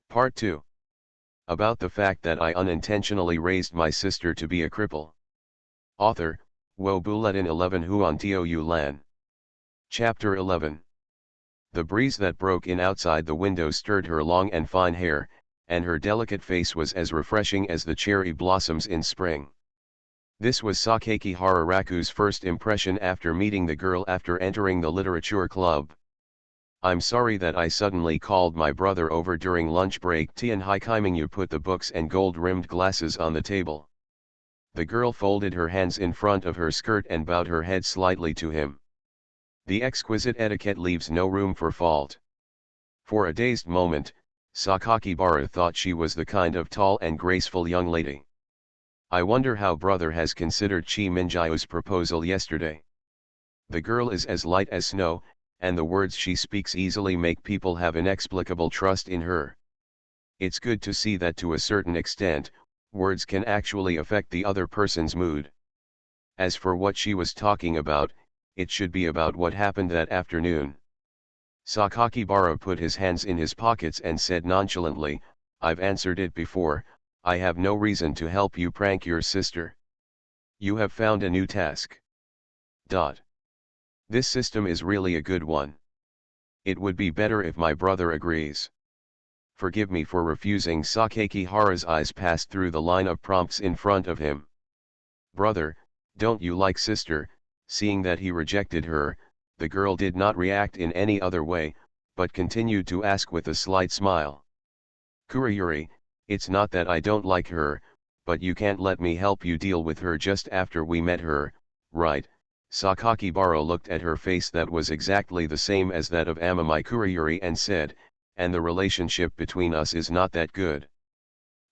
Part 2. About the fact that I unintentionally raised my sister to be a cripple. Author, Wo Bulletin 11 Huan Tio Yu Lan. Chapter 11. The breeze that broke in outside the window stirred her long and fine hair, and her delicate face was as refreshing as the cherry blossoms in spring. This was Sakaki Hararaku's first impression after meeting the girl after entering the literature club. I'm sorry that I suddenly called my brother over during lunch break. Tian Haikimingyu put the books and gold-rimmed glasses on the table. The girl folded her hands in front of her skirt and bowed her head slightly to him. The exquisite etiquette leaves no room for fault. For a dazed moment, Sakakibara thought she was the kind of tall and graceful young lady. I wonder how brother has considered Chi Minjio's proposal yesterday. The girl is as light as snow, and the words she speaks easily make people have inexplicable trust in her. It's good to see that to a certain extent, words can actually affect the other person's mood. As for what she was talking about, it should be about what happened that afternoon. Sakakibara put his hands in his pockets and said nonchalantly, I've answered it before, I have no reason to help you prank your sister. You have found a new task. This system is really a good one. It would be better if my brother agrees. Forgive me for refusing. Sakakihara's eyes passed through the line of prompts in front of him. Brother, don't you like sister? Seeing that he rejected her, the girl did not react in any other way, but continued to ask with a slight smile. Kurayuri, it's not that I don't like her, but you can't let me help you deal with her just after we met her, right? Sakakibara looked at her face that was exactly the same as that of Amamai Kurayuri and said, and the relationship between us is not that good.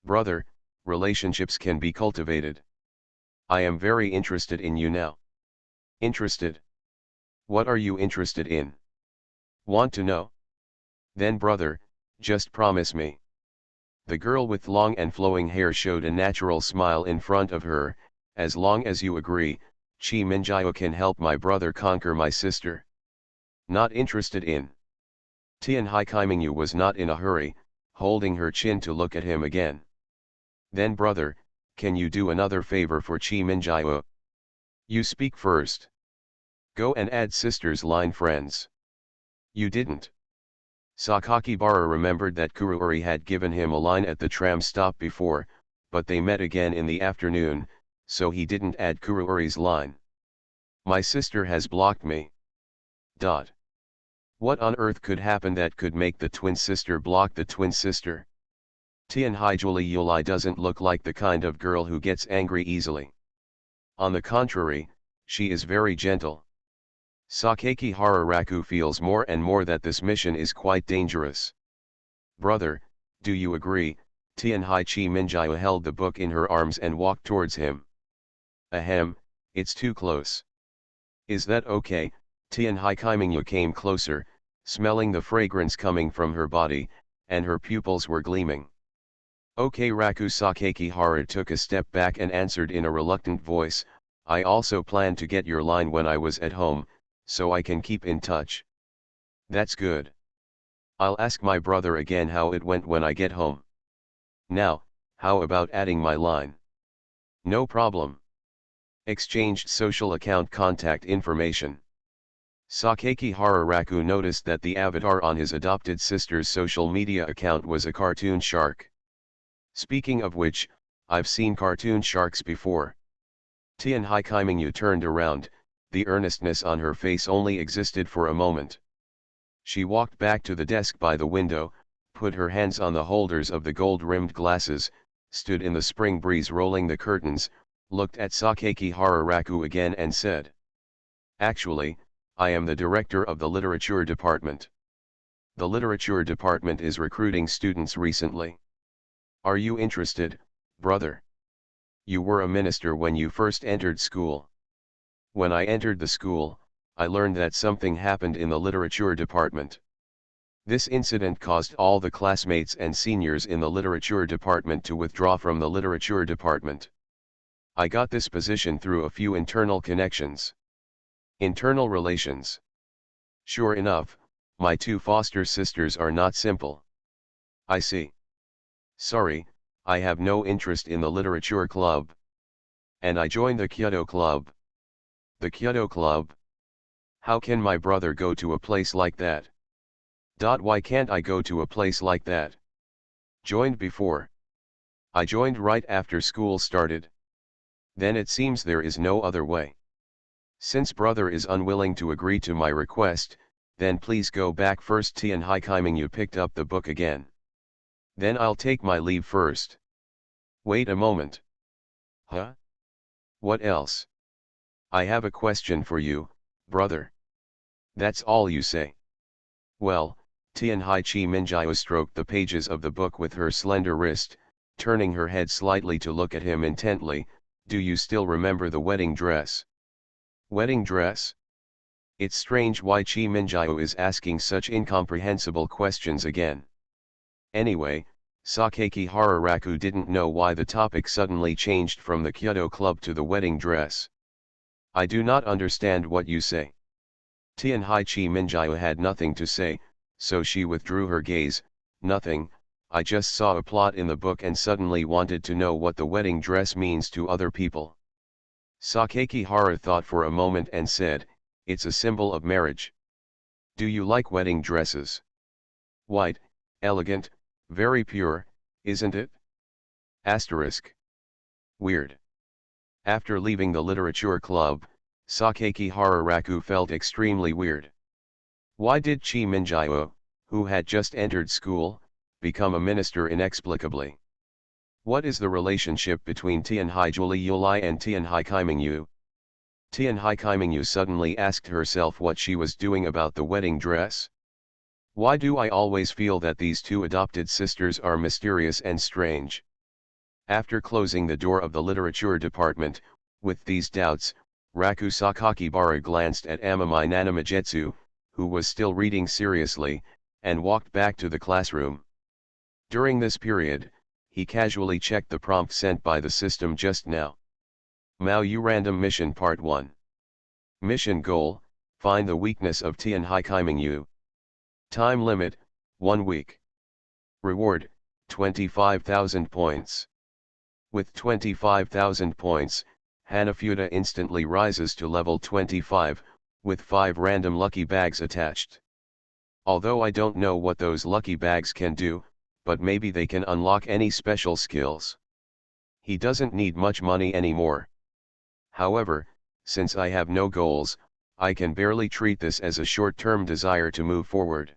Brother, relationships can be cultivated. I am very interested in you now. Interested? What are you interested in? Want to know? Then brother, just promise me. The girl with long and flowing hair showed a natural smile in front of her. As long as you agree, Chi Minjio can help my brother conquer my sister. Not interested in. Tian Haikimingyu was not in a hurry, holding her chin to look at him again. Then brother, can you do another favor for Chi Minjio? You speak first. Go and add sister's line friends. You didn't. Sakakibara remembered that Kurayuri had given him a line at the tram stop before, but they met again in the afternoon, so he didn't add Kurayuri's line. My sister has blocked me. What on earth could happen that could make the twin sister block the twin sister? Tian Haijuli Yulai doesn't look like the kind of girl who gets angry easily. On the contrary, she is very gentle. Sakaki Hararaku feels more and more that this mission is quite dangerous. Brother, do you agree? Tian Hai Chi Minjio held the book in her arms and walked towards him. Ahem, it's too close. Is that okay? Tian Haikimingyu came closer, smelling the fragrance coming from her body, and her pupils were gleaming. Okay. Raku Sakakihara took a step back and answered in a reluctant voice, I also planned to get your line when I was at home, so I can keep in touch. That's good. I'll ask my brother again how it went when I get home. Now, how about adding my line? No problem. Exchanged social account contact information. Sakaki Hararaku noticed that the avatar on his adopted sister's social media account was a cartoon shark. Speaking of which, I've seen cartoon sharks before. Tian Haikimingyu turned around, the earnestness on her face only existed for a moment. She walked back to the desk by the window, put her hands on the holders of the gold-rimmed glasses, stood in the spring breeze rolling the curtains, looked at Sakaki Hararaku again and said, Actually, I am the director of the literature department. The literature department is recruiting students recently. Are you interested, brother? You were a minister when you first entered school. When I entered the school, I learned that something happened in the literature department. This incident caused all the classmates and seniors in the literature department to withdraw from the literature department. I got this position through a few internal connections. Internal relations. Sure enough, my two foster sisters are not simple. I see. Sorry, I have no interest in the literature club. And I joined the Kyoto club. The Kyoto club? How can my brother go to a place like that? Why can't I go to a place like that? Joined before. I joined right after school started. Then it seems there is no other way. Since brother is unwilling to agree to my request, then please go back first. Tian Haikiming, you picked up the book again. Then I'll take my leave first. Wait a moment. Huh? What else? I have a question for you, brother. That's all you say? Well, Tian Hai Chi Minjiao stroked the pages of the book with her slender wrist, turning her head slightly to look at him intently. Do you still remember the wedding dress? Wedding dress? It's strange why Chi Minjiao is asking such incomprehensible questions again. Anyway, Sakeki Hararaku didn't know why the topic suddenly changed from the Kyoto club to the wedding dress. I do not understand what you say. Tian Hai Chi Minjiao had nothing to say, so she withdrew her gaze. Nothing, I just saw a plot in the book and suddenly wanted to know what the wedding dress means to other people. Sakeki Hara thought for a moment and said, it's a symbol of marriage. Do you like wedding dresses? White, elegant, very pure, isn't it? Asterisk. Weird. After leaving the literature club, Sakeki Hararaku felt extremely weird. Why did Chi Minjiao, who had just entered school, become a minister inexplicably? What is the relationship between Tian Hai Yulai and Tian Hai Kaimingyu? Tian Hai Kaimingyu suddenly asked herself what she was doing about the wedding dress. Why do I always feel that these two adopted sisters are mysterious and strange? After closing the door of the literature department, with these doubts, Raku Sakakibara glanced at Amamai Nanamajetsu, who was still reading seriously, and walked back to the classroom. During this period, he casually checked the prompt sent by the system just now. Mao Yu Random Mission Part 1. Mission Goal, find the weakness of Tian Hai Kaimingyu. Time limit, 1 week. Reward, 25,000 points. With 25,000 points, Hanafuda instantly rises to level 25, with 5 random lucky bags attached. Although I don't know what those lucky bags can do, but maybe they can unlock any special skills. He doesn't need much money anymore. However, since I have no goals, I can barely treat this as a short-term desire to move forward.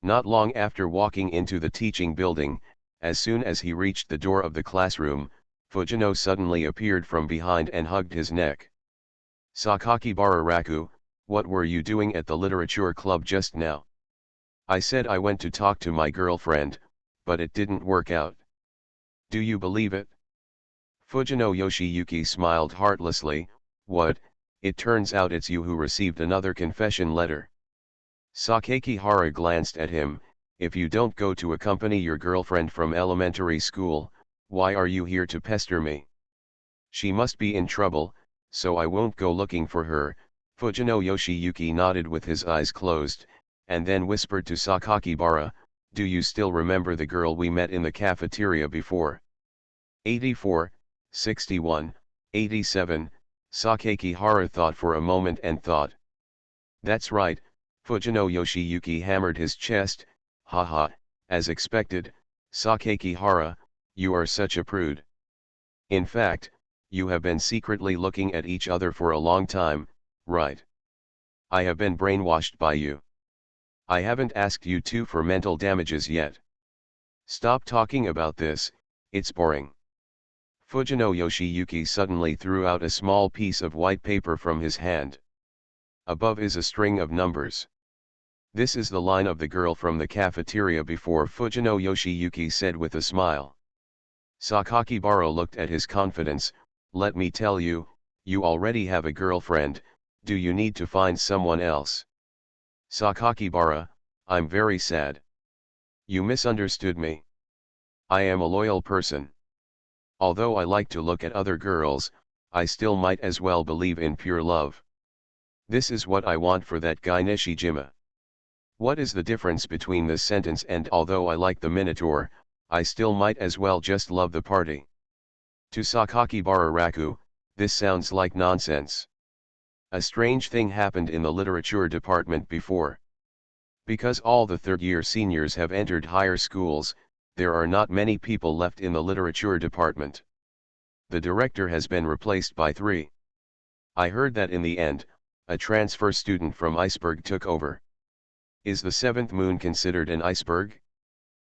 Not long after walking into the teaching building, as soon as he reached the door of the classroom, Fujino suddenly appeared from behind and hugged his neck. Sakakibara Raku, what were you doing at the literature club just now? I said I went to talk to my girlfriend, but it didn't work out. Do you believe it? Fujino Yoshiyuki smiled heartlessly. What, it turns out it's you who received another confession letter. Sakeki Hara glanced at him. If you don't go to accompany your girlfriend from elementary school, why are you here to pester me? She must be in trouble, so I won't go looking for her. Fujino Yoshiyuki nodded with his eyes closed, and then whispered to Sakakibara, do you still remember the girl we met in the cafeteria before? 84, 61, 87, Sakeki Hara thought for a moment and thought. That's right, Fujino Yoshiyuki hammered his chest, haha, as expected, Sakeki Hara, you are such a prude. In fact, you have been secretly looking at each other for a long time, right? I have been brainwashed by you. I haven't asked you two for mental damages yet. Stop talking about this, it's boring. Fujino Yoshiyuki suddenly threw out a small piece of white paper from his hand. Above is a string of numbers. This is the line of the girl from the cafeteria before, Fujino Yoshiyuki said with a smile. Sakakibara looked at his confidence. Let me tell you, you already have a girlfriend, do you need to find someone else? Sakakibara, I'm very sad. You misunderstood me. I am a loyal person. Although I like to look at other girls, I still might as well believe in pure love. This is what I want for that guy Nishijima. What is the difference between this sentence and although I like the Minotaur, I still might as well just love the party. To Sakakibara Raku, this sounds like nonsense. A strange thing happened in the literature department before. Because all the third-year seniors have entered higher schools, there are not many people left in the literature department. The director has been replaced by 3. I heard that in the end, a transfer student from Iceberg took over. Is the 7th moon considered an iceberg?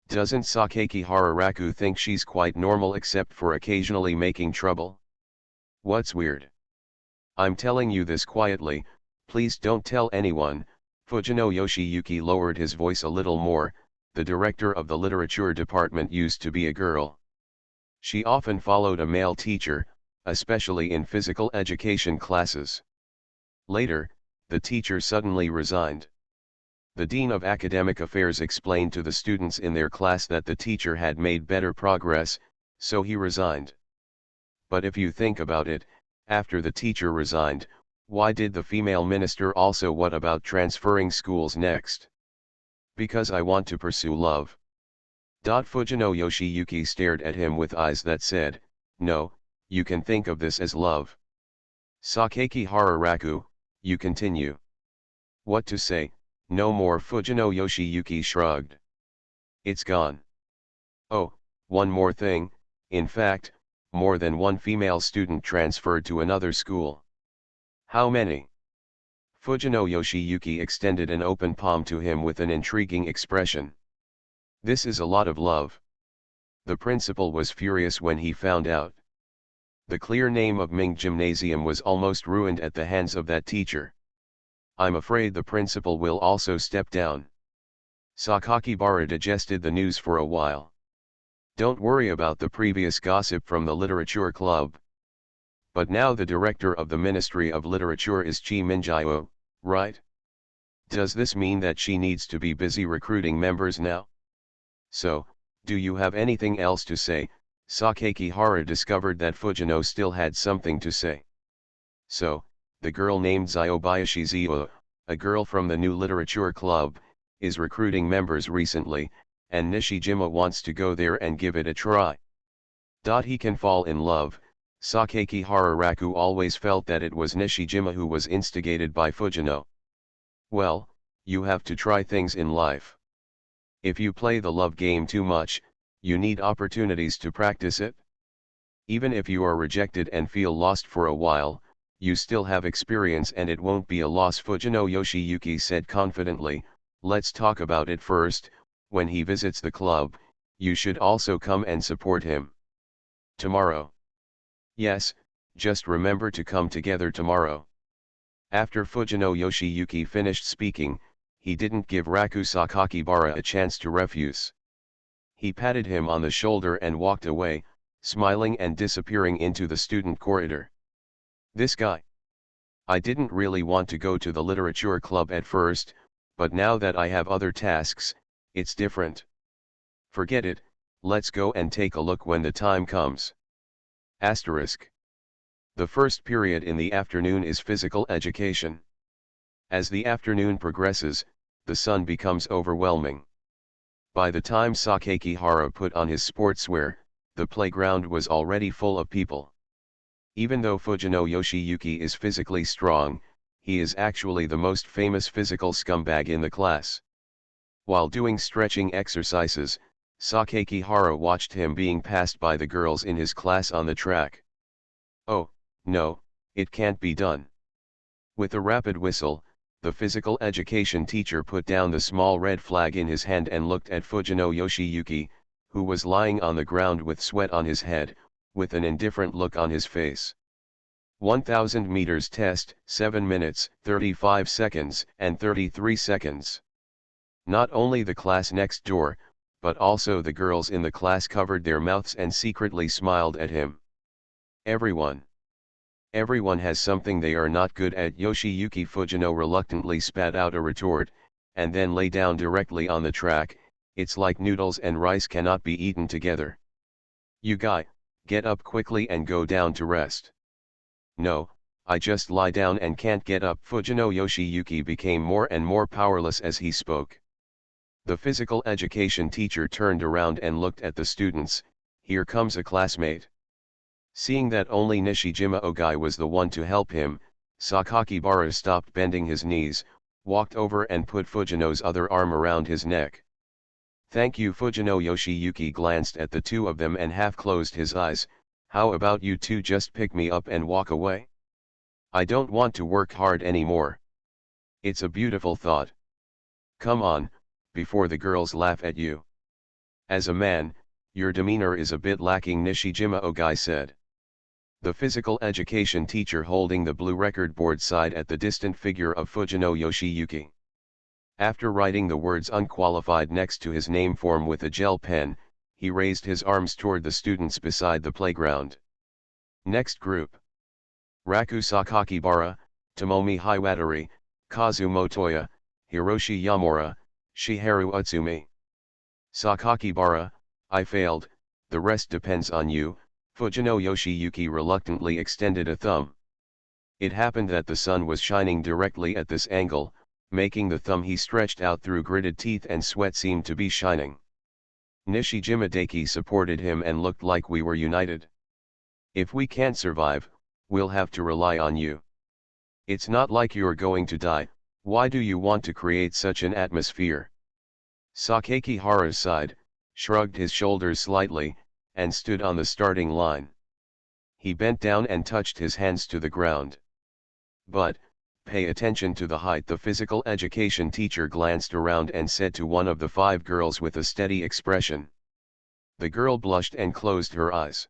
Doesn't Sakakihara Raku think she's quite normal except for occasionally making trouble? What's weird? I'm telling you this quietly, please don't tell anyone. Fujino Yoshiyuki lowered his voice a little more. The director of the literature department used to be a girl. She often followed a male teacher, especially in physical education classes. Later, the teacher suddenly resigned. The Dean of Academic Affairs explained to the students in their class that the teacher had made better progress, so he resigned. But if you think about it, after the teacher resigned, why did the female minister also? What about transferring schools next? Because I want to pursue love. Fujino Yoshiyuki stared at him with eyes that said, no, you can think of this as love. Sakakihara Raku, you continue. What to say? No more. Fujino Yoshiyuki shrugged. It's gone. Oh, one more thing, in fact, more than one female student transferred to another school. How many? Fujino Yoshiyuki extended an open palm to him with an intriguing expression. This is a lot of love. The principal was furious when he found out. The clear name of Ming Gymnasium was almost ruined at the hands of that teacher. I'm afraid the principal will also step down. Sakakibara digested the news for a while. Don't worry about the previous gossip from the literature club. But now the director of the Ministry of Literature is Chi Minjio, right? Does this mean that she needs to be busy recruiting members now? So, do you have anything else to say? Sakakihara discovered that Fujino still had something to say. So, the girl named Zyobayashi Zio, a girl from the new literature club, is recruiting members recently, and Nishijima wants to go there and give it a try. He can fall in love. Sakakihara Raku always felt that it was Nishijima who was instigated by Fujino. Well, you have to try things in life. If you play the love game too much, you need opportunities to practice it. Even if you are rejected and feel lost for a while, you still have experience and it won't be a loss. Fujino Yoshiyuki said confidently, let's talk about it first. When he visits the club, you should also come and support him. Tomorrow. Yes, just remember to come together tomorrow. After Fujino Yoshiyuki finished speaking, he didn't give Raku Sakakibara a chance to refuse. He patted him on the shoulder and walked away, smiling and disappearing into the student corridor. This guy. I didn't really want to go to the literature club at first, but now that I have other tasks, it's different. Forget it, let's go and take a look when the time comes. Asterisk. The first period in the afternoon is physical education. As the afternoon progresses, the sun becomes overwhelming. By the time Sakakihara put on his sportswear, the playground was already full of people. Even though Fujino Yoshiyuki is physically strong, he is actually the most famous physical scumbag in the class. While doing stretching exercises, Sakakihara watched him being passed by the girls in his class on the track. Oh, no, it can't be done. With a rapid whistle, the physical education teacher put down the small red flag in his hand and looked at Fujino Yoshiyuki, who was lying on the ground with sweat on his head, with an indifferent look on his face. 1000 meters test, 7 minutes, 35 seconds, and 33 seconds. Not only the class next door, but also the girls in the class covered their mouths and secretly smiled at him. Everyone has something they are not good at. Yoshiyuki Fujino reluctantly spat out a retort, and then lay down directly on the track. It's like noodles and rice cannot be eaten together. You guy, get up quickly and go down to rest. No, I just lie down and can't get up. Fujino Yoshiyuki became more and more powerless as he spoke. The physical education teacher turned around and looked at the students. Here comes a classmate. Seeing that only Nishijima Ogai was the one to help him, Sakakibara stopped bending his knees, walked over and put Fujino's other arm around his neck. Thank you. Fujino Yoshiyuki glanced at the two of them and half closed his eyes. How about you two just pick me up and walk away? I don't want to work hard anymore. It's a beautiful thought. Come on, before the girls laugh at you. As a man, your demeanor is a bit lacking, Nishijima Ogai said. The physical education teacher holding the blue record board sighed at the distant figure of Fujino Yoshiyuki. After writing the words unqualified next to his name form with a gel pen, he raised his arms toward the students beside the playground. Next group. Raku Sakakibara, Tomomi Hiwadari, Kazu Motoya, Hiroshi Yamura, Shiharu Utsumi. Sakakibara, I failed, the rest depends on you. Fujino Yoshiyuki reluctantly extended a thumb. It happened that the sun was shining directly at this angle, making the thumb he stretched out through gritted teeth and sweat seem to be shining. Nishijima Daiki supported him and looked like we were united. If we can't survive, we'll have to rely on you. It's not like you're going to die, why do you want to create such an atmosphere? Sakakibara sighed, shrugged his shoulders slightly, and stood on the starting line. He bent down and touched his hands to the ground. But, pay attention to the height. The physical education teacher glanced around and said to one of the 5 girls with a steady expression. The girl blushed and closed her eyes.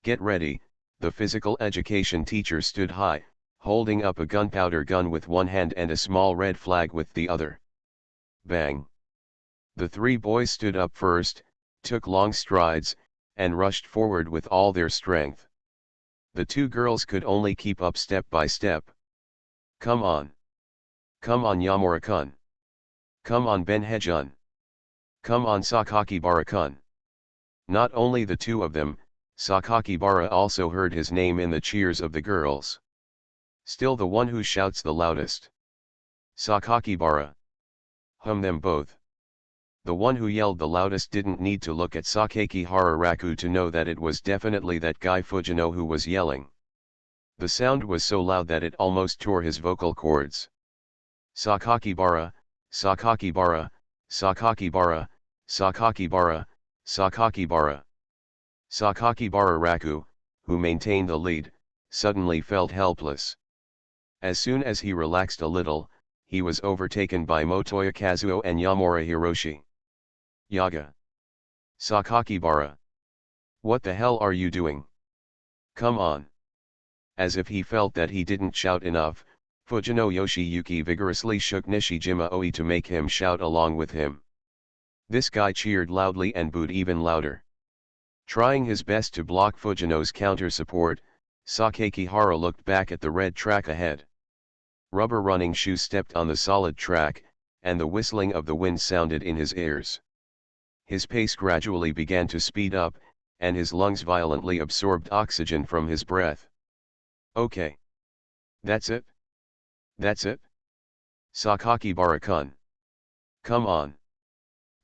Get ready. The physical education teacher stood high, holding up a gunpowder gun with one hand and a small red flag with the other. Bang! The 3 boys stood up first, took long strides, and rushed forward with all their strength. The 2 girls could only keep up step by step. Come on. Come on Yamura-kun. Come on Benhejun. Come on Sakakibara-kun. Not only the 2 of them, Sakakibara also heard his name in the cheers of the girls. Still the one who shouts the loudest. Sakakibara. Them both. The one who yelled the loudest didn't need to look at Sakakibara Raku to know that it was definitely that guy Fujino who was yelling. The sound was so loud that it almost tore his vocal cords. Sakakibara, Sakakibara, Sakakibara, Sakakibara, Sakakibara. Sakakibara Raku, who maintained the lead, suddenly felt helpless. As soon as he relaxed a little, he was overtaken by Motoya Kazuo and Yamura Hiroshi. Yaga. Sakakibara. What the hell are you doing? Come on. As if he felt that he didn't shout enough, Fujino Yoshiyuki vigorously shook Nishijima Oi to make him shout along with him. This guy cheered loudly and booed even louder. Trying his best to block Fujino's counter-support, Sakakibara looked back at the red track ahead. Rubber running shoes stepped on the solid track, and the whistling of the wind sounded in his ears. His pace gradually began to speed up, and his lungs violently absorbed oxygen from his breath. Okay. That's it? That's it? Sakakibara-kun. Come on.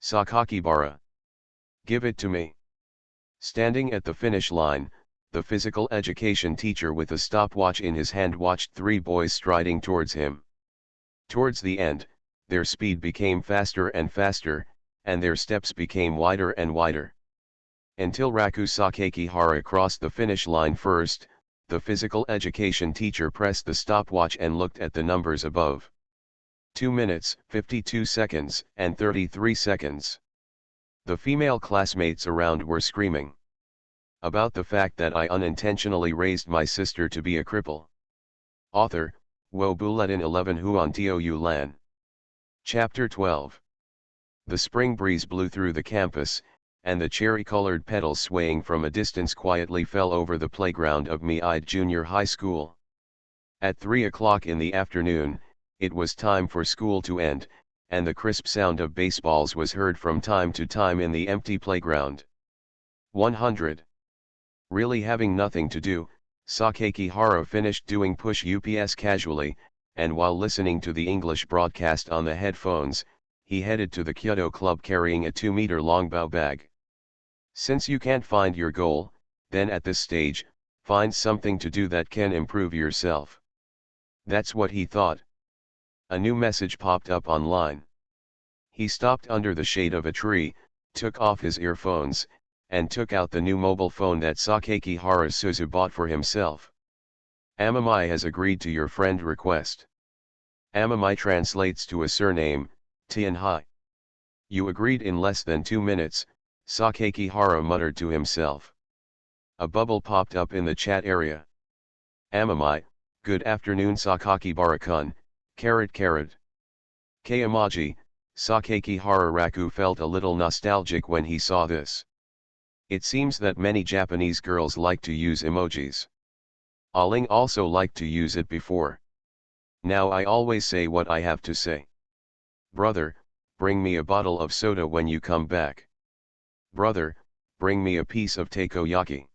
Sakakibara. Give it to me. Standing at the finish line, the physical education teacher with a stopwatch in his hand watched 3 boys striding towards him. Towards the end, their speed became faster and faster, and their steps became wider and wider. Until Raku Sakakibara crossed the finish line first, the physical education teacher pressed the stopwatch and looked at the numbers above. 2 minutes, 52 seconds, and 33 seconds. The female classmates around were screaming about the fact that I unintentionally raised my sister to be a cripple. Author, Wo Bulletin 11 Huan Tou Lan. Chapter 12. The spring breeze blew through the campus, and the cherry-colored petals swaying from a distance quietly fell over the playground of Meide Junior High School. At 3 o'clock in the afternoon, it was time for school to end, and the crisp sound of baseballs was heard from time to time in the empty playground. 100. Really having nothing to do, Sakakibara finished doing push-ups casually, and while listening to the English broadcast on the headphones, he headed to the Kyoto club carrying a 2-meter-long bao bag. Since you can't find your goal, then at this stage, find something to do that can improve yourself. That's what he thought. A new message popped up online. He stopped under the shade of a tree, took off his earphones, and took out the new mobile phone that Sakakihara Suzu bought for himself. Amami has agreed to your friend request. Amami translates to a surname, Tianhai. You agreed in less than 2 minutes, Sakakihara muttered to himself. A bubble popped up in the chat area. Amami, good afternoon Sakakibara-kun, carrot. K-emoji, Sakakihara Raku felt a little nostalgic when he saw this. It seems that many Japanese girls like to use emojis. Aling also liked to use it before. Now I always say what I have to say. Brother, bring me a bottle of soda when you come back. Brother, bring me a piece of takoyaki.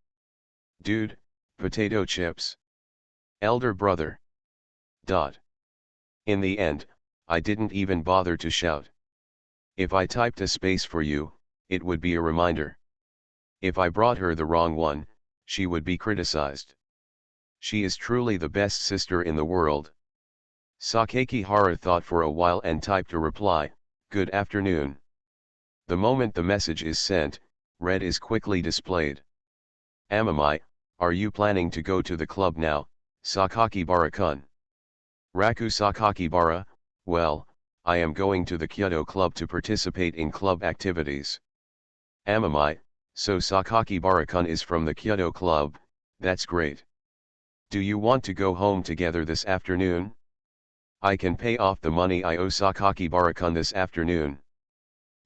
Dude, potato chips. Elder brother. In the end, I didn't even bother to shout. If I typed a space for you, it would be a reminder. If I brought her the wrong one, she would be criticized. She is truly the best sister in the world. Sakakihara thought for a while and typed a reply, good afternoon. The moment the message is sent, red is quickly displayed. Amami, are you planning to go to the club now, Sakakibara-kun? Raku Sakakibara, well, I am going to the Kyoto club to participate in club activities. Amami, so Sakakibara-kun is from the Kyoto club, that's great. Do you want to go home together this afternoon? I can pay off the money I owe Sakakibara-kun this afternoon.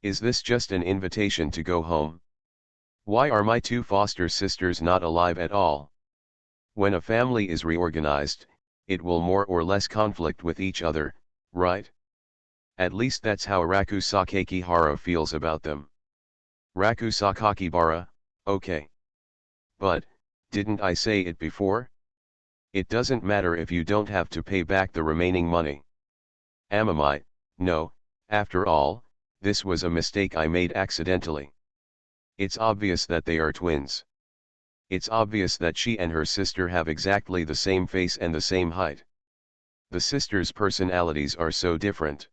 Is this just an invitation to go home? Why are my 2 foster sisters not alive at all? When a family is reorganized, it will more or less conflict with each other, right? At least that's how Raku Sakakihara feels about them. Raku Sakakibara, okay. But, didn't I say it before? It doesn't matter if you don't have to pay back the remaining money. Amami, no, after all, this was a mistake I made accidentally. It's obvious that they are twins. It's obvious that she and her sister have exactly the same face and the same height. The sisters' personalities are so different.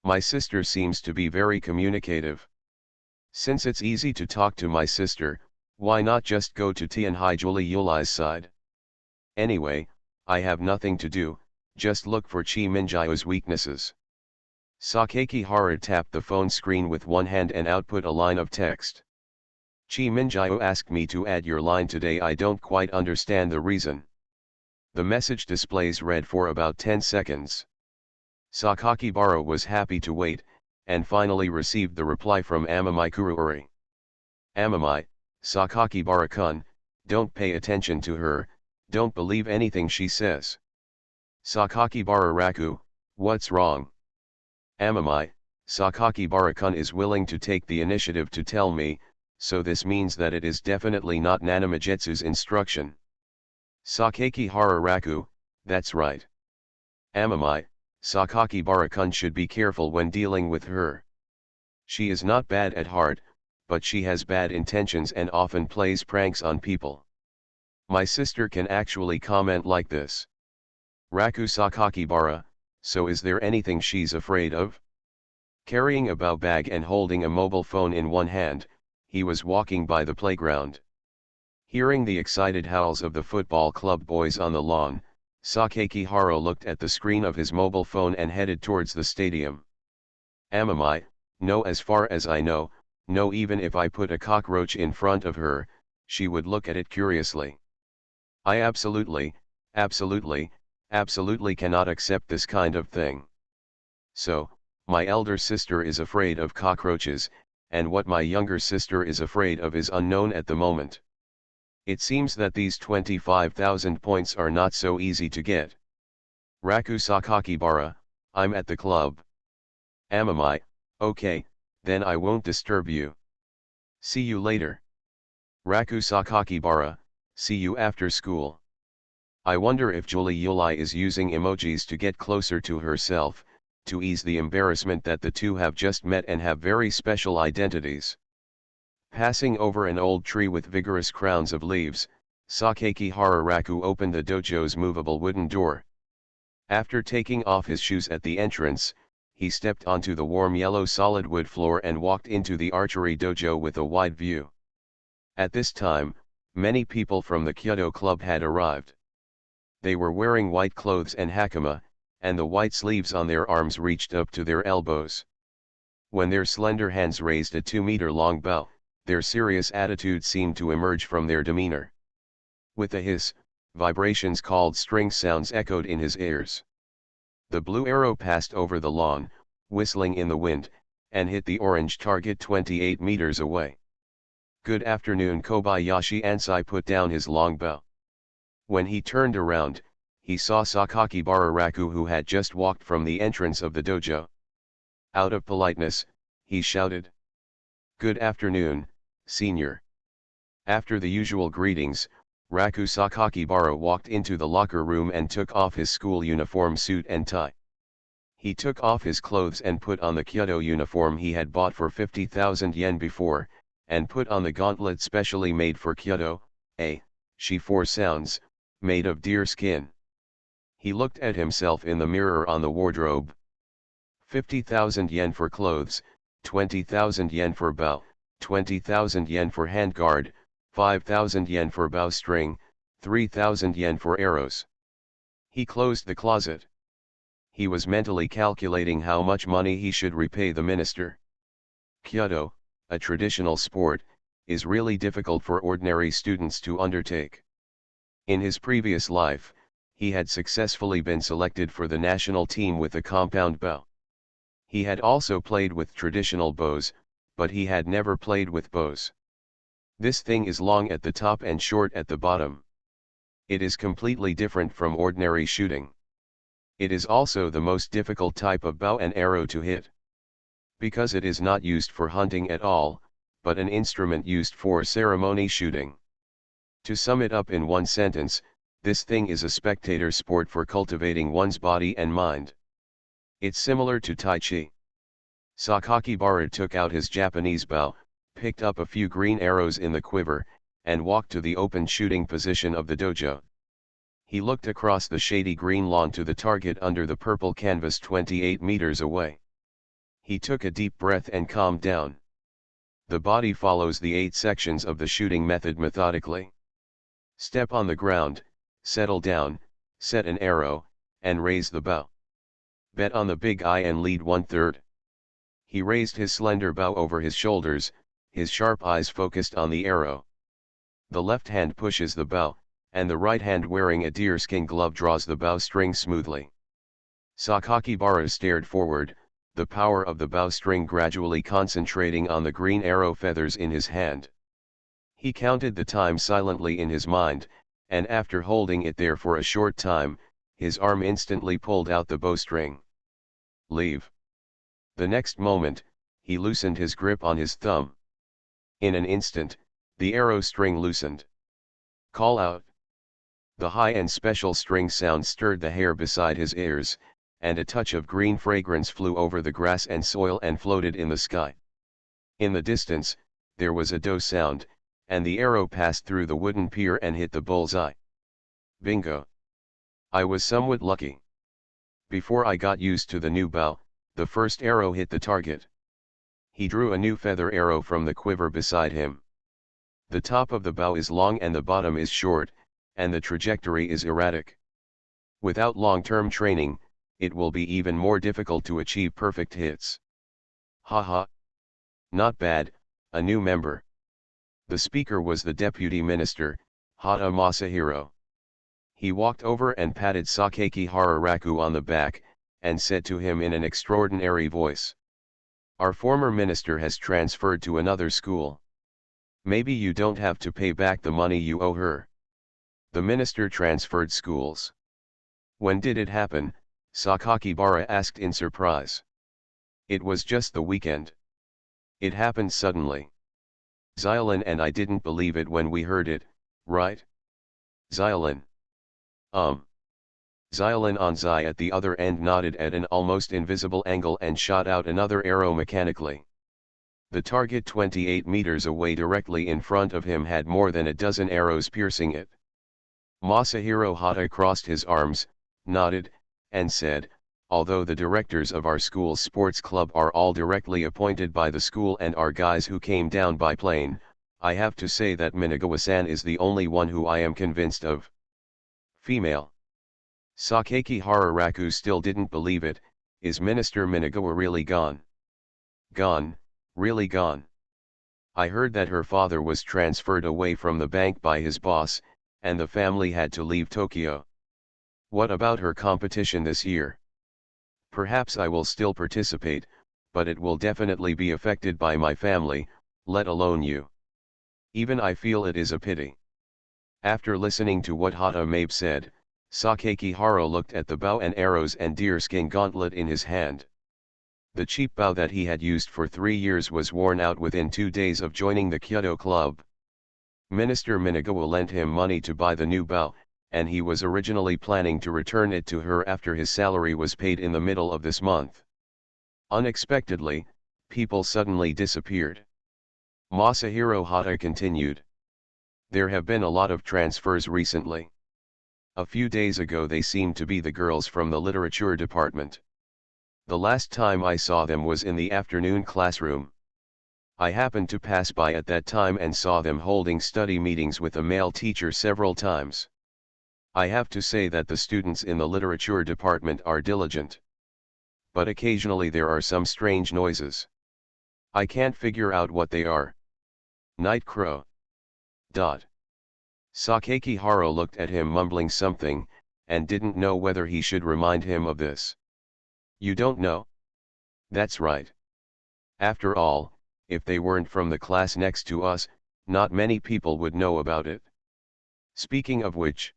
My sister seems to be very communicative. Since it's easy to talk to my sister, why not just go to Tianhai Julie Yuli's side? Anyway, I have nothing to do, just look for Chi Minjio's weaknesses. Sakakihara tapped the phone screen with one hand and output a line of text. Chi Minjio asked me to add your line today. I don't quite understand the reason. The message displays read for about 10 seconds. Sakakibara was happy to wait, and finally received the reply from Amami Kuruori. Amami, Sakakibara-kun, don't pay attention to her, don't believe anything she says. Sakakibara Raku, what's wrong? Amami, Sakakibara-kun is willing to take the initiative to tell me, so this means that it is definitely not Nanamijetsu's instruction. Sakakihara Raku, that's right. Amami, Sakakibara-kun should be careful when dealing with her. She is not bad at heart, but she has bad intentions and often plays pranks on people. My sister can actually comment like this. Raku Sakakibara, so is there anything she's afraid of? Carrying a bao bag and holding a mobile phone in one hand, he was walking by the playground. Hearing the excited howls of the football club boys on the lawn, Sakakihara looked at the screen of his mobile phone and headed towards the stadium. Amami, no, as far as I know, no, even if I put a cockroach in front of her, she would look at it curiously. I absolutely cannot accept this kind of thing. So, my elder sister is afraid of cockroaches, and what my younger sister is afraid of is unknown at the moment. It seems that these 25,000 points are not so easy to get. Raku Sakakibara, I'm at the club. Amami, okay, then I won't disturb you. See you later. Raku Sakakibara, see you after school. I wonder if Julie Yuli is using emojis to get closer to herself, to ease the embarrassment that the two have just met and have very special identities. Passing over an old tree with vigorous crowns of leaves, Sakaki Hararaku opened the dojo's movable wooden door. After taking off his shoes at the entrance, he stepped onto the warm yellow solid wood floor and walked into the archery dojo with a wide view. At this time, many people from the Kyoto club had arrived. They were wearing white clothes and hakama, and the white sleeves on their arms reached up to their elbows. When their slender hands raised a 2-meter-long bow, their serious attitude seemed to emerge from their demeanor. With a hiss, vibrations called string sounds echoed in his ears. The blue arrow passed over the lawn, whistling in the wind, and hit the orange target 28 meters away. "Good afternoon." Kobayashi Ansai put down his long bow. When he turned around, he saw Sakaki Bararaku, who had just walked from the entrance of the dojo. Out of politeness, he shouted, "Good afternoon, senior." After the usual greetings, Raku Sakakibara walked into the locker room and took off his school uniform, suit and tie. He took off his clothes and put on the Kyoto uniform he had bought for 50,000 yen before, and put on the gauntlet specially made for Kyoto, she 4 sounds, made of deer skin. He looked at himself in the mirror on the wardrobe. 50,000 yen for clothes, 20,000 yen for bow, 20,000 yen for handguard, 5,000 yen for bowstring, 3,000 yen for arrows. He closed the closet. He was mentally calculating how much money he should repay the minister. Kyoto, a traditional sport, is really difficult for ordinary students to undertake. In his previous life, he had successfully been selected for the national team with a compound bow. He had also played with traditional bows, but he had never played with bows. This thing is long at the top and short at the bottom. It is completely different from ordinary shooting. It is also the most difficult type of bow and arrow to hit. Because it is not used for hunting at all, but an instrument used for ceremony shooting. To sum it up in one sentence, this thing is a spectator sport for cultivating one's body and mind. It's similar to Tai Chi. Sakakibara took out his Japanese bow, picked up a few green arrows in the quiver, and walked to the open shooting position of the dojo. He looked across the shady green lawn to the target under the purple canvas 28 meters away. He took a deep breath and calmed down. The body follows the 8 sections of the shooting method methodically. Step on the ground, settle down, set an arrow, and raise the bow. Bet on the big eye and lead 1/3. He raised his slender bow over his shoulders, his sharp eyes focused on the arrow. The left hand pushes the bow, and the right hand wearing a deerskin glove draws the bowstring smoothly. Sakakibara stared forward, the power of the bowstring gradually concentrating on the green arrow feathers in his hand. He counted the time silently in his mind, and after holding it there for a short time, his arm instantly pulled out the bowstring. Leave. The next moment, he loosened his grip on his thumb. In an instant, the arrow string loosened. Call out. The high and special string sound stirred the hair beside his ears, and a touch of green fragrance flew over the grass and soil and floated in the sky. In the distance, there was a do sound, and the arrow passed through the wooden pier and hit the bullseye. Bingo! I was somewhat lucky. Before I got used to the new bow, the first arrow hit the target. He drew a new feather arrow from the quiver beside him. The top of the bow is long and the bottom is short, and the trajectory is erratic. Without long-term training, it will be even more difficult to achieve perfect hits. Haha. Not bad, a new member. The speaker was the deputy minister, Hata Masahiro. He walked over and patted Sakaki Hararaku on the back, and said to him in an extraordinary voice, "Our former minister has transferred to another school. Maybe you don't have to pay back the money you owe her." The minister transferred schools. When did it happen? Sakakibara asked in surprise. It was just the weekend. It happened suddenly. Xiaolin and I didn't believe it when we heard it, right? Xiaolin. Xiaolin Anzai at the other end nodded at an almost invisible angle and shot out another arrow mechanically. The target 28 meters away directly in front of him had more than a dozen arrows piercing it. Masahiro Hata crossed his arms, nodded, and said, "Although the directors of our school's sports club are all directly appointed by the school and are guys who came down by plane, I have to say that Minagawa-san is the only one who I am convinced of." Female. Sakaki Hararaku still didn't believe it. Is Minister Minagawa really gone? Gone, really gone? I heard that her father was transferred away from the bank by his boss, and the family had to leave Tokyo. What about her competition this year? Perhaps I will still participate, but it will definitely be affected by my family, let alone you. Even I feel it is a pity. After listening to what Hata Mabe said, Sakaki Haro looked at the bow and arrows and deerskin gauntlet in his hand. The cheap bow that he had used for 3 years was worn out within 2 days of joining the Kyoto club. Minister Minagawa lent him money to buy the new bow, and he was originally planning to return it to her after his salary was paid in the middle of this month. Unexpectedly, people suddenly disappeared. Masahiro Hata continued. There have been a lot of transfers recently. A few days ago they seemed to be the girls from the literature department. The last time I saw them was in the afternoon classroom. I happened to pass by at that time and saw them holding study meetings with a male teacher several times. I have to say that the students in the literature department are diligent. But occasionally there are some strange noises. I can't figure out what they are. Night crow. Sakaki Haro looked at him mumbling something, and didn't know whether he should remind him of this. You don't know? That's right. After all, if they weren't from the class next to us, not many people would know about it. Speaking of which,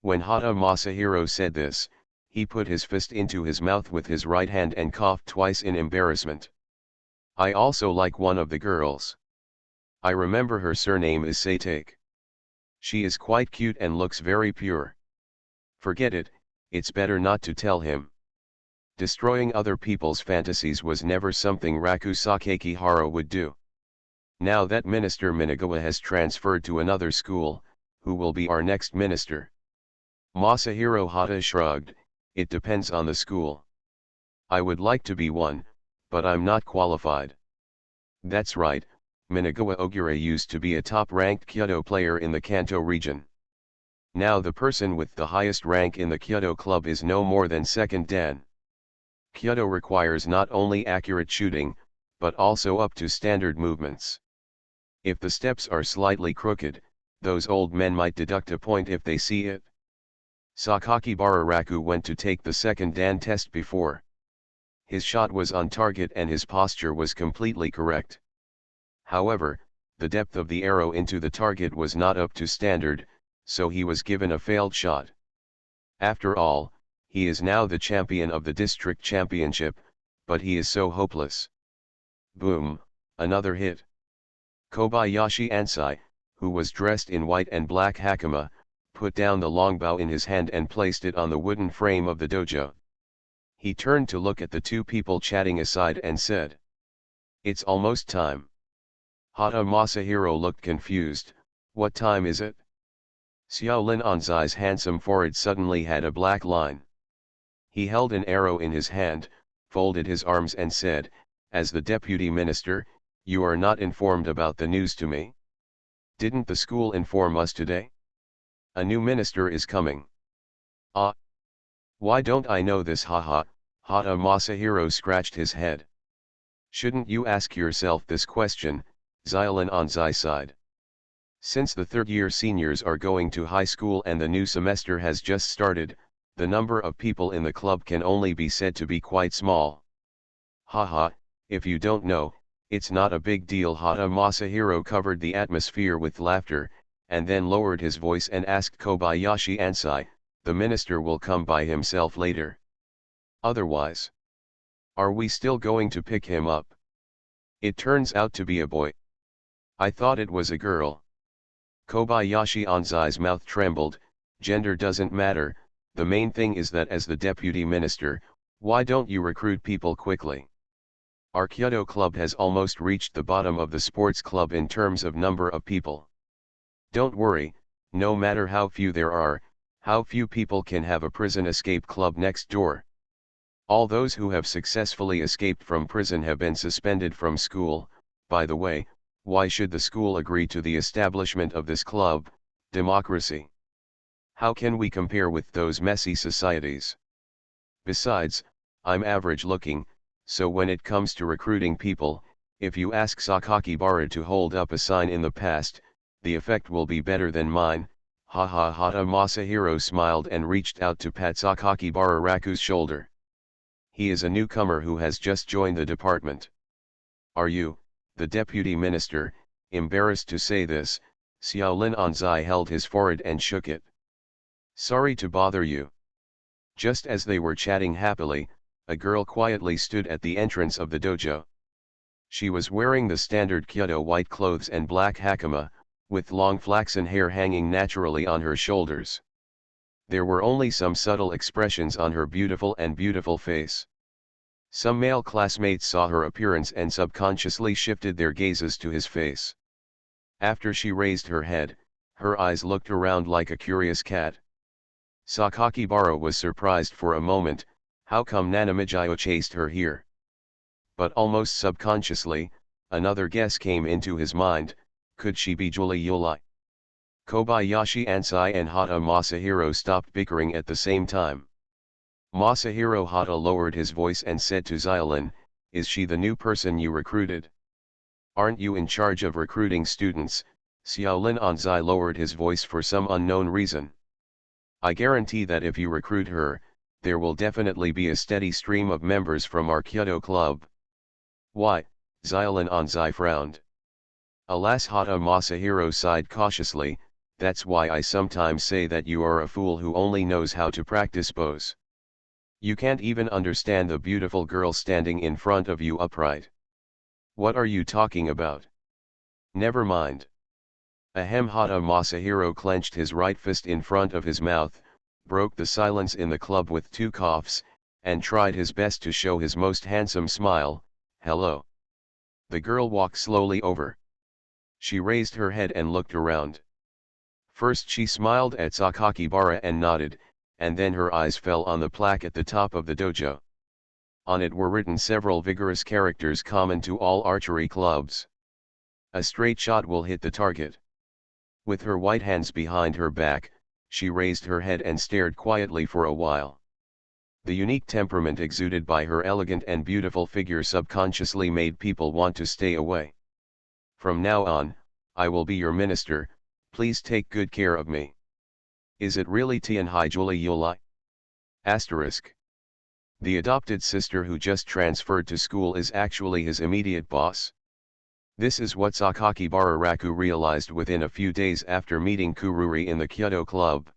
when Hata Masahiro said this, he put his fist into his mouth with his right hand and coughed twice in embarrassment. I also like one of the girls. I remember her surname is Satake. She is quite cute and looks very pure. Forget it, it's better not to tell him. Destroying other people's fantasies was never something Raku Sakaki Haro would do. Now that Minister Minagawa has transferred to another school, who will be our next minister? Masahiro Hata shrugged, it depends on the school. I would like to be one, but I'm not qualified. That's right, Minagawa Ogure used to be a top-ranked Kyoto player in the Kanto region. Now the person with the highest rank in the Kyoto club is no more than second dan. Kyoto requires not only accurate shooting, but also up to standard movements. If the steps are slightly crooked, those old men might deduct a point if they see it. Sakaki Bararaku went to take the second dan test before. His shot was on target and his posture was completely correct. However, the depth of the arrow into the target was not up to standard, so he was given a failed shot. After all, he is now the champion of the district championship, but he is so hopeless. Boom, another hit. Kobayashi Ansai, who was dressed in white and black hakama, put down the longbow in his hand and placed it on the wooden frame of the dojo. He turned to look at the two people chatting aside and said, "It's almost time." Hata Masahiro looked confused. What time is it? Xiaolin Anzai's handsome forehead suddenly had a black line. He held an arrow in his hand, folded his arms and said, "As the deputy minister, you are not informed about the news to me? Didn't the school inform us today? A new minister is coming." Ah! Why don't I know this? Haha, Hata Masahiro scratched his head. Shouldn't you ask yourself this question? Xiaolin Anzai sighed. Since the third-year seniors are going to high school and the new semester has just started, the number of people in the club can only be said to be quite small. Haha, if you don't know, it's not a big deal. Hata Masahiro covered the atmosphere with laughter, and then lowered his voice and asked Kobayashi Ansai, "The minister will come by himself later? Otherwise, are we still going to pick him up? It turns out to be a boy. I thought it was a girl." Kobayashi Anzai's mouth trembled. "Gender doesn't matter, The main thing is that as the deputy minister, why don't you recruit people quickly? Our Kyoto club has almost reached the bottom of the sports club in terms of number of people. Don't worry, no matter how few there are, how few people can have a prison escape club next door. All those who have successfully escaped from prison have been suspended from school. By the way, why should the school agree to the establishment of this club? Democracy. How can we compare with those messy societies? Besides, I'm average looking, so when it comes to recruiting people, if you ask Sakakibara to hold up a sign in the past, the effect will be better than mine. Ha ha ha. Masahiro smiled and reached out to pat Sakakibara Raku's shoulder. He is a newcomer who has just joined the department. Are you, the deputy minister? Embarrassed to say this, Xiaolin Anzai held his forehead and shook it. Sorry to bother you. Just as they were chatting happily, a girl quietly stood at the entrance of the dojo. She was wearing the standard Kyoto white clothes and black hakama, with long flaxen hair hanging naturally on her shoulders. There were only some subtle expressions on her beautiful face. Some male classmates saw her appearance and subconsciously shifted their gazes to his face. After she raised her head, her eyes looked around like a curious cat. Sakakibara was surprised for a moment. How come Nanamijiyo chased her here? But almost subconsciously, another guess came into his mind. Could she be Julie Yulai? Kobayashi Ansai and Hata Masahiro stopped bickering at the same time. Masahiro Hata lowered his voice and said to Xiaolin, is she the new person you recruited? Aren't you in charge of recruiting students? Xiaolin Anzai lowered his voice for some unknown reason. I guarantee that if you recruit her, there will definitely be a steady stream of members from our Kyoto club. Why? Xiaolin Anzai frowned. Alas, Hata Masahiro sighed cautiously. That's why I sometimes say that you are a fool who only knows how to practice pose. You can't even understand the beautiful girl standing in front of you upright. What are you talking about? Never mind. Ahem. Hata Masahiro clenched his right fist in front of his mouth, broke the silence in the club with two coughs, and tried his best to show his most handsome smile. Hello. The girl walked slowly over. She raised her head and looked around. First she smiled at Sakakibara and nodded, and then her eyes fell on the plaque at the top of the dojo. On it were written several vigorous characters common to all archery clubs. A straight shot will hit the target. With her white hands behind her back, she raised her head and stared quietly for a while. The unique temperament exuded by her elegant and beautiful figure subconsciously made people want to stay away. From now on, I will be your minister. Please take good care of me. Is it really Tianhai Julie Yulai? Asterisk. The adopted sister who just transferred to school is actually his immediate boss. This is what Sakakibara Raku realized within a few days after meeting Kururi in the Kyoto club.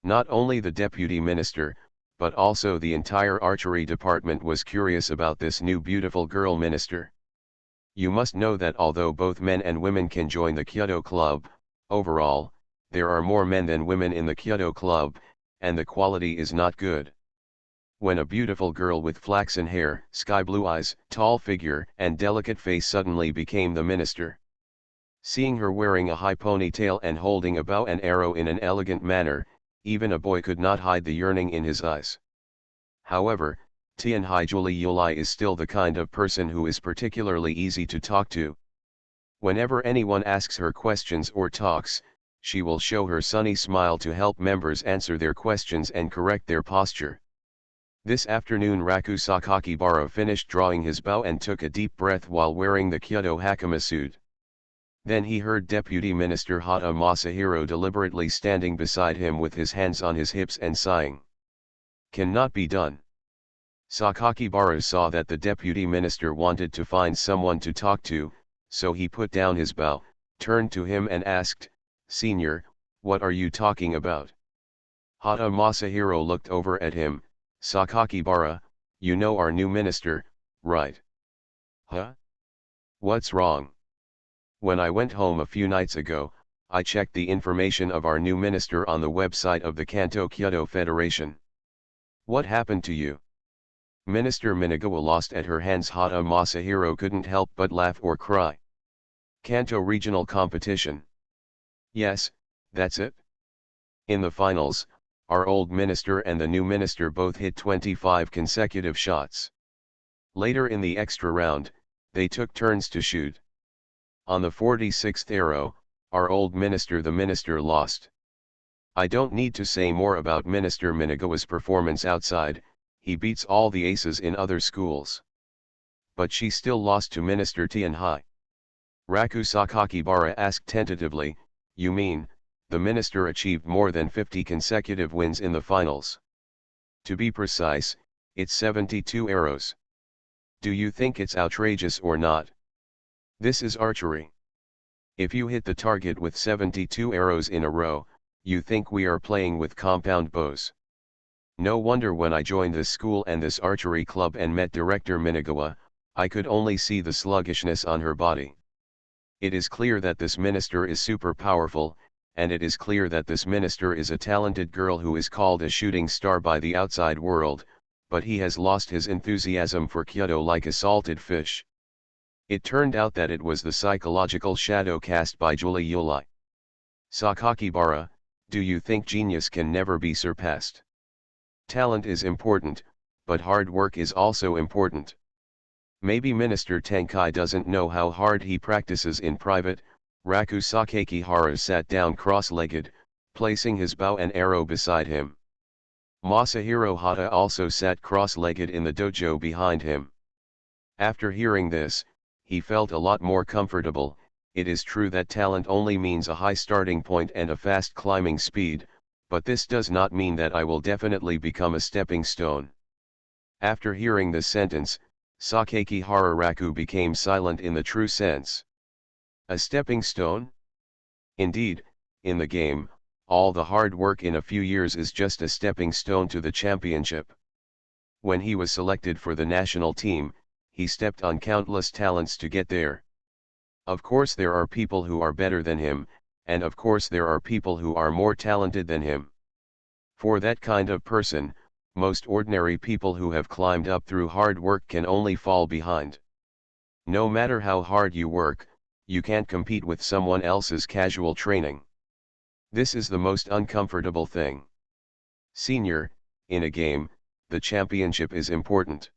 Not only the deputy minister, but also the entire archery department was curious about this new beautiful girl minister. You must know that although both men and women can join the Kyoto club, overall, there are more men than women in the Kyoto club, and the quality is not good. When a beautiful girl with flaxen hair, sky blue eyes, tall figure, and delicate face suddenly became the minister. Seeing her wearing a high ponytail and holding a bow and arrow in an elegant manner, even a boy could not hide the yearning in his eyes. However, Tianhai Julie Yulai is still the kind of person who is particularly easy to talk to. Whenever anyone asks her questions or talks, she will show her sunny smile to help members answer their questions and correct their posture. This afternoon Raku Sakakibara finished drawing his bow and took a deep breath while wearing the Kyoto Hakama suit. Then he heard Deputy Minister Hata Masahiro deliberately standing beside him with his hands on his hips and sighing. Cannot be done. Sakakibara saw that the Deputy Minister wanted to find someone to talk to, so he put down his bow, turned to him and asked, Senior, what are you talking about? Hata Masahiro looked over at him. Sakakibara, you know our new minister, right? Huh? What's wrong? When I went home a few nights ago, I checked the information of our new minister on the website of the Kanto Kyoto Federation. What happened to you? Minister Minagawa lost at her hands. Hata Masahiro couldn't help but laugh or cry. Kanto regional competition. Yes, that's it. In the finals, our old minister and the new minister both hit 25 consecutive shots. Later in the extra round, they took turns to shoot. On the 46th arrow, our old minister the minister lost. I don't need to say more about Minister Minagawa's performance outside, he beats all the aces in other schools. But she still lost to Minister Tianhai. Raku Sakakibara asked tentatively, you mean, the minister achieved more than 50 consecutive wins in the finals? To be precise, it's 72 arrows. Do you think it's outrageous or not? This is archery. If you hit the target with 72 arrows in a row, you think we are playing with compound bows. No wonder when I joined this school and this archery club and met Director Minagawa, I could only see the sluggishness on her body. It is clear that this minister is super powerful, and it is clear that this minister is a talented girl who is called a shooting star by the outside world, but he has lost his enthusiasm for Kyoto like a salted fish. It turned out that it was the psychological shadow cast by Julie Yulai. Sakakibara, do you think genius can never be surpassed? Talent is important, but hard work is also important. Maybe Minister Tenkai doesn't know how hard he practices in private. Raku Sakakihara sat down cross-legged, placing his bow and arrow beside him. Masahiro Hata also sat cross-legged in the dojo behind him. After hearing this, he felt a lot more comfortable. It is true that talent only means a high starting point and a fast climbing speed, but this does not mean that I will definitely become a stepping stone. After hearing this sentence, Sakakihara Raku became silent in the true sense. A stepping stone? Indeed, in the game, all the hard work in a few years is just a stepping stone to the championship. When he was selected for the national team, he stepped on countless talents to get there. Of course there are people who are better than him, and of course there are people who are more talented than him. For that kind of person, most ordinary people who have climbed up through hard work can only fall behind. No matter how hard you work, you can't compete with someone else's casual training. This is the most uncomfortable thing. Senior, in a game, the championship is important.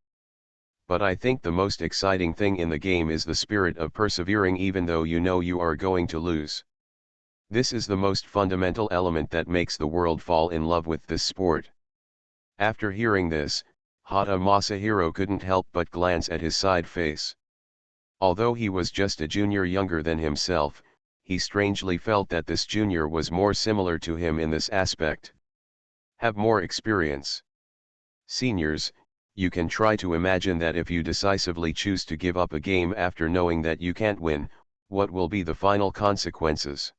But I think the most exciting thing in the game is the spirit of persevering even though you know you are going to lose. This is the most fundamental element that makes the world fall in love with this sport. After hearing this, Hata Masahiro couldn't help but glance at his side face. Although he was just a junior younger than himself, he strangely felt that this junior was more similar to him in this aspect. Have more experience. Seniors, you can try to imagine that if you decisively choose to give up a game after knowing that you can't win, what will be the final consequences?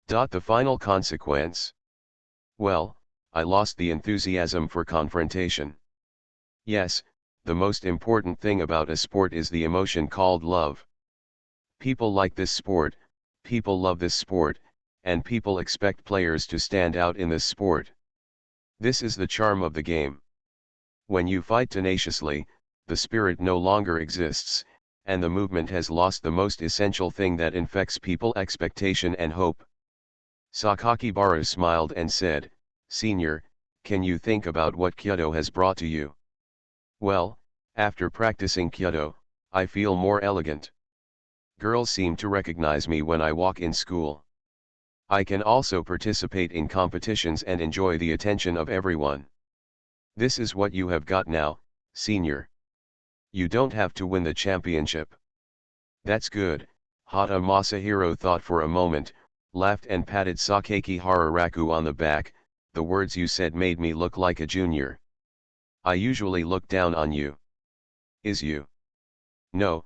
The final consequence? Well, I lost the enthusiasm for confrontation. Yes, the most important thing about a sport is the emotion called love. People like this sport, people love this sport, and people expect players to stand out in this sport. This is the charm of the game. When you fight tenaciously, the spirit no longer exists, and the movement has lost the most essential thing that infects people: expectation and hope. Sakakibara smiled and said, Senior, can you think about what Kyoto has brought to you? Well, after practicing Kyoto, I feel more elegant. Girls seem to recognize me when I walk in school. I can also participate in competitions and enjoy the attention of everyone. This is what you have got now, Senior. You don't have to win the championship. That's good. Hata Masahiro thought for a moment, laughed and patted Sakakihara Raku on the back. The words you said made me look like a junior. I usually look down on you. Is you? No,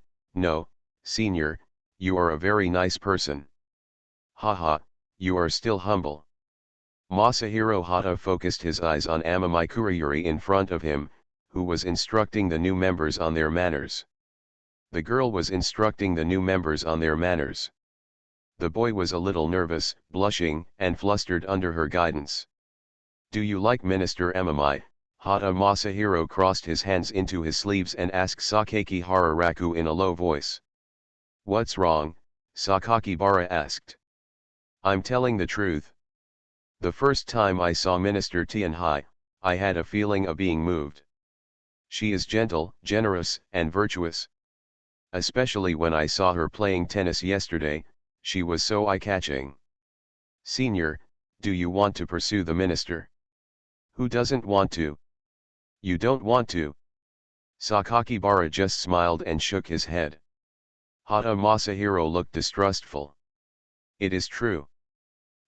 Senior, you are a very nice person. Haha, you are still humble. Masahiro Hata focused his eyes on Amami Kurayuri in front of him, who was instructing the new members on their manners. The girl was instructing the new members on their manners. The boy was a little nervous, blushing, and flustered under her guidance. "Do you like Minister Emamai?" Hata Masahiro crossed his hands into his sleeves and asked Sakaki Hararaku in a low voice. "What's wrong?" Sakakibara asked. "I'm telling the truth. The first time I saw Minister Tianhai, I had a feeling of being moved. She is gentle, generous, and virtuous. Especially when I saw her playing tennis yesterday, she was so eye-catching. Senior, do you want to pursue the minister?" "Who doesn't want to?" "You don't want to?" Sakakibara just smiled and shook his head. Hata Masahiro looked distrustful. "It is true.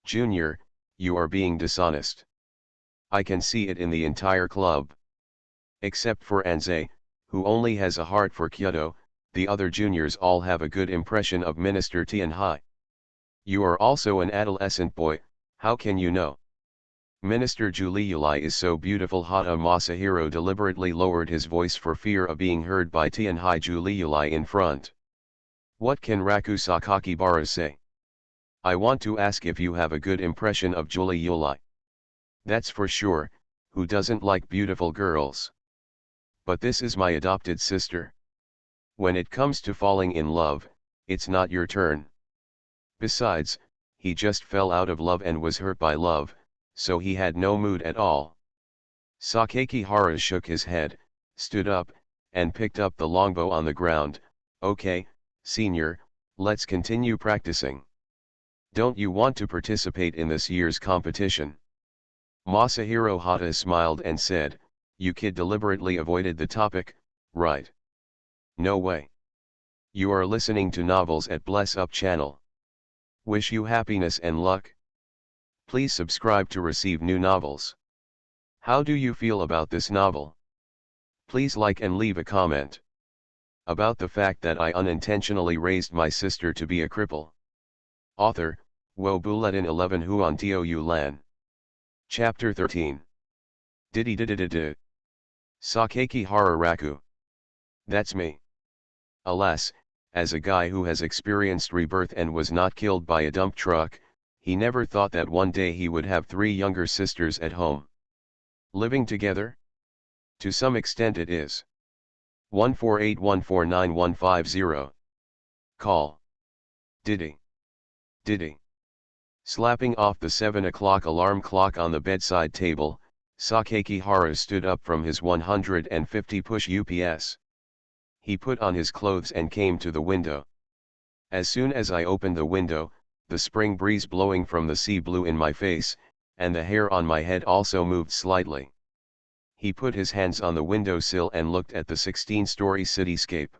Junior, you are being dishonest. I can see it in the entire club. Except for Anze, who only has a heart for Kyoto, the other juniors all have a good impression of Minister Tianhai. You are also an adolescent boy, how can you know? Minister Juliuli is so beautiful." Hata Masahiro deliberately lowered his voice for fear of being heard by Tianhai Juliuli in front. "What can Raku Sakakibara say? I want to ask if you have a good impression of Juliuli. That's for sure, who doesn't like beautiful girls? But this is my adopted sister. When it comes to falling in love, it's not your turn. Besides, he just fell out of love and was hurt by love, so he had no mood at all." Sakaki Hara shook his head, stood up, and picked up the longbow on the ground. "Okay, senior, let's continue practicing. Don't you want to participate in this year's competition?" Masahiro Hata smiled and said, "You kid deliberately avoided the topic, right?" "No way. You are listening to novels at Bless Up channel. Wish you happiness and luck. Please subscribe to receive new novels. How do you feel about this novel? Please like and leave a comment. About the fact that I unintentionally raised my sister to be a cripple." Author, Wo Bulletin 11 Huan Tio Yu Lan. Chapter 13. Diddy diddy. Sakaki Hararaku. That's me. Alas, as a guy who has experienced rebirth and was not killed by a dump truck, he never thought that one day he would have 3 younger sisters at home. Living together? To some extent it is. 148149150. Call. Diddy. Diddy. Slapping off the 7 o'clock alarm clock on the bedside table, Sakaki Hara stood up from his 150 push UPS. He put on his clothes and came to the window. As soon as I opened the window, the spring breeze blowing from the sea blew in my face, and the hair on my head also moved slightly. He put his hands on the windowsill and looked at the 16-story cityscape.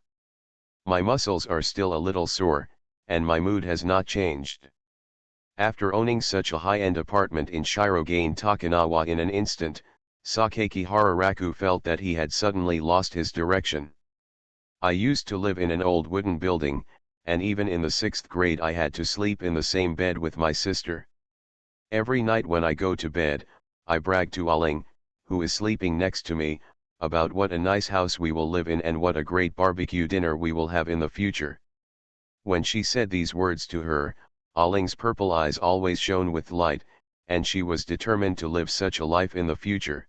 My muscles are still a little sore, and my mood has not changed. After owning such a high-end apartment in Shirogane Takanawa in an instant, Sakaki Hararaku felt that he had suddenly lost his direction. I used to live in an old wooden building, and even in the 6th grade I had to sleep in the same bed with my sister. Every night when I go to bed, I brag to Aling, who is sleeping next to me, about what a nice house we will live in and what a great barbecue dinner we will have in the future. When she said these words to her, Aling's purple eyes always shone with light, and she was determined to live such a life in the future.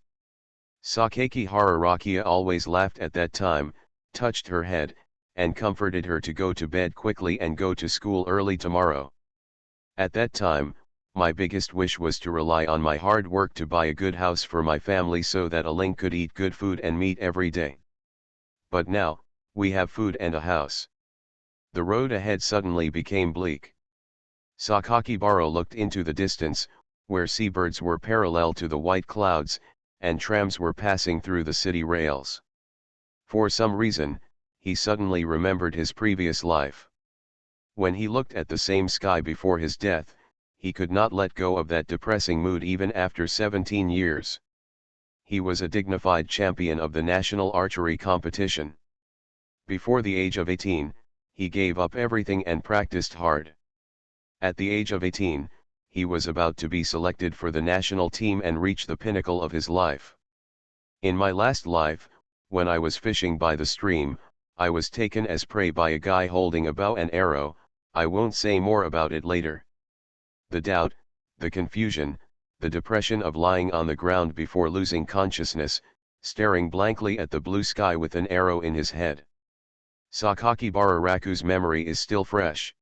Sakaki Hararakia always laughed at that time, touched her head, and comforted her to go to bed quickly and go to school early tomorrow. At that time, my biggest wish was to rely on my hard work to buy a good house for my family so that Aling could eat good food and meat every day. But now, we have food and a house. The road ahead suddenly became bleak. Sakakibara looked into the distance, where seabirds were parallel to the white clouds, and trams were passing through the city rails. For some reason, he suddenly remembered his previous life. When he looked at the same sky before his death, he could not let go of that depressing mood even after 17 years. He was a dignified champion of the national archery competition. Before the age of 18, he gave up everything and practiced hard. At the age of 18, he was about to be selected for the national team and reach the pinnacle of his life. In my last life, when I was fishing by the stream, I was taken as prey by a guy holding a bow and arrow, I won't say more about it later. The doubt, the confusion, the depression of lying on the ground before losing consciousness, staring blankly at the blue sky with an arrow in his head. Sakakibara Raku's memory is still fresh.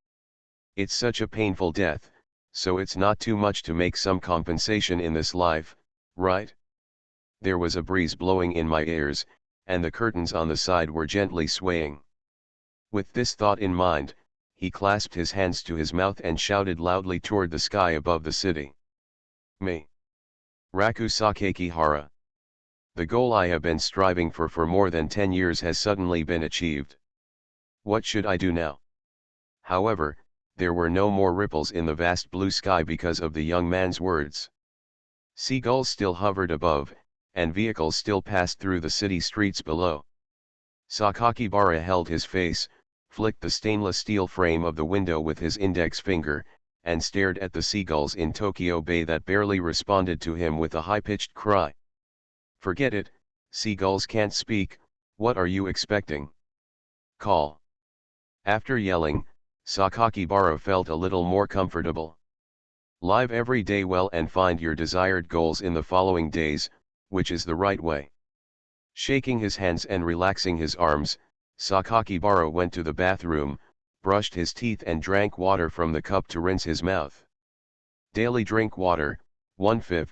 It's such a painful death, so it's not too much to make some compensation in this life, right? There was a breeze blowing in my ears, and the curtains on the side were gently swaying. With this thought in mind, he clasped his hands to his mouth and shouted loudly toward the sky above the city. Me. Raku Sakakihara. The goal I have been striving for more than 10 years has suddenly been achieved. What should I do now? However, there were no more ripples in the vast blue sky because of the young man's words. Seagulls still hovered above, and vehicles still passed through the city streets below. Sakakibara held his face, flicked the stainless steel frame of the window with his index finger, and stared at the seagulls in Tokyo Bay that barely responded to him with a high-pitched cry. Forget it, seagulls can't speak, what are you expecting? Call. After yelling, Sakakibara felt a little more comfortable. Live every day well and find your desired goals in the following days, which is the right way. Shaking his hands and relaxing his arms, Sakakibara went to the bathroom, brushed his teeth and drank water from the cup to rinse his mouth. Daily drink water, 1/5.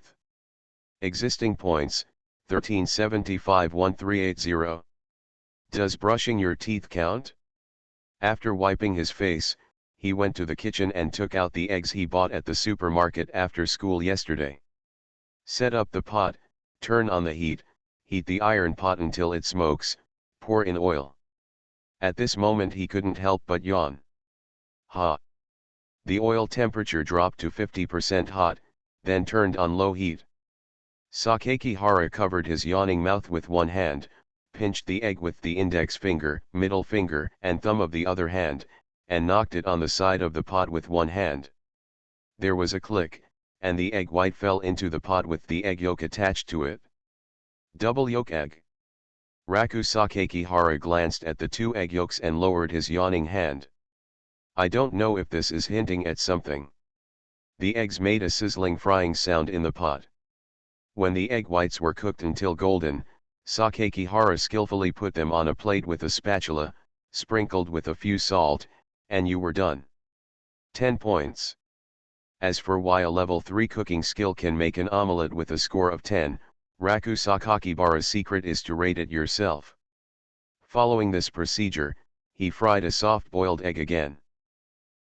Existing points, 1375-1380. Does brushing your teeth count? After wiping his face, he went to the kitchen and took out the eggs he bought at the supermarket after school yesterday. Set up the pot, turn on the heat the iron pot until it smokes, pour in oil. At this moment he couldn't help but yawn. Ha! The oil temperature dropped to 50% hot, then turned on low heat. Sakakihara covered his yawning mouth with one hand, pinched the egg with the index finger, middle finger, and thumb of the other hand, and knocked it on the side of the pot with one hand. There was a click, and the egg white fell into the pot with the egg yolk attached to it. Double yolk egg. Raku Sakakihara glanced at the two egg yolks and lowered his yawning hand. I don't know if this is hinting at something. The eggs made a sizzling frying sound in the pot. When the egg whites were cooked until golden, Sakakihara skillfully put them on a plate with a spatula, sprinkled with a few salt, and you were done. 10 points. As for why a level 3 cooking skill can make an omelette with a score of 10, Raku Sakakibara's secret is to rate it yourself. Following this procedure, he fried a soft-boiled egg again.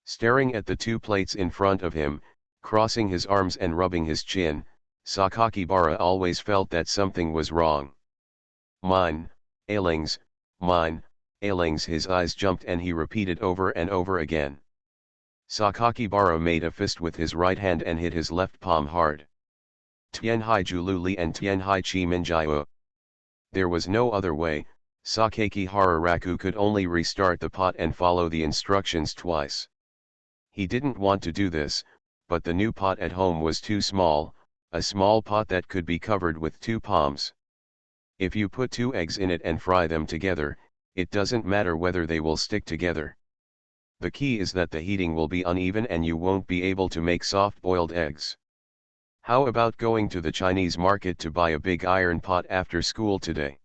Staring at the two plates in front of him, crossing his arms and rubbing his chin, Sakakibara always felt that something was wrong. Mine, ailings, his eyes jumped and he repeated over and over again. Sakakibara made a fist with his right hand and hit his left palm hard. Tianhai Jululi and Tianhai Chi Minjiao. There was no other way, Sakakihara Raku could only restart the pot and follow the instructions twice. He didn't want to do this, but the new pot at home was too small, a small pot that could be covered with 2 palms. If you put 2 eggs in it and fry them together, it doesn't matter whether they will stick together. The key is that the heating will be uneven and you won't be able to make soft-boiled eggs. How about going to the Chinese market to buy a big iron pot after school today?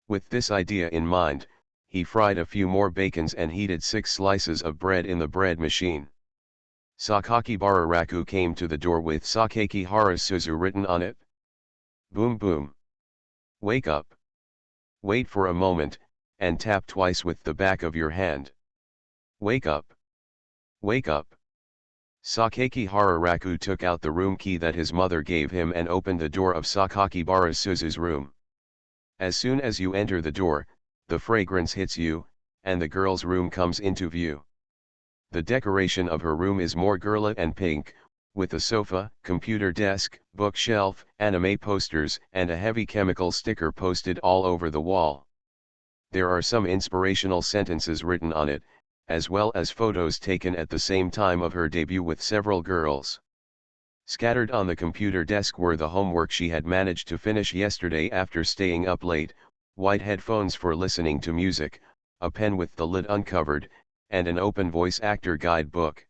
With this idea in mind, he fried a few more bacons and heated 6 slices of bread in the bread machine. Sakakibara Raku came to the door with Sakakihara Suzu written on it. Boom boom. Wake up. Wait for a moment, and tap twice with the back of your hand. Wake up. Wake up. Sakakihara Raku took out the room key that his mother gave him and opened the door of Sakakibara Suzu's room. As soon as you enter the door, the fragrance hits you, and the girl's room comes into view. The decoration of her room is more girly and pink, with a sofa, computer desk, bookshelf, anime posters, and a heavy chemical sticker posted all over the wall. There are some inspirational sentences written on it, as well as photos taken at the same time of her debut with several girls. Scattered on the computer desk were the homework she had managed to finish yesterday after staying up late, white headphones for listening to music, a pen with the lid uncovered, and an open voice actor guidebook.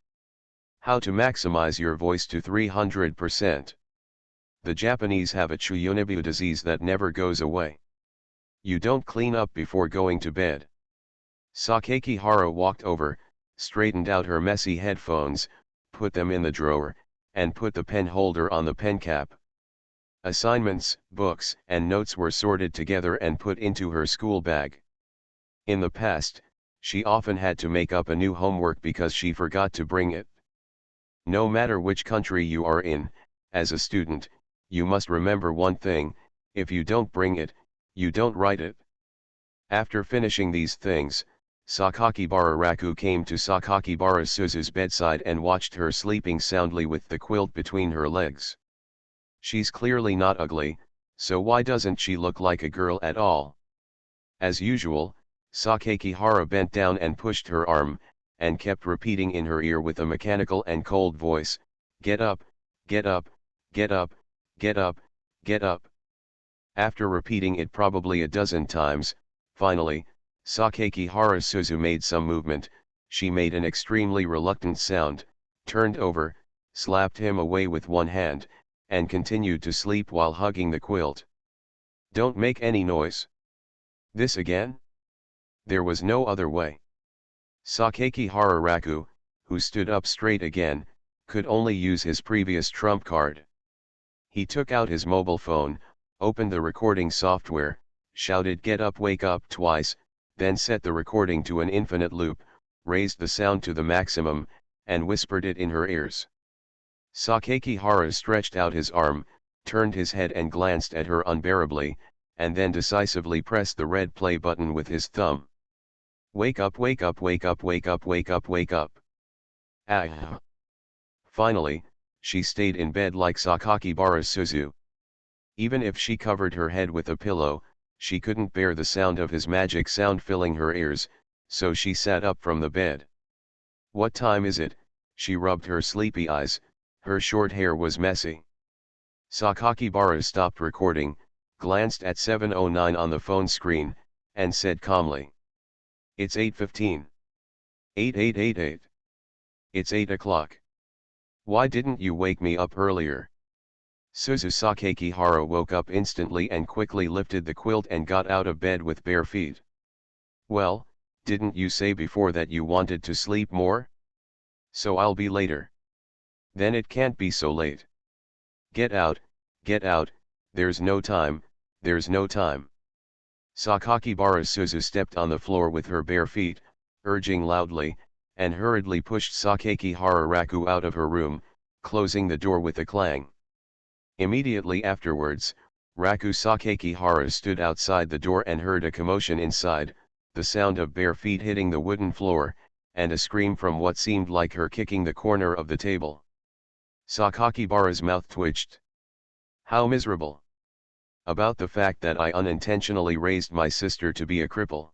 How to maximize your voice to 300%. The Japanese have a Chuyonibu disease that never goes away. You don't clean up before going to bed. Sakakihara walked over, straightened out her messy headphones, put them in the drawer, and put the pen holder on the pen cap. Assignments, books, and notes were sorted together and put into her school bag. In the past, she often had to make up a new homework because she forgot to bring it. No matter which country you are in, as a student, you must remember one thing: if you don't bring it, you don't write it. After finishing these things, Sakakibara Raku came to Sakakibara Suzu's bedside and watched her sleeping soundly with the quilt between her legs. She's clearly not ugly, so why doesn't she look like a girl at all? As usual, Sakakihara bent down and pushed her arm, and kept repeating in her ear with a mechanical and cold voice, "Get up, get up, get up, get up, get up." After repeating it probably a dozen times, finally, Sakakihara Suzu made some movement. She made an extremely reluctant sound, turned over, slapped him away with one hand, and continued to sleep while hugging the quilt. "Don't make any noise." This again? There was no other way. Sakakihara Raku, who stood up straight again, could only use his previous trump card. He took out his mobile phone, opened the recording software, shouted "Get up, wake up" twice, then set the recording to an infinite loop, raised the sound to the maximum, and whispered it in her ears. Sakakihara stretched out his arm, turned his head and glanced at her unbearably, and then decisively pressed the red play button with his thumb. "Wake up, wake up, wake up, wake up, wake up, wake up." Ah. Finally, she stayed in bed like Sakakibara Suzu. Even if she covered her head with a pillow, she couldn't bear the sound of his magic sound filling her ears, so she sat up from the bed. "What time is it?" She rubbed her sleepy eyes. Her short hair was messy. Sakakibara stopped recording, glanced at 7:09 on the phone screen, and said calmly, "It's 8:15. 8888. It's 8 o'clock. Why didn't you wake me up earlier?" Suzu Sakakihara woke up instantly and quickly lifted the quilt and got out of bed with bare feet. "Well, didn't you say before that you wanted to sleep more? So I'll be later." "Then it can't be so late. Get out, there's no time, there's no time." Sakakibara Suzu stepped on the floor with her bare feet, urging loudly, and hurriedly pushed Sakakihara Raku out of her room, closing the door with a clang. Immediately afterwards, Raku Sakakihara stood outside the door and heard a commotion inside, the sound of bare feet hitting the wooden floor, and a scream from what seemed like her kicking the corner of the table. Sakakibara's mouth twitched. "How miserable. About the fact that I unintentionally raised my sister to be a cripple."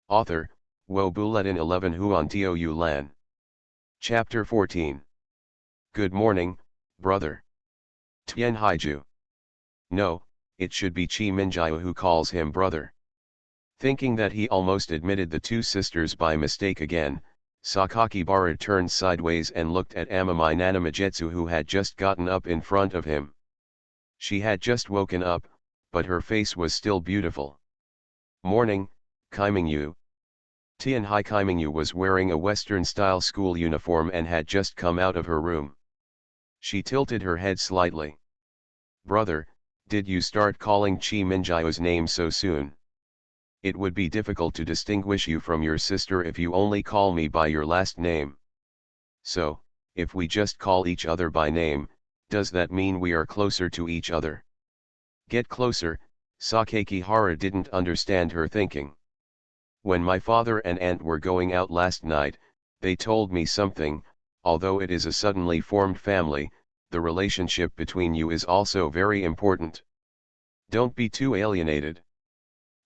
Author, Wo Bulletin 11 Huan Tio Yu Lan. Chapter 14. Good morning, brother. Tien Haiju. No, it should be Chi Minjiu who calls him brother. Thinking that he almost admitted the two sisters by mistake again, Sakakibara turned sideways and looked at Amami Nanamajetsu, who had just gotten up in front of him. She had just woken up, but her face was still beautiful. "Morning, Kaimingyu." Tianhai Kaimingyu was wearing a Western-style school uniform and had just come out of her room. She tilted her head slightly. "Brother, did you start calling Chi Minjiu's name so soon? It would be difficult to distinguish you from your sister if you only call me by your last name. So, if we just call each other by name, does that mean we are closer to each other?" "Get closer." Sakakihara didn't understand her thinking. "When my father and aunt were going out last night, they told me something. Although it is a suddenly formed family, the relationship between you is also very important. Don't be too alienated."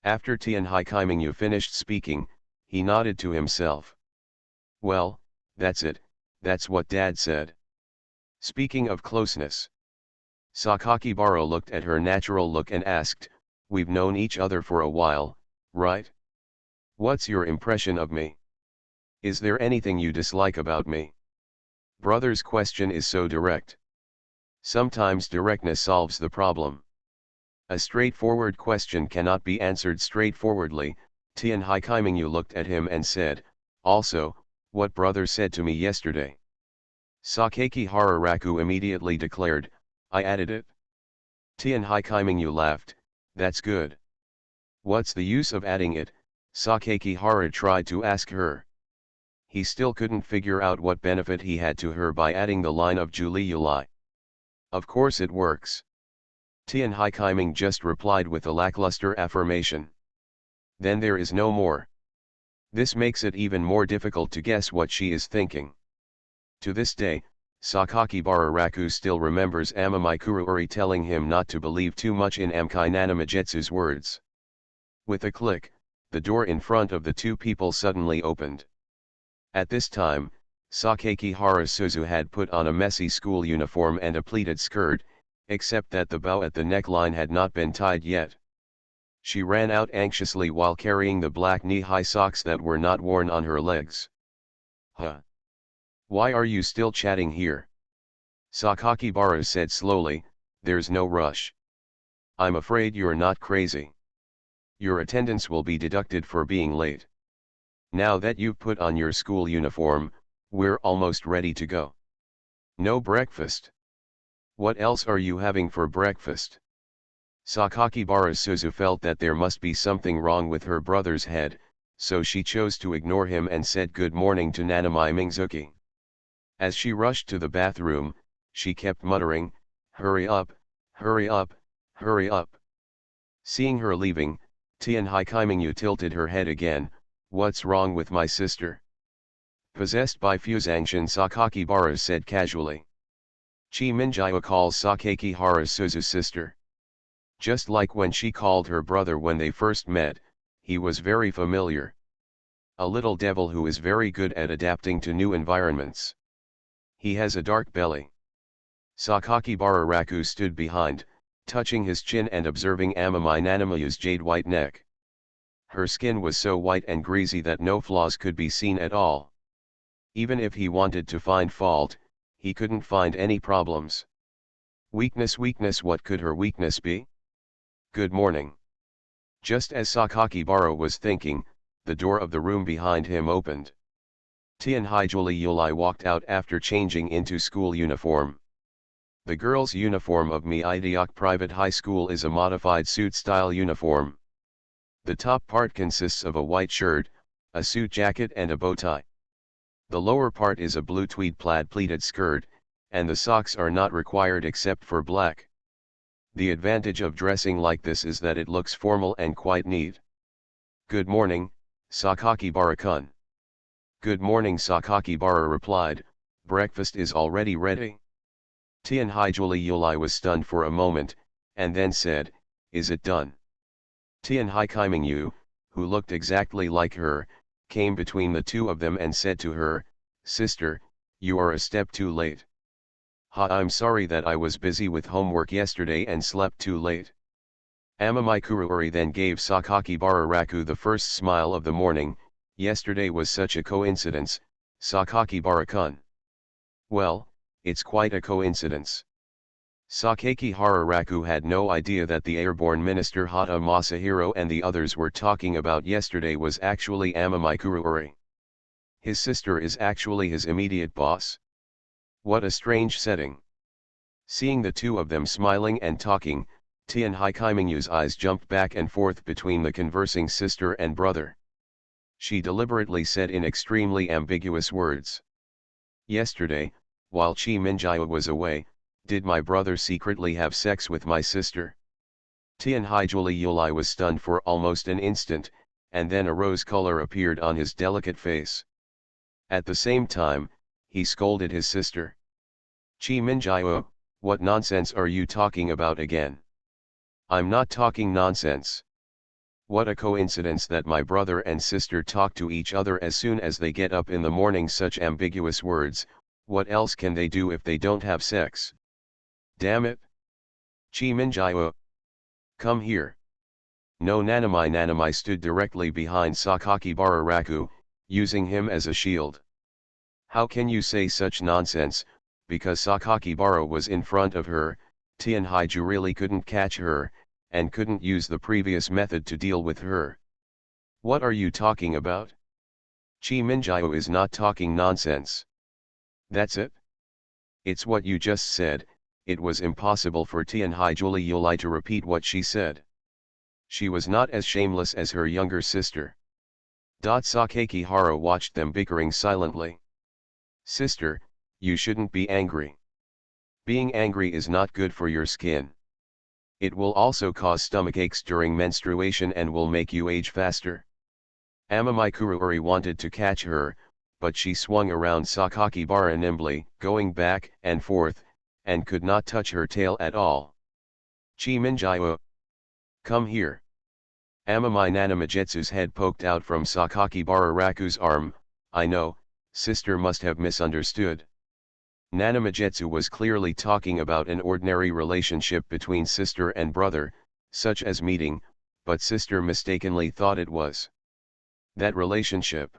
After Tianhai Kaimingyu finished speaking, he nodded to himself. "Well, that's it, that's what Dad said." Speaking of closeness, Sakakibara looked at her natural look and asked, "We've known each other for a while, right? What's your impression of me?" Is there anything you dislike about me? Brother's question is so direct. Sometimes directness solves the problem. A straightforward question cannot be answered straightforwardly. Tian Haikaimingu looked at him and said, also, what brother said to me yesterday. Sakaki Hararaku immediately declared, I added it. Tian Haikaimingu laughed, that's good. What's the use of adding it? Sakaki Hara tried to ask her. He still couldn't figure out what benefit he had to her by adding the line of Julie Yulai. Of course it works. Tian Haikaimingu just replied with a lackluster affirmation. Then there is no more. This makes it even more difficult to guess what she is thinking. To this day, Sakakibara Raku still remembers Amamai Kuruuri telling him not to believe too much in Amkai Nanamajetsu's words. With a click, the door in front of the two people suddenly opened. At this time, Sakaki Harasuzu had put on a messy school uniform and a pleated skirt, except that the bow at the neckline had not been tied yet. She ran out anxiously while carrying the black knee-high socks that were not worn on her legs. Huh? Why are you still chatting here? Sakakibara said slowly, there's no rush. I'm afraid you're not crazy. Your attendance will be deducted for being late. Now that you've put on your school uniform, we're almost ready to go. No breakfast. What else are you having for breakfast? Sakakibara Suzu felt that there must be something wrong with her brother's head, so she chose to ignore him and said good morning to Nanamai Mingzuki. As she rushed to the bathroom, she kept muttering, hurry up, hurry up, hurry up. Seeing her leaving, Tian Haikaimingu tilted her head again, what's wrong with my sister? Possessed by Fusangshin, Sakakibara said casually. Chi Minjia calls Sakaki Harasuzu's sister. Just like when she called her brother when they first met, he was very familiar. A little devil who is very good at adapting to new environments. He has a dark belly. Sakakibara Raku stood behind, touching his chin and observing Amamai Nanamayu's jade-white neck. Her skin was so white and greasy that no flaws could be seen at all. Even if he wanted to find fault, he couldn't find any problems. Weakness, what could her weakness be? Good morning. Just as Sakakibara was thinking, the door of the room behind him opened. Tian Haijuli Yulai walked out after changing into school uniform. The girls' uniform of Meidiok Private High School is a modified suit-style uniform. The top part consists of a white shirt, a suit jacket and a bow tie. The lower part is a blue tweed plaid pleated skirt, and the socks are not required except for black. The advantage of dressing like this is that it looks formal and quite neat. Good morning, Sakakibara-kun. Good morning, Sakakibara replied, breakfast is already ready. Tian Haijuli Yulai was stunned for a moment, and then said, is it done? Tian Haikaimingu, who looked exactly like her, came between the two of them and said to her, sister, you are a step too late. I'm sorry that I was busy with homework yesterday and slept too late. Amamai Kuruuri then gave Sakakibara Raku the first smile of the morning. Yesterday was such a coincidence, Sakakibara-kun. Well, it's quite a coincidence. Sakaki Hararaku had no idea that the airborne minister Hata Masahiro and the others were talking about yesterday was actually Amamai Kuruuri. His sister is actually his immediate boss. What a strange setting. Seeing the two of them smiling and talking, Tian Haikaimingu's eyes jumped back and forth between the conversing sister and brother. She deliberately said in extremely ambiguous words. Yesterday, while Chi Minjia was away, did my brother secretly have sex with my sister? Tian Haijuli Yulai was stunned for almost an instant, and then a rose color appeared on his delicate face. At the same time, he scolded his sister. Chi Minjia, what nonsense are you talking about again? I'm not talking nonsense. What a coincidence that my brother and sister talk to each other as soon as they get up in the morning. Such ambiguous words, what else can they do if they don't have sex? Damn it! Chi Minjia, come here. No, Nanamai stood directly behind Sakakibara Raku, using him as a shield. How can you say such nonsense? Because Sakakibara was in front of her, Tianhaiju really couldn't catch her, and couldn't use the previous method to deal with her. What are you talking about? Chi Minjiu is not talking nonsense. That's it? It's what you just said. It was impossible for Tianhaiju Yulai to repeat what she said. She was not as shameless as her younger sister. Sakakihara watched them bickering silently. Sister, you shouldn't be angry. Being angry is not good for your skin. It will also cause stomach aches during menstruation and will make you age faster. Amamikuruuri wanted to catch her, but she swung around Sakakibara nimbly, going back and forth, and could not touch her tail at all. Chi Minjiu, come here. Amamai Nanamajetsu's head poked out from Sakakibara Raku's arm. I know, sister must have misunderstood. Nanamajetsu was clearly talking about an ordinary relationship between sister and brother, such as meeting, but sister mistakenly thought it was that relationship.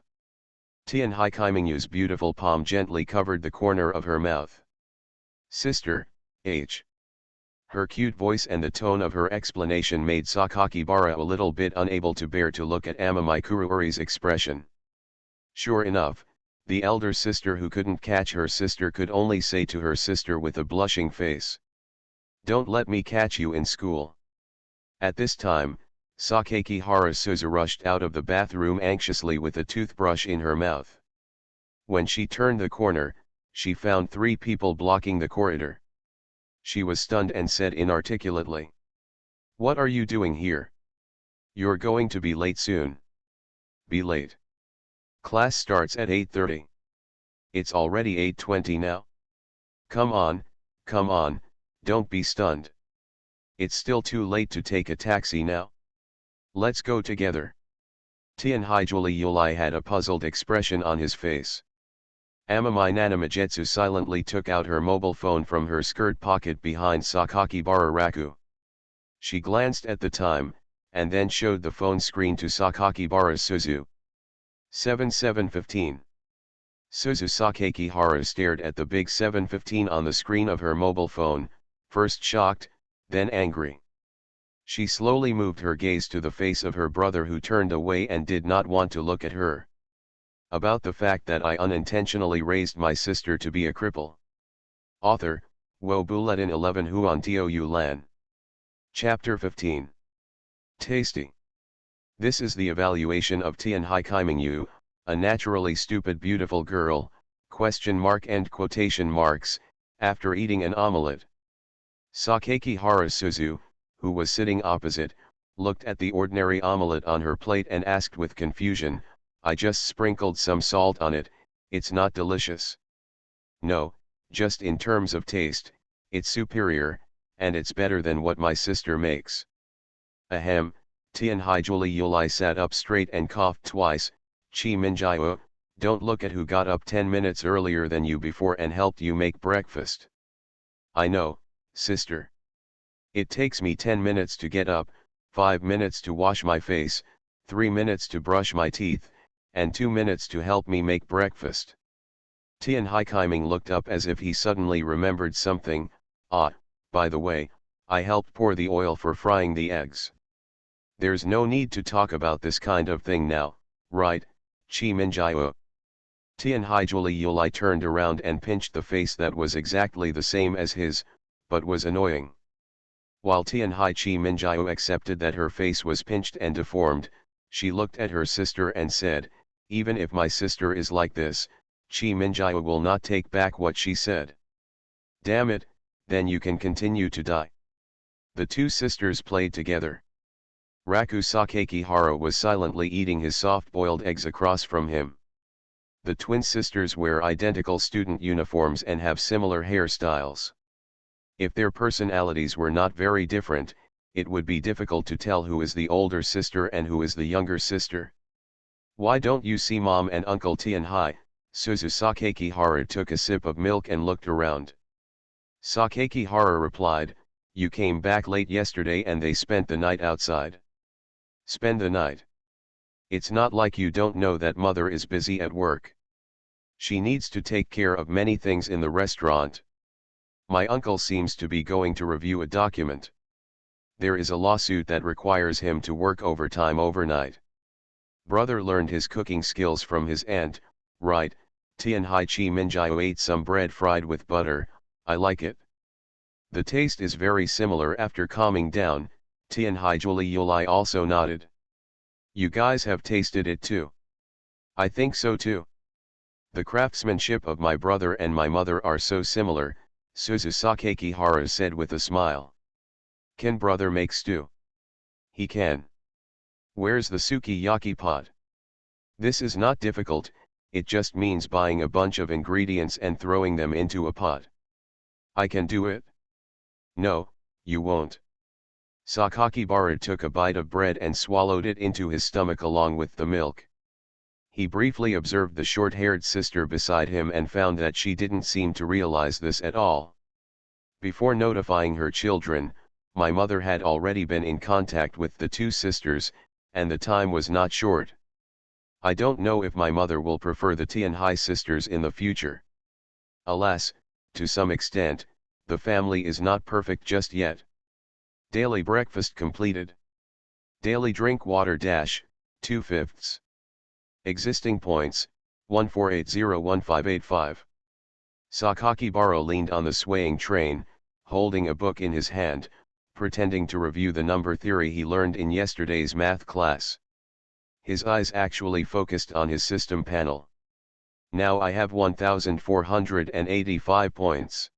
Tianhai Kaimingyu's beautiful palm gently covered the corner of her mouth. Sister, H. Her cute voice and the tone of her explanation made Sakakibara a little bit unable to bear to look at Amamai Kuruuri's expression. Sure enough, the elder sister who couldn't catch her sister could only say to her sister with a blushing face, "Don't let me catch you in school." At this time, Sakakihara Suzu rushed out of the bathroom anxiously with a toothbrush in her mouth. When she turned the corner, she found 3 people blocking the corridor. She was stunned and said inarticulately, "What are you doing here? You're going to be late soon." Be late. Class starts at 8:30. It's already 8:20 now. Come on, don't be stunned. It's still too late to take a taxi now. Let's go together. Tianhaiju Yulai had a puzzled expression on his face. Amamai Nanamajetsu silently took out her mobile phone from her skirt pocket behind Sakakibara Raku. She glanced at the time, and then showed the phone screen to Sakakibara Suzu. 7:15. Suzu Sakakihara stared at the big 7:15 on the screen of her mobile phone, first shocked, then angry. She slowly moved her gaze to the face of her brother who turned away and did not want to look at her. About the fact that I unintentionally raised my sister to be a cripple. Author, Wo Bulletin 11 Huan Tio Yu Lan. Chapter 15. Tasty. This is the evaluation of Tianhai Kaimingyu, a naturally stupid beautiful girl, and quotation marks, after eating an omelette. Sakakihara Suzu, who was sitting opposite, looked at the ordinary omelette on her plate and asked with confusion, I just sprinkled some salt on it, it's not delicious. No, just in terms of taste, it's superior, and it's better than what my sister makes. Ahem, Tianhaiju Yulai sat up straight and coughed twice. Chi Minjiu, don't look at who got up 10 minutes earlier than you before and helped you make breakfast. I know, sister. It takes me 10 minutes to get up, 5 minutes to wash my face, 3 minutes to brush my teeth, and 2 minutes to help me make breakfast. Tianhai Kaiming looked up as if he suddenly remembered something. Ah, by the way, I helped pour the oil for frying the eggs. There's no need to talk about this kind of thing now, right, Chi Minjiu? Tianhaiju Yulai turned around and pinched the face that was exactly the same as his, but was annoying. While Tianhai Chi Minjiu accepted that her face was pinched and deformed, she looked at her sister and said, even if my sister is like this, Chi Minjiu will not take back what she said. Damn it, then you can continue to die. The two sisters played together. Raku Sakakihara was silently eating his soft-boiled eggs across from him. The twin sisters wear identical student uniforms and have similar hairstyles. If their personalities were not very different, it would be difficult to tell who is the older sister and who is the younger sister. Why don't you see Mom and Uncle Tianhai? Suzu Sakakihara took a sip of milk and looked around. Sakakihara replied, you came back late yesterday and they spent the night outside. Spend the night. It's not like you don't know that mother is busy at work. She needs to take care of many things in the restaurant. My uncle seems to be going to review a document. There is a lawsuit that requires him to work overtime overnight. Brother learned his cooking skills from his aunt, right? Tian Hai Chi Minjiao ate some bread fried with butter. I like it. The taste is very similar. After calming down, Tian Hai Julie Yulai also nodded. You guys have tasted it too. I think so too. The craftsmanship of my brother and my mother are so similar, Suzu Sakeki Hara said with a smile. Can brother make stew? He can. Where's the sukiyaki pot? This is not difficult, it just means buying a bunch of ingredients and throwing them into a pot. I can do it? No, you won't. Sakakibara took a bite of bread and swallowed it into his stomach along with the milk. He briefly observed the short-haired sister beside him and found that she didn't seem to realize this at all. Before notifying her children, my mother had already been in contact with the two sisters, and the time was not short. I don't know if my mother will prefer the Tianhai sisters in the future. Alas, to some extent, the family is not perfect just yet. Daily breakfast completed. Daily drink water dash, 2/5. Existing points, 14801585. Sakakibara leaned on the swaying train, holding a book in his hand, pretending to review the number theory he learned in yesterday's math class. His eyes actually focused on his system panel. Now I have 1485 points.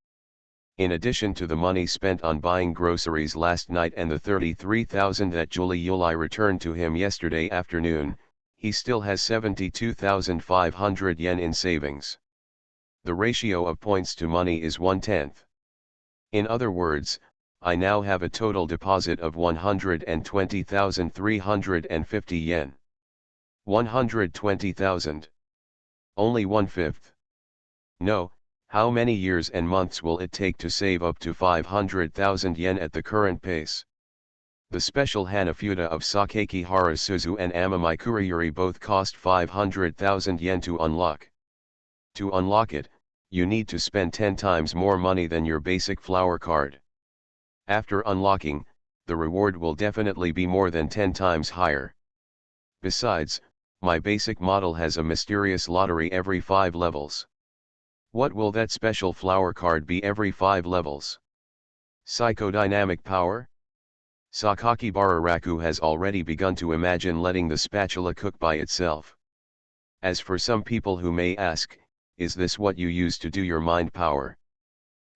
In addition to the money spent on buying groceries last night and the 33,000 that Julie Yulai returned to him yesterday afternoon, he still has 72,500 yen in savings. The ratio of points to money is 1/10. In other words, I now have a total deposit of 120,350 yen. 120,000. Only 1/5. No, how many years and months will it take to save up to 500,000 yen at the current pace? The special Hanafuda of Sakeki Hara Suzu and Amamai Kuriyuri both cost 500,000 yen to unlock. To unlock it, you need to spend 10 times more money than your basic flower card. After unlocking, the reward will definitely be more than 10 times higher. Besides, my basic model has a mysterious lottery every 5 levels. What will that special flower card be every 5 levels? Psychodynamic power? Sakakibara Raku has already begun to imagine letting the spatula cook by itself. As for some people who may ask, is this what you use to do your mind power?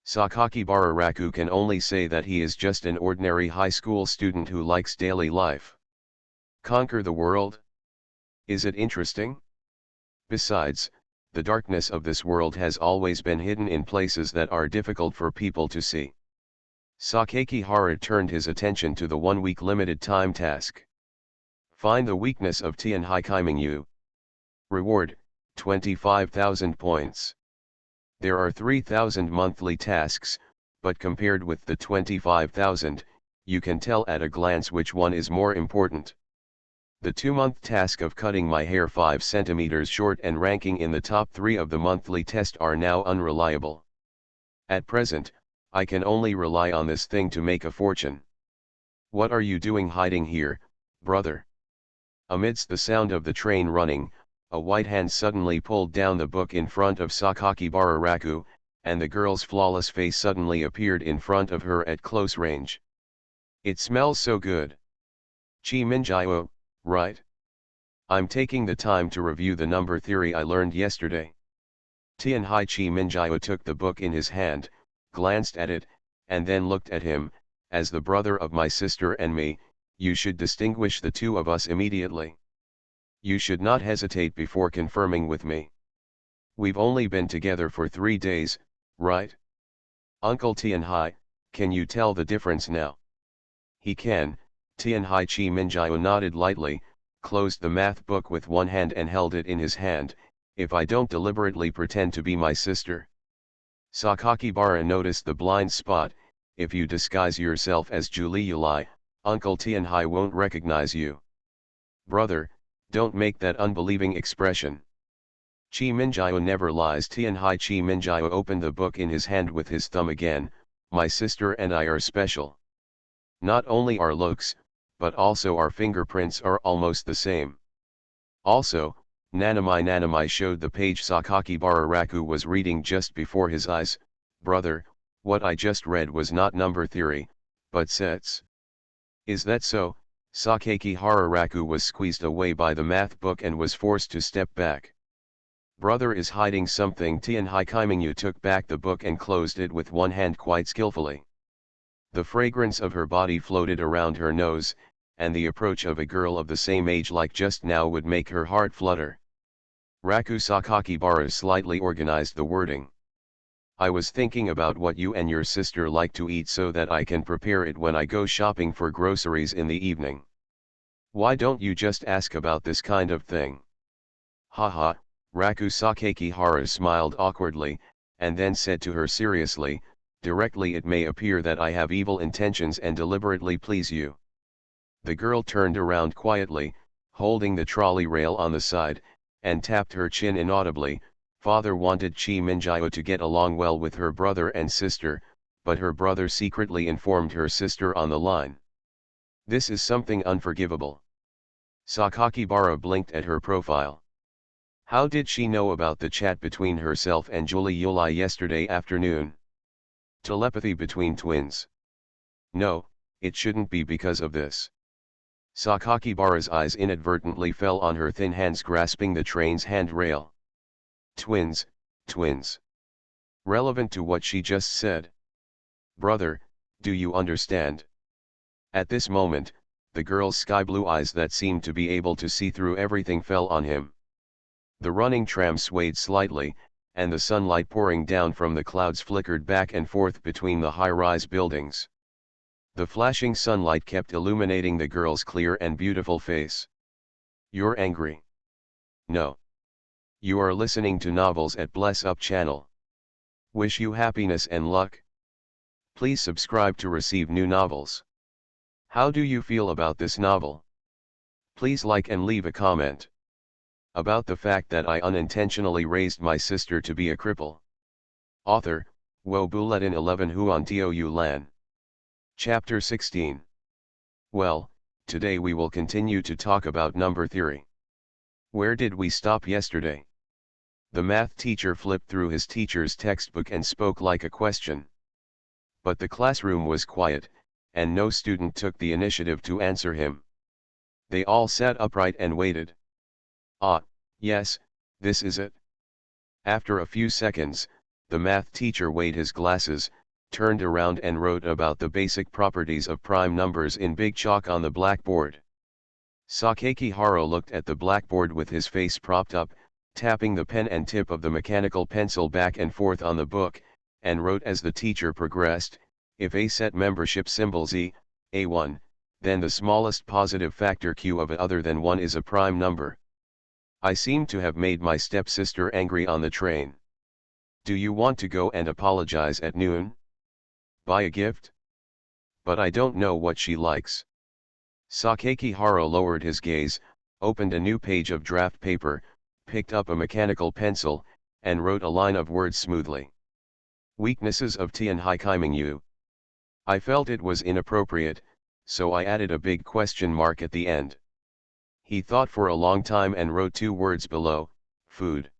Sakakibara Raku can only say that he is just an ordinary high school student who likes daily life. Conquer the world? Is it interesting? Besides, the darkness of this world has always been hidden in places that are difficult for people to see. Sakeki Hara turned his attention to the 1-week limited time task. Find the weakness of Tianhai Kaimingyu. Reward, 25,000 points. There are 3,000 monthly tasks, but compared with the 25,000, you can tell at a glance which one is more important. The 2-month task of cutting my hair 5 centimeters short and ranking in the top 3 of the monthly test are now unreliable. At present, I can only rely on this thing to make a fortune. What are you doing hiding here, brother? Amidst the sound of the train running, a white hand suddenly pulled down the book in front of Sakakibara Raku, and the girl's flawless face suddenly appeared in front of her at close range. It smells so good. Chi Minjiao, right? I'm taking the time to review the number theory I learned yesterday. Tianhai Chi Minjiao took the book in his hand, glanced at it, and then looked at him. As the brother of my sister and me, you should distinguish the two of us immediately. You should not hesitate before confirming with me. We've only been together for 3 days, right? Uncle Tianhai, can you tell the difference now? He can. Tianhai Chi Minjiao nodded lightly, closed the math book with one hand and held it in his hand. If I don't deliberately pretend to be my sister. Sakakibara noticed the blind spot. If you disguise yourself as Julie Yulai, Uncle Tianhai won't recognize you. Brother, Don't make that unbelieving expression. Chi Minjio never lies. Tianhai Chi Minjio opened the book in his hand with his thumb again. My sister and I are special. Not only our looks, but also our fingerprints are almost the same. Also, Nanamai showed the page Sakakibara Raku was reading just before his eyes. Brother, what I just read was not number theory, but sets. Is that so? Sakakihara Raku was squeezed away by the math book and was forced to step back. Brother is hiding something. Tianhai Kaimingyu took back the book and closed it with one hand quite skillfully. The fragrance of her body floated around her nose, and the approach of a girl of the same age like just now would make her heart flutter. Raku Sakakibara slightly organized the wording. I was thinking about what you and your sister like to eat so that I can prepare it when I go shopping for groceries in the evening. Why don't you just ask about this kind of thing? Haha, Raku Sakakihara smiled awkwardly, and then said to her seriously, directly it may appear that I have evil intentions and deliberately please you. The girl turned around quietly, holding the trolley rail on the side, and tapped her chin inaudibly. Father wanted Chi Minjio to get along well with her brother and sister, but her brother secretly informed her sister on the line. This is something unforgivable. Sakakibara blinked at her profile. How did she know about the chat between herself and Julie Yulai yesterday afternoon? Telepathy between twins. No, it shouldn't be because of this. Sakakibara's eyes inadvertently fell on her thin hands grasping the train's handrail. Twins, twins. Relevant to what she just said. Brother, do you understand? At this moment, the girl's sky-blue eyes that seemed to be able to see through everything fell on him. The running tram swayed slightly, and the sunlight pouring down from the clouds flickered back and forth between the high-rise buildings. The flashing sunlight kept illuminating the girl's clear and beautiful face. You're angry? No. You are listening to novels at Bless Up channel. Wish you happiness and luck. Please subscribe to receive new novels. How do you feel about this novel? Please like and leave a comment. About the fact that I unintentionally raised my sister to be a cripple. Author, Wo Buletin 11 Huan Tiu Lan. Chapter 16. Well, today we will continue to talk about number theory. Where did we stop yesterday? The math teacher flipped through his teacher's textbook and spoke like a question. But the classroom was quiet, and no student took the initiative to answer him. They all sat upright and waited. Ah, yes, this is it. After a few seconds, the math teacher weighed his glasses, turned around and wrote about the basic properties of prime numbers in big chalk on the blackboard. Sakakihara looked at the blackboard with his face propped up, tapping the pen and tip of the mechanical pencil back and forth on the book, and wrote as the teacher progressed, if A set membership symbol Z, A1, then the smallest positive factor Q of a other than 1 is a prime number. I seem to have made my stepsister angry on the train. Do you want to go and apologize at noon? Buy a gift? But I don't know what she likes. Sakakihara lowered his gaze, opened a new page of draft paper, picked up a mechanical pencil, and wrote a line of words smoothly. Weaknesses of Tianhai Kaimingyu. I felt it was inappropriate, so I added a big question mark at the end. He thought for a long time and wrote 2 words below, food.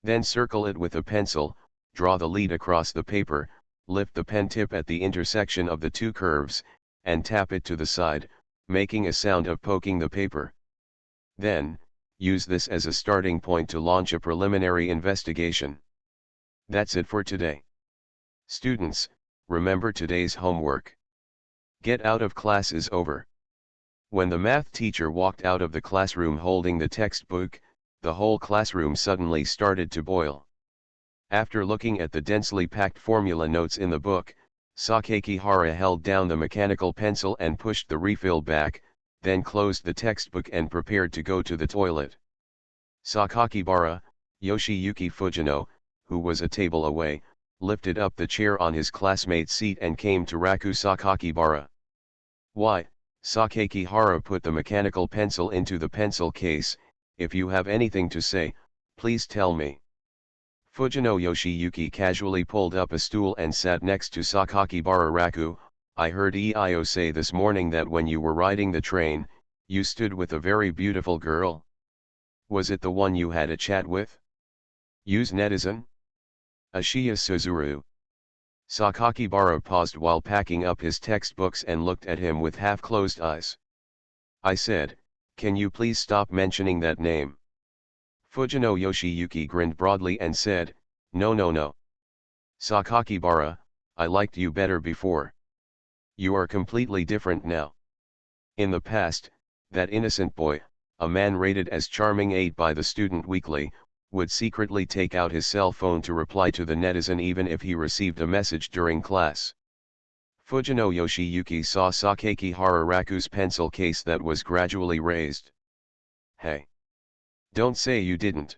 Then circle it with a pencil, draw the lead across the paper, lift the pen tip at the intersection of the 2 curves, and tap it to the side, making a sound of poking the paper. Then, use this as a starting point to launch a preliminary investigation. That's it for today. Students, remember today's homework. Get out of class is over. When the math teacher walked out of the classroom holding the textbook, the whole classroom suddenly started to boil. After looking at the densely packed formula notes in the book, Sakakihara held down the mechanical pencil and pushed the refill back, then closed the textbook and prepared to go to the toilet. Sakakibara, Yoshiyuki Fujino, who was a table away, lifted up the chair on his classmate's seat and came to Raku Sakakibara. Why, Sakakihara put the mechanical pencil into the pencil case. If you have anything to say, please tell me. Fujino Yoshiyuki casually pulled up a stool and sat next to Sakakibara Raku. I heard Eio say this morning that when you were riding the train, you stood with a very beautiful girl. Was it the one you had a chat with? Use netizen? Ashiya Suzuru. Sakakibara paused while packing up his textbooks and looked at him with half-closed eyes. I said, can you please stop mentioning that name? Fujino Yoshiyuki grinned broadly and said, no no no. Sakakibara, I liked you better before. You are completely different now. In the past, that innocent boy, a man rated as charming 8 by the Student Weekly, would secretly take out his cell phone to reply to the netizen even if he received a message during class. Fujino Yoshiyuki saw Sakakihara Raku's pencil case that was gradually raised. Hey! Don't say you didn't.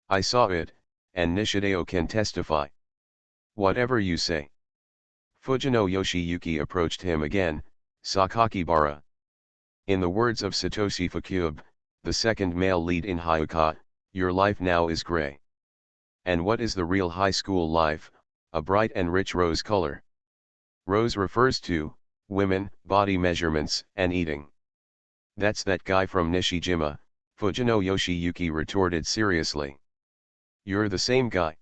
I saw it, and Nishideo can testify. Whatever you say. Fujino Yoshiyuki approached him again. Sakakibara. In the words of Satoshi Fukube, the second male lead in Hyuka, your life now is gray. And what is the real high school life? A bright and rich rose color. Rose refers to women, body measurements, and eating. That's that guy from Nishijima, Fujino Yoshiyuki retorted seriously. You're the same guy.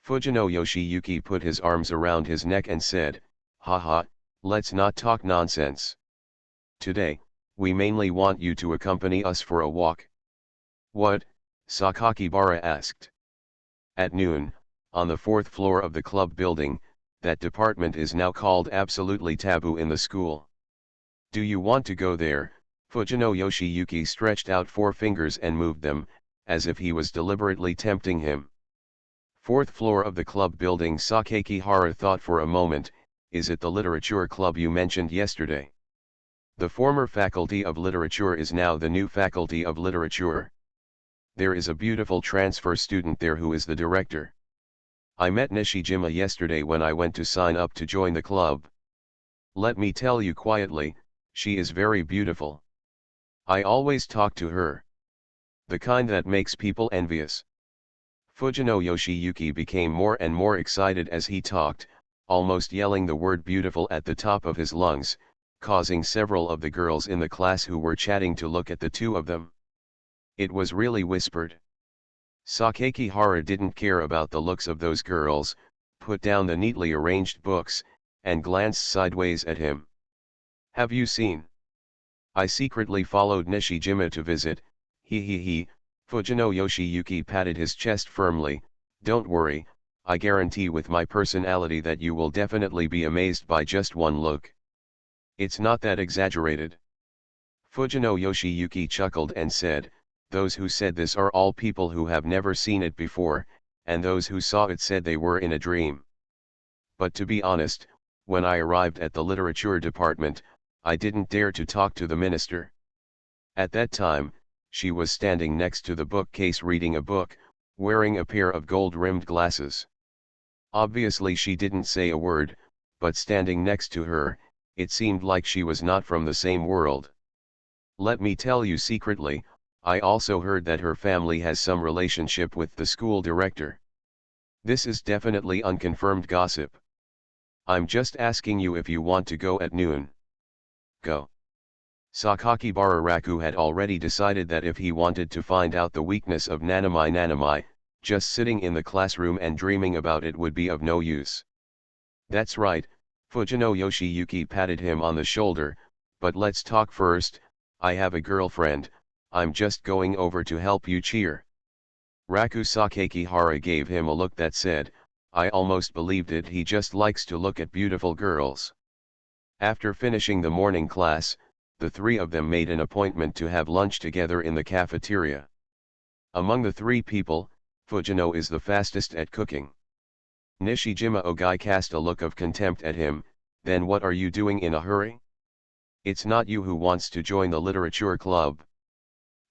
Fujino Yoshiyuki put his arms around his neck and said, haha, let's not talk nonsense. Today, we mainly want you to accompany us for a walk. What? Sakakibara asked. At noon, on the 4th floor of the club building, that department is now called absolutely taboo in the school. Do you want to go there? Fujino Yoshiyuki stretched out 4 fingers and moved them, as if he was deliberately tempting him. 4th floor of the club building. Sakakihara thought for a moment, is it the literature club you mentioned yesterday? The former faculty of literature is now the new faculty of literature. There is a beautiful transfer student there who is the director. I met Nishijima yesterday when I went to sign up to join the club. Let me tell you quietly, she is very beautiful. I always talk to her. The kind that makes people envious. Fujino Yoshiyuki became more and more excited as he talked, almost yelling the word beautiful at the top of his lungs, causing several of the girls in the class who were chatting to look at the two of them. It was really whispered. Sakakihara didn't care about the looks of those girls, put down the neatly arranged books, and glanced sideways at him. Have you seen? I secretly followed Nishijima to visit, he. Fujino Yoshiyuki patted his chest firmly. Don't worry, I guarantee with my personality that you will definitely be amazed by just one look. It's not that exaggerated. Fujino Yoshiyuki chuckled and said, those who said this are all people who have never seen it before, and those who saw it said they were in a dream. But to be honest, when I arrived at the literature department, I didn't dare to talk to the minister. At that time, she was standing next to the bookcase reading a book, wearing a pair of gold-rimmed glasses. Obviously she didn't say a word, but standing next to her, it seemed like she was not from the same world. Let me tell you secretly, I also heard that her family has some relationship with the school director. This is definitely unconfirmed gossip. I'm just asking you if you want to go at noon. Go. Sakakibara Raku had already decided that if he wanted to find out the weakness of Nanami, just sitting in the classroom and dreaming about it would be of no use. That's right, Fujino Yoshiyuki patted him on the shoulder, but let's talk first. I have a girlfriend, I'm just going over to help you cheer. Raku Sakakihara gave him a look that said, I almost believed it, he just likes to look at beautiful girls. After finishing the morning class, the three of them made an appointment to have lunch together in the cafeteria. Among the 3 people, Fujino is the fastest at cooking. Nishijima Ogai cast a look of contempt at him. Then what are you doing in a hurry? It's not you who wants to join the literature club.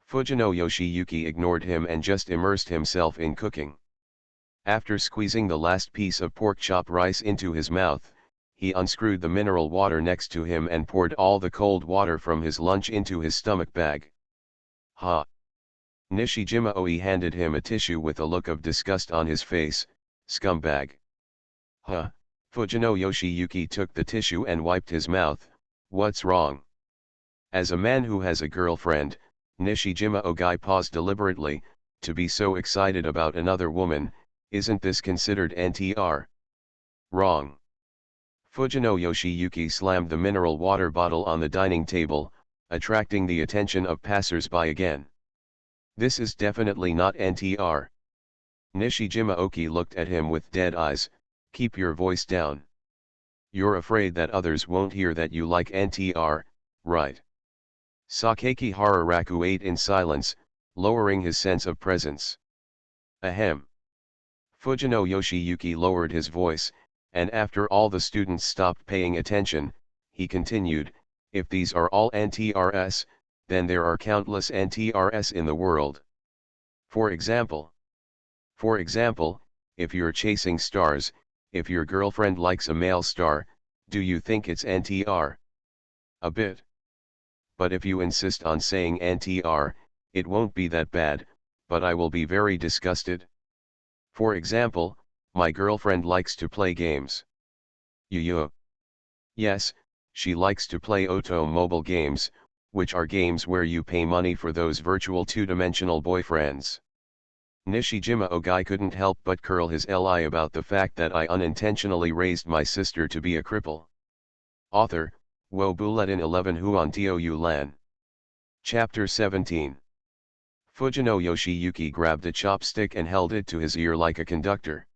Fujino Yoshiyuki ignored him and just immersed himself in cooking. After squeezing the last piece of pork chop rice into his mouth, he unscrewed the mineral water next to him and poured all the cold water from his lunch into his stomach bag. Ha! Nishijima Oi handed him a tissue with a look of disgust on his face. Scumbag. Huh. Fujino Yoshiyuki took the tissue and wiped his mouth. What's wrong? As a man who has a girlfriend, Nishijima Ogai paused deliberately. To be so excited about another woman, isn't this considered NTR? Wrong. Fujino Yoshiyuki slammed the mineral water bottle on the dining table, attracting the attention of passers-by again. This is definitely not NTR. Nishijima Oki looked at him with dead eyes. Keep your voice down. You're afraid that others won't hear that you like NTR, right? Sakeki Hararaku ate in silence, lowering his sense of presence. Ahem. Fujino Yoshiyuki lowered his voice, and after all the students stopped paying attention, he continued, if these are all NTRs, then there are countless NTRs in the world. For example, if you're chasing stars, if your girlfriend likes a male star, do you think it's NTR? A bit. But if you insist on saying NTR, it won't be that bad, but I will be very disgusted. For example, my girlfriend likes to play games. Yuyu. Yes, she likes to play automobile games, which are games where you pay money for those virtual two-dimensional boyfriends. Nishijima Ogai couldn't help but curl his li about the fact that I unintentionally raised my sister to be a cripple. Author, Wo Buletin 11 Huan Tio Yu Lan. Chapter 17. Fujino Yoshiyuki grabbed a chopstick and held it to his ear like a conductor.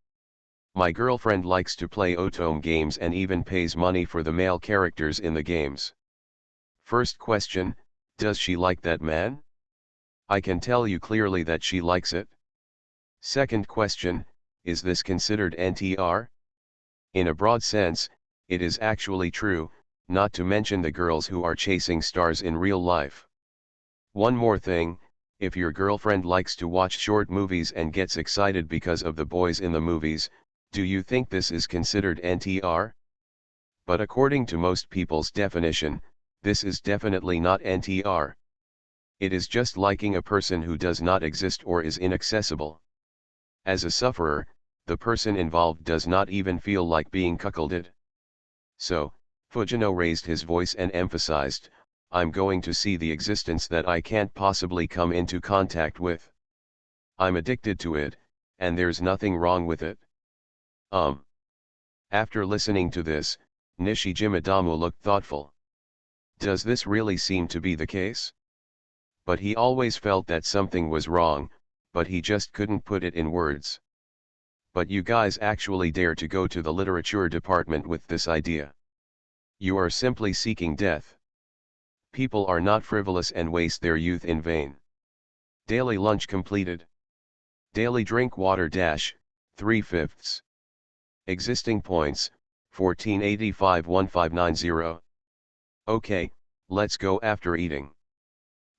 My girlfriend likes to play otome games and even pays money for the male characters in the games. First question, does she like that man? I can tell you clearly that she likes it. Second question, is this considered NTR? In a broad sense, it is actually true, not to mention the girls who are chasing stars in real life. One more thing, if your girlfriend likes to watch short movies and gets excited because of the boys in the movies, do you think this is considered NTR? But according to most people's definition, this is definitely not NTR. It is just liking a person who does not exist or is inaccessible. As a sufferer, the person involved does not even feel like being cuckolded. So, Fujino raised his voice and emphasized, I'm going to see the existence that I can't possibly come into contact with. I'm addicted to it, and there's nothing wrong with it. After listening to this, Nishijima Damu looked thoughtful. Does this really seem to be the case? But he always felt that something was wrong, but he just couldn't put it in words. But you guys actually dare to go to the literature department with this idea. You are simply seeking death. People are not frivolous and waste their youth in vain. Daily lunch completed. Daily drink water dash, 3/5. Existing points, 1485-1590. Okay, let's go after eating.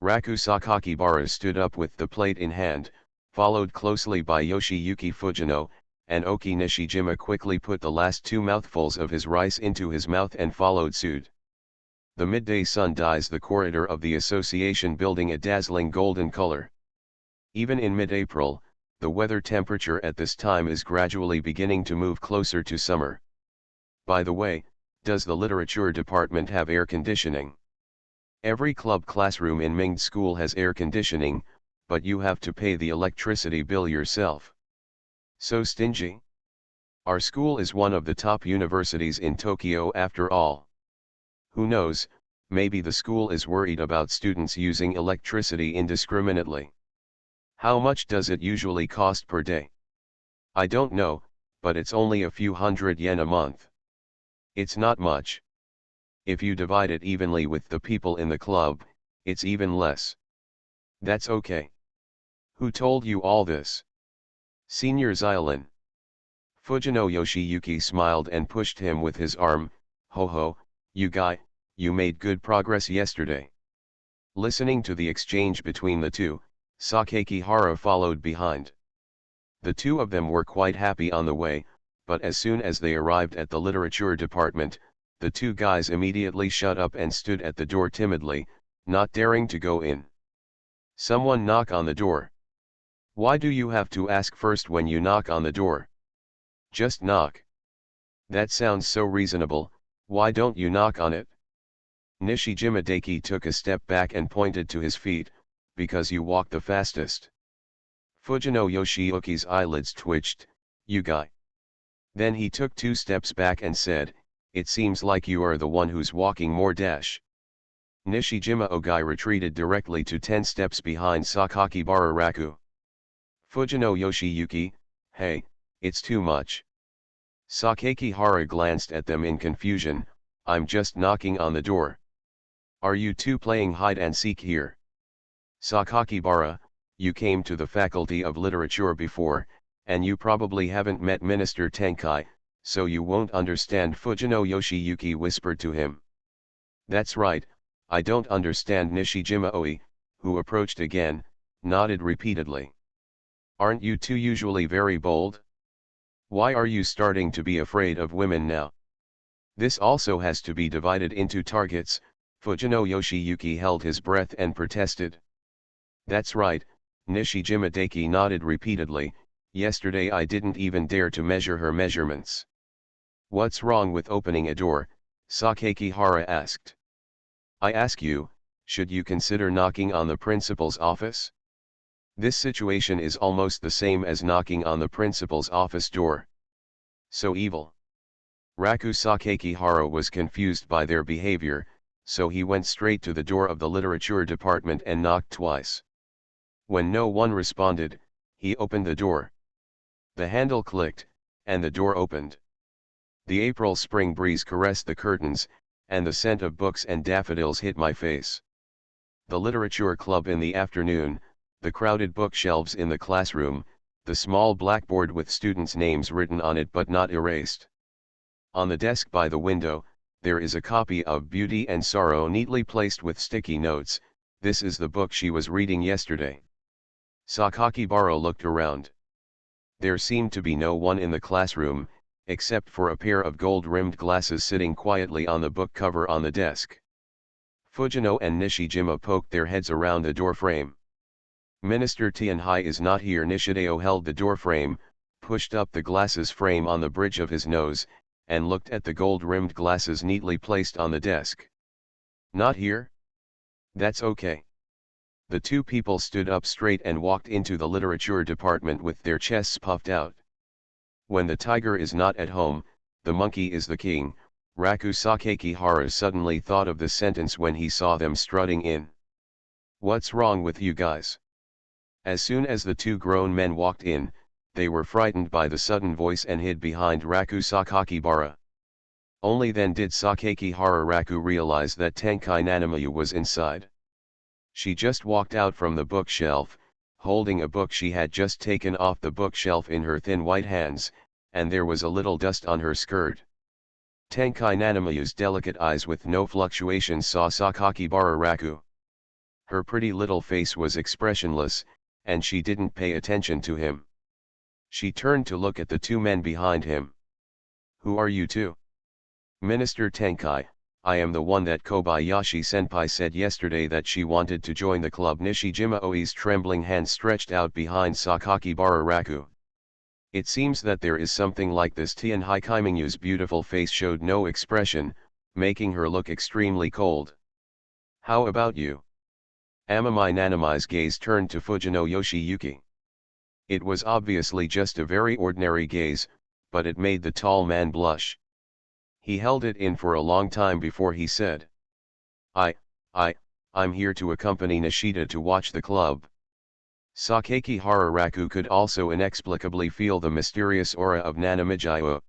Raku Sakakibara stood up with the plate in hand, followed closely by Yoshiyuki Fujino, and Oki Nishijima quickly put the last two mouthfuls of his rice into his mouth and followed suit. The midday sun dyes the corridor of the association building a dazzling golden color. Even in mid-April, the weather temperature at this time is gradually beginning to move closer to summer. By the way, does the literature department have air conditioning? Every club classroom in Ming's school has air conditioning, but you have to pay the electricity bill yourself. So stingy? Our school is one of the top universities in Tokyo after all. Who knows, maybe the school is worried about students using electricity indiscriminately. How much does it usually cost per day? I don't know, but it's only a few hundred yen a month. It's not much. If you divide it evenly with the people in the club, it's even less. That's okay. Who told you all this? Senior Xylin. Fujino Yoshiyuki smiled and pushed him with his arm. Ho ho, you guy, you made good progress yesterday. Listening to the exchange between the two, Sakeki Hara followed behind. The two of them were quite happy on the way, but as soon as they arrived at the literature department, the two guys immediately shut up and stood at the door timidly, not daring to go in. Someone knock on the door. Why do you have to ask first when you knock on the door? Just knock. That sounds so reasonable, why don't you knock on it? Nishijima Daiki took a step back and pointed to his feet, because you walk the fastest. Fujino Yoshiyuki's eyelids twitched, you guy. Then he took 2 steps back and said, it seems like you are the one who's walking more dash. Nishijima Ogai retreated directly to 10 steps behind Sakakibara Raku. Fujino Yoshiyuki, hey, it's too much. Sakakihara glanced at them in confusion, I'm just knocking on the door. Are you two playing hide and seek here? Sakakibara, you came to the Faculty of Literature before, and you probably haven't met Minister Tenkai, so you won't understand, Fujino Yoshiyuki whispered to him. That's right, I don't understand. Nishijima Oi, who approached again, nodded repeatedly. Aren't you two usually very bold? Why are you starting to be afraid of women now? This also has to be divided into targets. Fujino Yoshiyuki held his breath and protested. That's right, Nishijima Daiki nodded repeatedly, yesterday I didn't even dare to measure her measurements. What's wrong with opening a door? Sakakihara asked. I ask you, should you consider knocking on the principal's office? This situation is almost the same as knocking on the principal's office door. So evil. Raku Sakakihara was confused by their behavior, so he went straight to the door of the literature department and knocked twice. When no one responded, he opened the door. The handle clicked, and the door opened. The April spring breeze caressed the curtains, and the scent of books and daffodils hit my face. The literature club in the afternoon, the crowded bookshelves in the classroom, the small blackboard with students' names written on it but not erased. On the desk by the window, there is a copy of Beauty and Sorrow neatly placed with sticky notes. This is the book she was reading yesterday. Sakakibara looked around. There seemed to be no one in the classroom, except for a pair of gold-rimmed glasses sitting quietly on the book cover on the desk. Fujino and Nishijima poked their heads around the doorframe. Minister Tianhai is not here. Nishideo held the doorframe, pushed up the glasses frame on the bridge of his nose, and looked at the gold-rimmed glasses neatly placed on the desk. Not here? That's okay. The two people stood up straight and walked into the literature department with their chests puffed out. When the tiger is not at home, the monkey is the king. Raku Sakakihara suddenly thought of this sentence when he saw them strutting in. What's wrong with you guys? As soon as the two grown men walked in, they were frightened by the sudden voice and hid behind Raku Sakakibara. Only then did Sakakihara Raku realize that Tenkai Nanamayu was inside. She just walked out from the bookshelf, holding a book she had just taken off the bookshelf in her thin white hands, and there was a little dust on her skirt. Tenkai Nanamayu's delicate eyes with no fluctuations saw Sakakibara Raku. Her pretty little face was expressionless, and she didn't pay attention to him. She turned to look at the two men behind him. Who are you two? Minister Tenkai, I am the one that Kobayashi-senpai said yesterday that she wanted to join the club. Nishijima Oi's trembling hand stretched out behind Sakakibara Raku. It seems that there is something like this. Tianhai Kaimingyu's beautiful face showed no expression, making her look extremely cold. How about you? Amamai Nanamai's gaze turned to Fujino Yoshiyuki. It was obviously just a very ordinary gaze, but it made the tall man blush. He held it in for a long time before he said, I'm here to accompany Nishida to watch the club. Sakakihara Raku could also inexplicably feel the mysterious aura of Nanamijiu.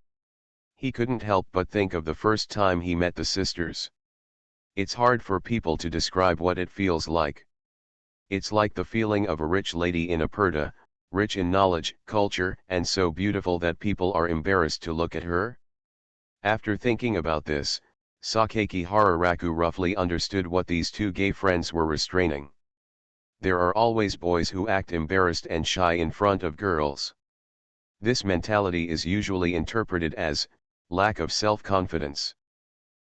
He couldn't help but think of the first time he met the sisters. It's hard for people to describe what it feels like. It's like the feeling of a rich lady in a purdah, rich in knowledge, culture, and so beautiful that people are embarrassed to look at her. After thinking about this, Sakakihara Raku roughly understood what these two gay friends were restraining. There are always boys who act embarrassed and shy in front of girls. This mentality is usually interpreted as lack of self-confidence.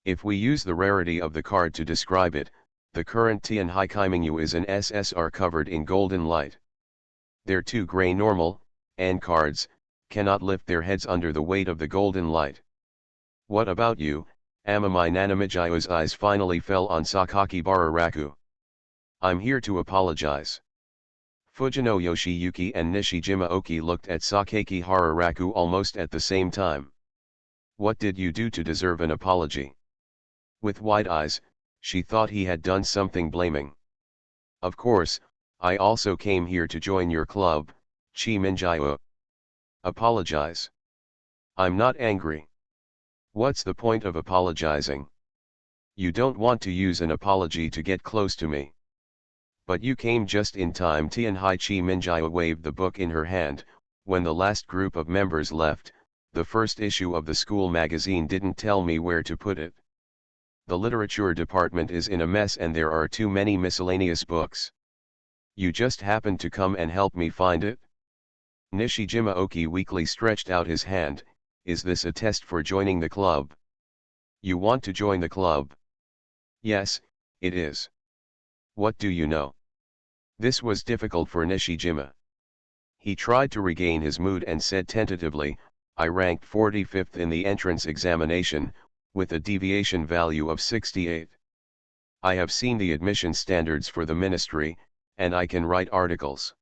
If we use the rarity of the card to describe it, the current Tian Hai Kaimingyu is an SSR covered in golden light. Their two gray normal, and cards, cannot lift their heads under the weight of the golden light. What about you? Amami Nanamijiyo's eyes finally fell on Sakakibara Raku. I'm here to apologize. Fujino Yoshiyuki and Nishijima Oki looked at Sakakibara Raku almost at the same time. What did you do to deserve an apology? With wide eyes, she thought he had done something blaming. Of course, I also came here to join your club, Chi Minjiyo. Apologize. I'm not angry. What's the point of apologizing? You don't want to use an apology to get close to me. But you came just in time. Tian Hai Chi Minjiyo waved the book in her hand. When the last group of members left, the first issue of the school magazine didn't tell me where to put it. The literature department is in a mess and there are too many miscellaneous books. You just happened to come and help me find it? Nishijima Oki weakly stretched out his hand. Is this a test for joining the club? You want to join the club? Yes, it is. What do you know? This was difficult for Nishijima. He tried to regain his mood and said tentatively, I ranked 45th in the entrance examination, with a deviation value of 68. I have seen the admission standards for the ministry, and I can write articles.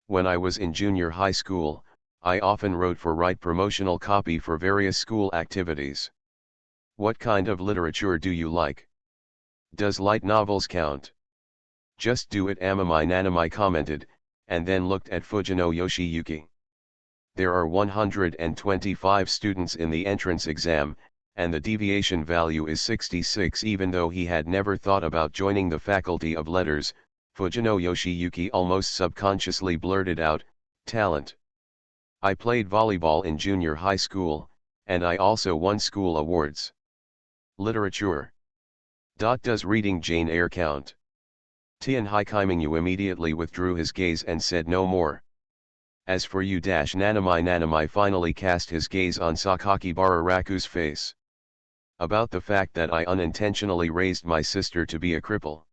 When I was in junior high school, I often wrote for write promotional copy for various school activities. What kind of literature do you like? Does light novels count? Just do it, Amami Nanami commented, and then looked at Fujino Yoshiyuki. There are 125 students in the entrance exam, and the deviation value is 66. Even though he had never thought about joining the Faculty of Letters, Fujino Yoshiyuki almost subconsciously blurted out, talent. I played volleyball in junior high school, and I also won school awards. Literature. Does reading Jane Eyre count? Tian Hai Kaimingyu immediately withdrew his gaze and said no more. As for you, Nanami finally cast his gaze on Sakakibara Raku's face. About the fact that I unintentionally raised my sister to be a cripple.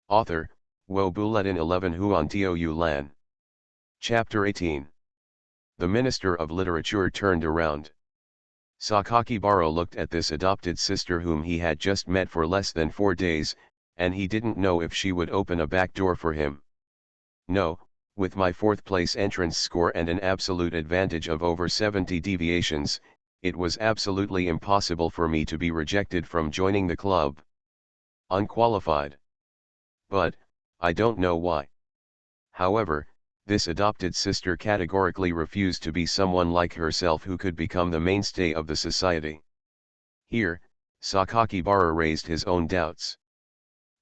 Author, Wo Bulletin 11 Huan Tio Lan. Chapter 18. The Minister of Literature turned around. Sakakibara looked at this adopted sister whom he had just met for less than 4 days, and he didn't know if she would open a back door for him. No, with my 4th place entrance score and an absolute advantage of over 70 deviations, it was absolutely impossible for me to be rejected from joining the club. Unqualified. But, I don't know why. However, this adopted sister categorically refused to be someone like herself who could become the mainstay of the society. Here, Sakakibara raised his own doubts.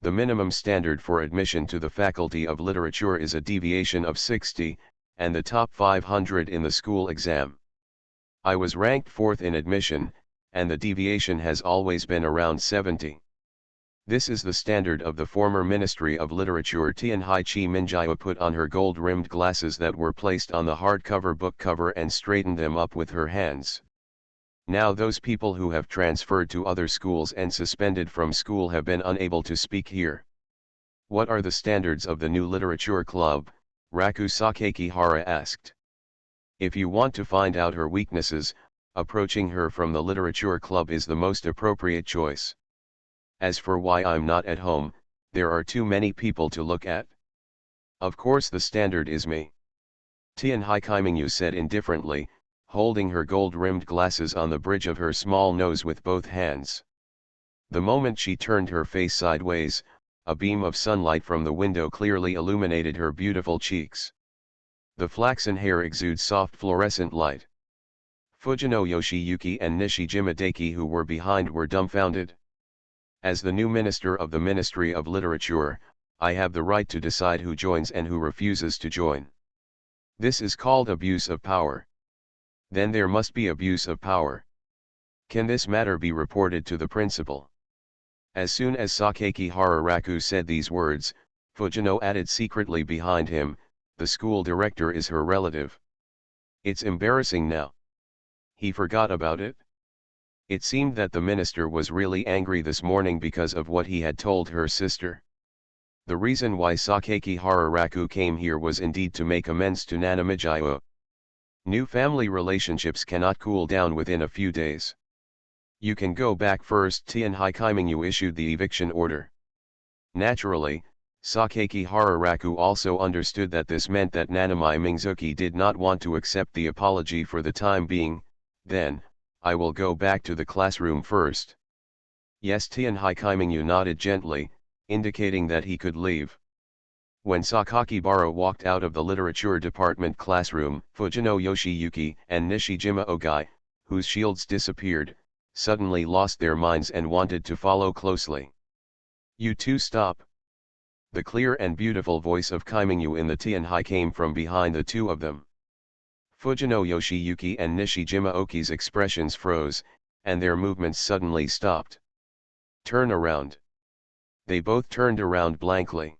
The minimum standard for admission to the Faculty of Literature is a deviation of 60, and the top 500 in the school exam. I was ranked 4th in admission, and the deviation has always been around 70. This is the standard of the former Ministry of Literature. Tian Hai Chi Minjiyo put on her gold-rimmed glasses that were placed on the hardcover book cover and straightened them up with her hands. Now those people who have transferred to other schools and suspended from school have been unable to speak here. What are the standards of the new literature club? Raku Sakakibara asked. If you want to find out her weaknesses, approaching her from the literature club is the most appropriate choice. As for why I'm not at home, there are too many people to look at. Of course the standard is me. Tian Hai Kaimingyu said indifferently, holding her gold-rimmed glasses on the bridge of her small nose with both hands. The moment she turned her face sideways, a beam of sunlight from the window clearly illuminated her beautiful cheeks. The flaxen hair exudes soft fluorescent light. Fujino Yoshiyuki and Nishijima Daiki, who were behind, were dumbfounded. As the new minister of the Ministry of Literature, I have the right to decide who joins and who refuses to join. This is called abuse of power. Then there must be abuse of power. Can this matter be reported to the principal? As soon as Sakakibara Raku said these words, Fujino added secretly behind him, the school director is her relative. It's embarrassing now. He forgot about it? It seemed that the minister was really angry this morning because of what he had told her sister. The reason why Sakaki Hararaku came here was indeed to make amends to Nana Mijiyo. New family relationships cannot cool down within a few days. You can go back first. Tianhai Kaimingyu issued the eviction order. Naturally, Sakaki Hararaku also understood that this meant that Nanami Mingzuki did not want to accept the apology for the time being. Then, I will go back to the classroom first. Yes, Tianhai Kaimingyu nodded gently, indicating that he could leave. When Sakakibara walked out of the literature department classroom, Fujino Yoshiyuki and Nishijima Ogai, whose shields disappeared, suddenly lost their minds and wanted to follow closely. You two stop. The clear and beautiful voice of Kaimingyu in the Tianhai came from behind the two of them. Fujino Yoshiyuki and Nishijima Oki's expressions froze, and their movements suddenly stopped. Turn around. They both turned around blankly.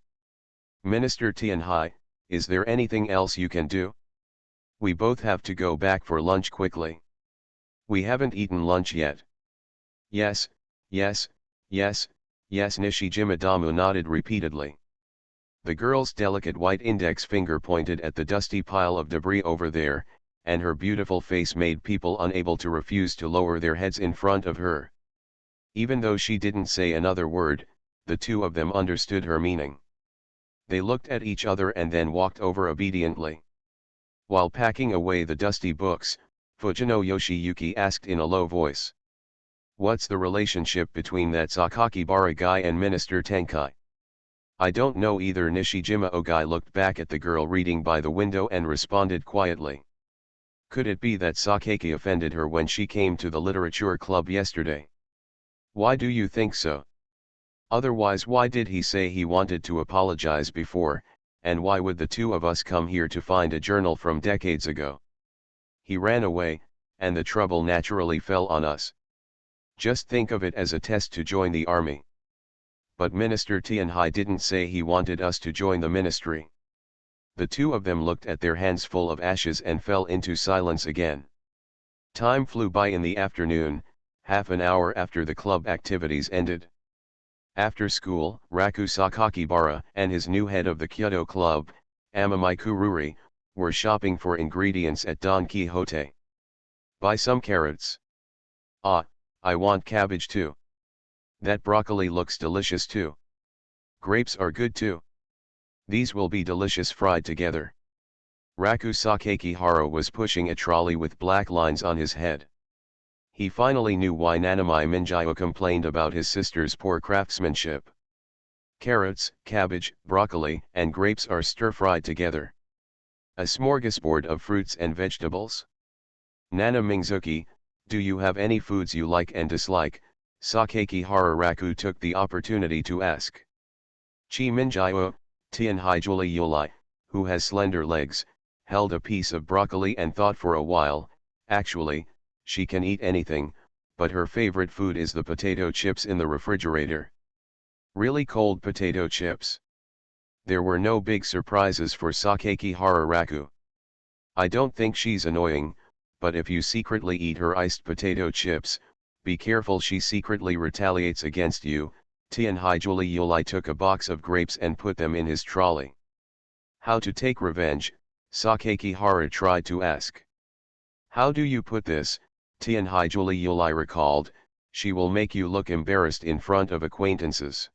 Minister Tianhai, is there anything else you can do? We both have to go back for lunch quickly. We haven't eaten lunch yet. Yes, yes, yes, yes. Nishijima Damu nodded repeatedly. The girl's delicate white index finger pointed at the dusty pile of debris over there, and her beautiful face made people unable to refuse to lower their heads in front of her. Even though she didn't say another word, the two of them understood her meaning. They looked at each other and then walked over obediently. While packing away the dusty books, Fujino Yoshiyuki asked in a low voice. What's the relationship between that Sakakibara guy and Minister Tenkai? I don't know either. Nishijima Ogai looked back at the girl reading by the window and responded quietly. Could it be that Sakaki offended her when she came to the literature club yesterday? Why do you think so? Otherwise, why did he say he wanted to apologize before, and why would the two of us come here to find a journal from decades ago? He ran away, and the trouble naturally fell on us. Just think of it as a test to join the army. But Minister Tianhai didn't say he wanted us to join the ministry. The two of them looked at their hands full of ashes and fell into silence again. Time flew by in the afternoon, half an hour after the club activities ended. After school, Raku Sakakibara and his new head of the Kyoto Club, Amami Kururi, were shopping for ingredients at Don Quixote. Buy some carrots. Ah, I want cabbage too. That broccoli looks delicious too. Grapes are good too. These will be delicious fried together. Raku Sakakihara was pushing a trolley with black lines on his head. He finally knew why Nanami Minjiyo complained about his sister's poor craftsmanship. Carrots, cabbage, broccoli, and grapes are stir-fried together. A smorgasbord of fruits and vegetables? Nana Mingzuki, do you have any foods you like and dislike? Sakaki Hararaku took the opportunity to ask. Chi Minjiyo, Tianhai Juli Yulai, who has slender legs, held a piece of broccoli and thought for a while. Actually, she can eat anything, but her favorite food is the potato chips in the refrigerator. Really cold potato chips. There were no big surprises for Sakaki Hararaku. I don't think she's annoying, but if you secretly eat her iced potato chips, be careful she secretly retaliates against you. Tianhai Juli Yulai took a box of grapes and put them in his trolley. How to take revenge? Sakaki Hara tried to ask. How do you put this? Tianhai Juli Yulai recalled. She will make you look embarrassed in front of acquaintances.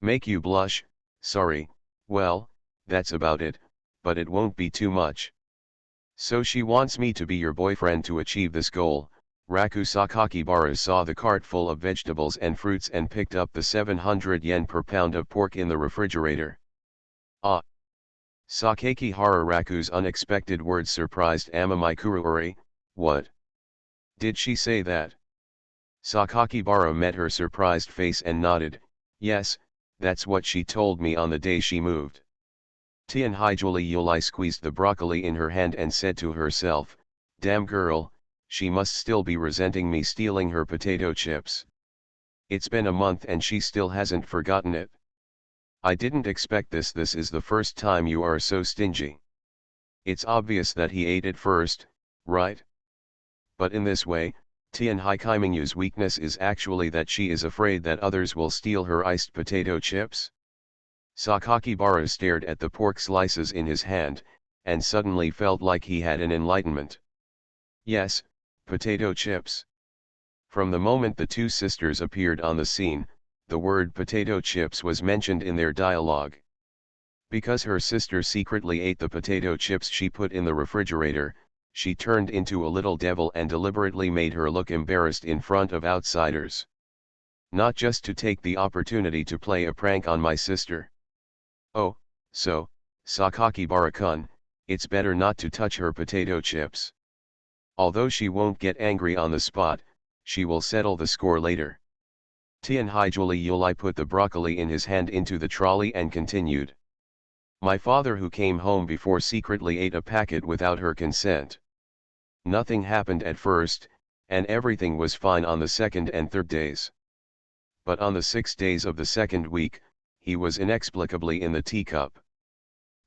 Make you blush? Sorry, well, that's about it, but it won't be too much. So she wants me to be your boyfriend to achieve this goal. Raku Sakakibara saw the cart full of vegetables and fruits and picked up the 700 yen per pound of pork in the refrigerator. Ah! Sakaki Hararaku's unexpected words surprised Amami Kururi. What? Did she say that? Sakakibara met her surprised face and nodded. Yes, that's what she told me on the day she moved. Tianhai Juli Yulai squeezed the broccoli in her hand and said to herself, damn girl, she must still be resenting me stealing her potato chips. It's been a month and she still hasn't forgotten it. I didn't expect this. This is the first time you are so stingy. It's obvious that he ate it first, right? But in this way, Tian Haikimingyu's weakness is actually that she is afraid that others will steal her iced potato chips. Sakakibara stared at the pork slices in his hand, and suddenly felt like he had an enlightenment. Yes, potato chips. From the moment the two sisters appeared on the scene, the word potato chips was mentioned in their dialogue. Because her sister secretly ate the potato chips she put in the refrigerator, she turned into a little devil and deliberately made her look embarrassed in front of outsiders. Not just to take the opportunity to play a prank on my sister. Oh, so, Sakakibara-kun, it's better not to touch her potato chips. Although she won't get angry on the spot, she will settle the score later. Tianhaijuli Yulai put the broccoli in his hand into the trolley and continued. My father who came home before secretly ate a packet without her consent. Nothing happened at first, and everything was fine on the second and third days. But on the 6 days of the second week, he was inexplicably in the teacup.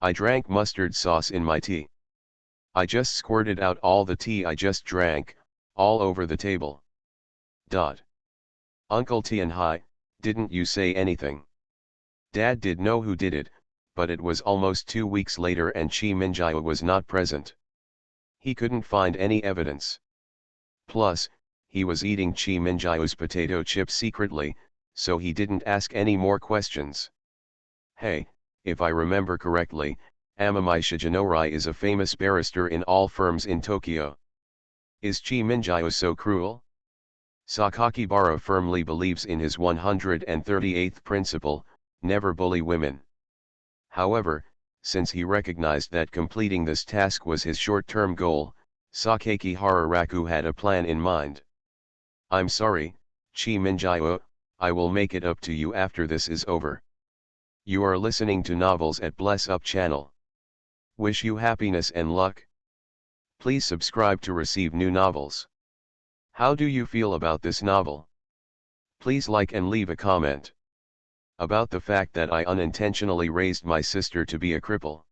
I drank mustard sauce in my tea. I just squirted out all the tea I just drank, all over the table. Uncle Tianhai, didn't you say anything? Dad did know who did it, but it was almost 2 weeks later and Chi Minjiao was not present. He couldn't find any evidence. Plus, he was eating Chi Minjiao's potato chips secretly, so he didn't ask any more questions. Hey, if I remember correctly, Amamai Shigenori is a famous barrister in all firms in Tokyo. Is Chi Minjiao so cruel? Sakakibara firmly believes in his 138th principle, never bully women. However, since he recognized that completing this task was his short-term goal, Sakakihara Raku had a plan in mind. I'm sorry, Chi Minjiao, I will make it up to you after this is over. You are listening to Novels at Bless Up channel. Wish you happiness and luck. Please subscribe to receive new novels. How do you feel about this novel? Please like and leave a comment. About the fact that I unintentionally raised my sister to be a cripple.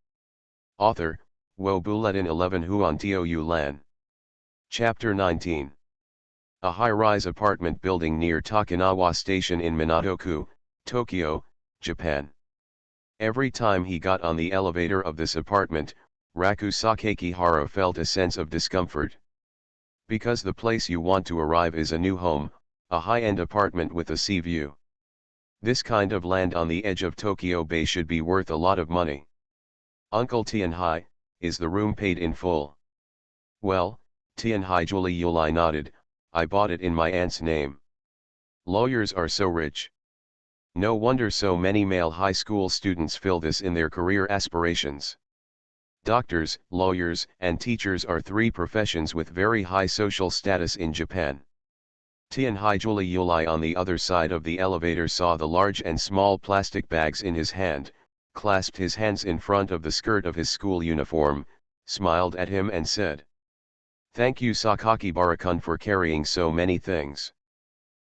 Author, Wo Bulletin 11 Huan Tiu Lan. Chapter 19. A high-rise apartment building near Takanawa Station in Minato-ku, Tokyo, Japan. Every time he got on the elevator of this apartment, Raku Sakakihara felt a sense of discomfort. Because the place you want to arrive is a new home, a high-end apartment with a sea view. This kind of land on the edge of Tokyo Bay should be worth a lot of money. Uncle Tianhai, is the room paid in full? Well, Tianhai Julie Yulai nodded, I bought it in my aunt's name. Lawyers are so rich. No wonder so many male high school students fill this in their career aspirations. Doctors, lawyers, and teachers are 3 professions with very high social status in Japan. Tianhai Julie Yulai on the other side of the elevator saw the large and small plastic bags in his hand, clasped his hands in front of the skirt of his school uniform, smiled at him and said, Thank you Sakakibara-kun for carrying so many things.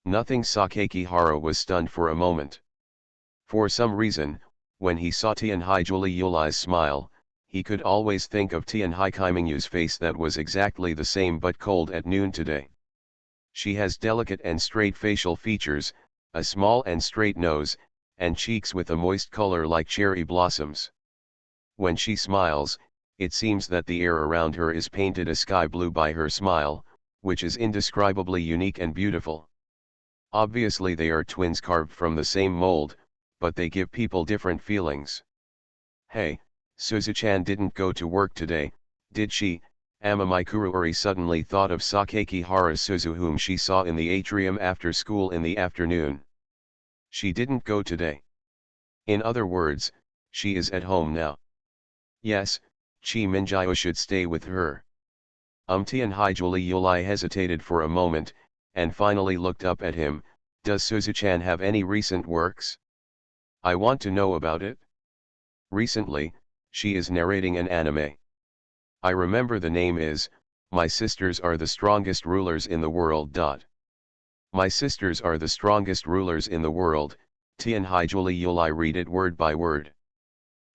Nothing. Sakakihara was stunned for a moment. For some reason, when he saw Tianhai Julie Yulai's smile, he could always think of Tianhai Kaimingyu's face that was exactly the same but cold at noon today. She has delicate and straight facial features, a small and straight nose, and cheeks with a moist color like cherry blossoms. When she smiles, it seems that the air around her is painted a sky blue by her smile, which is indescribably unique and beautiful. Obviously they are twins carved from the same mold, but they give people different feelings. Hey, Suzu-chan didn't go to work today, did she? Amamai Kuruori suddenly thought of Sakakihara Suzu whom she saw in the atrium after school in the afternoon. She didn't go today. In other words, she is at home now. Yes, Chi Minjiao should stay with her. Tianhai Julie Yulai hesitated for a moment, and finally looked up at him. Does Suzu-chan have any recent works? I want to know about it. Recently, she is narrating an anime. I remember the name is, My Sisters Are the Strongest Rulers in the World. My Sisters Are the Strongest Rulers in the World, Tianhai Julie Yulai read it word by word.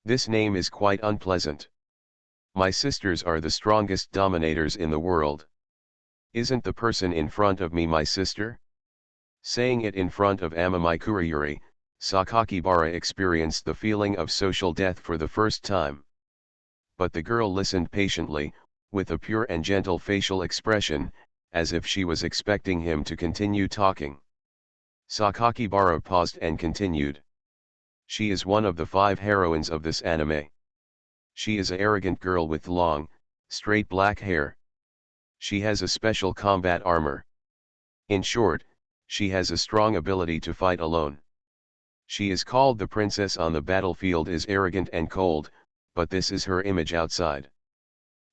This name is quite unpleasant. My sisters are the strongest dominators in the world. Isn't the person in front of me my sister? Saying it in front of Amamikura, Sakakibara experienced the feeling of social death for the first time. But the girl listened patiently, with a pure and gentle facial expression, as if she was expecting him to continue talking. Sakakibara paused and continued. She is one of the 5 heroines of this anime. She is an arrogant girl with long, straight black hair. She has a special combat armor. In short, she has a strong ability to fight alone. She is called the princess on the battlefield, is arrogant and cold, but this is her image outside.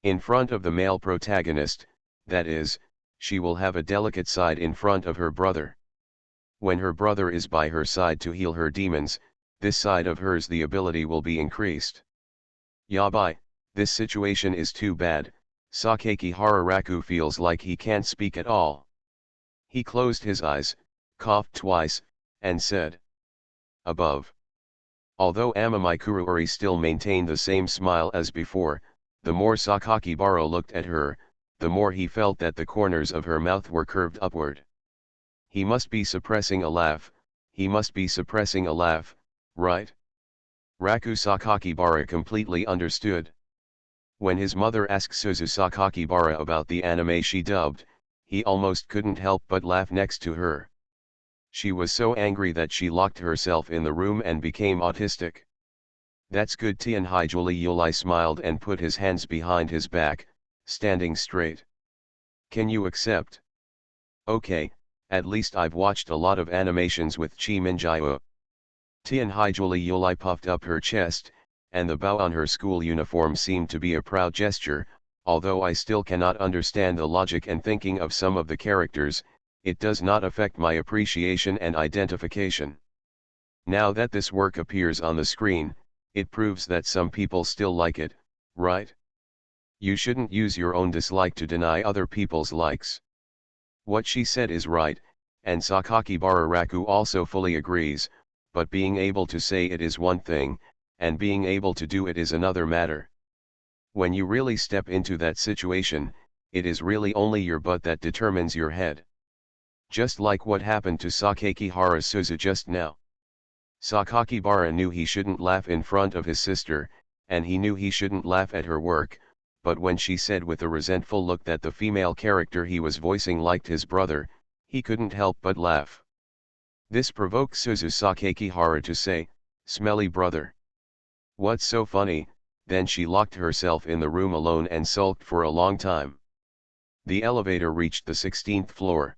In front of the male protagonist, that is, she will have a delicate side in front of her brother. When her brother is by her side to heal her demons, this side of hers, the ability will be increased. Yabai, this situation is too bad. Sakakihara Raku feels like he can't speak at all. He closed his eyes, coughed twice, and said, above. Although Amamikura still maintained the same smile as before, the more Sakakibara looked at her, the more he felt that the corners of her mouth were curved upward. He must be suppressing a laugh, he must be suppressing a laugh, right? Raku Sakakibara completely understood. When his mother asked Suzu Sakakibara about the anime she dubbed, he almost couldn't help but laugh next to her. She was so angry that she locked herself in the room and became autistic. That's good. Tianhaijuli Yulai smiled and put his hands behind his back, standing straight. Can you accept? Okay, at least I've watched a lot of animations with Chi Minjiu. Tianhaijuli Yulai puffed up her chest, and the bow on her school uniform seemed to be a proud gesture. Although I still cannot understand the logic and thinking of some of the characters, it does not affect my appreciation and identification. Now that this work appears on the screen, it proves that some people still like it, right? You shouldn't use your own dislike to deny other people's likes. What she said is right, and Sakakibara Raku also fully agrees, but being able to say it is one thing, and being able to do it is another matter. When you really step into that situation, it is really only your butt that determines your head. Just like what happened to Sakakihara Suzu just now. Sakakibara knew he shouldn't laugh in front of his sister, and he knew he shouldn't laugh at her work, but when she said with a resentful look that the female character he was voicing liked his brother, he couldn't help but laugh. This provoked Suzu Sakakihara to say, "Smelly brother. What's so funny?" Then she locked herself in the room alone and sulked for a long time. The elevator reached the 16th floor.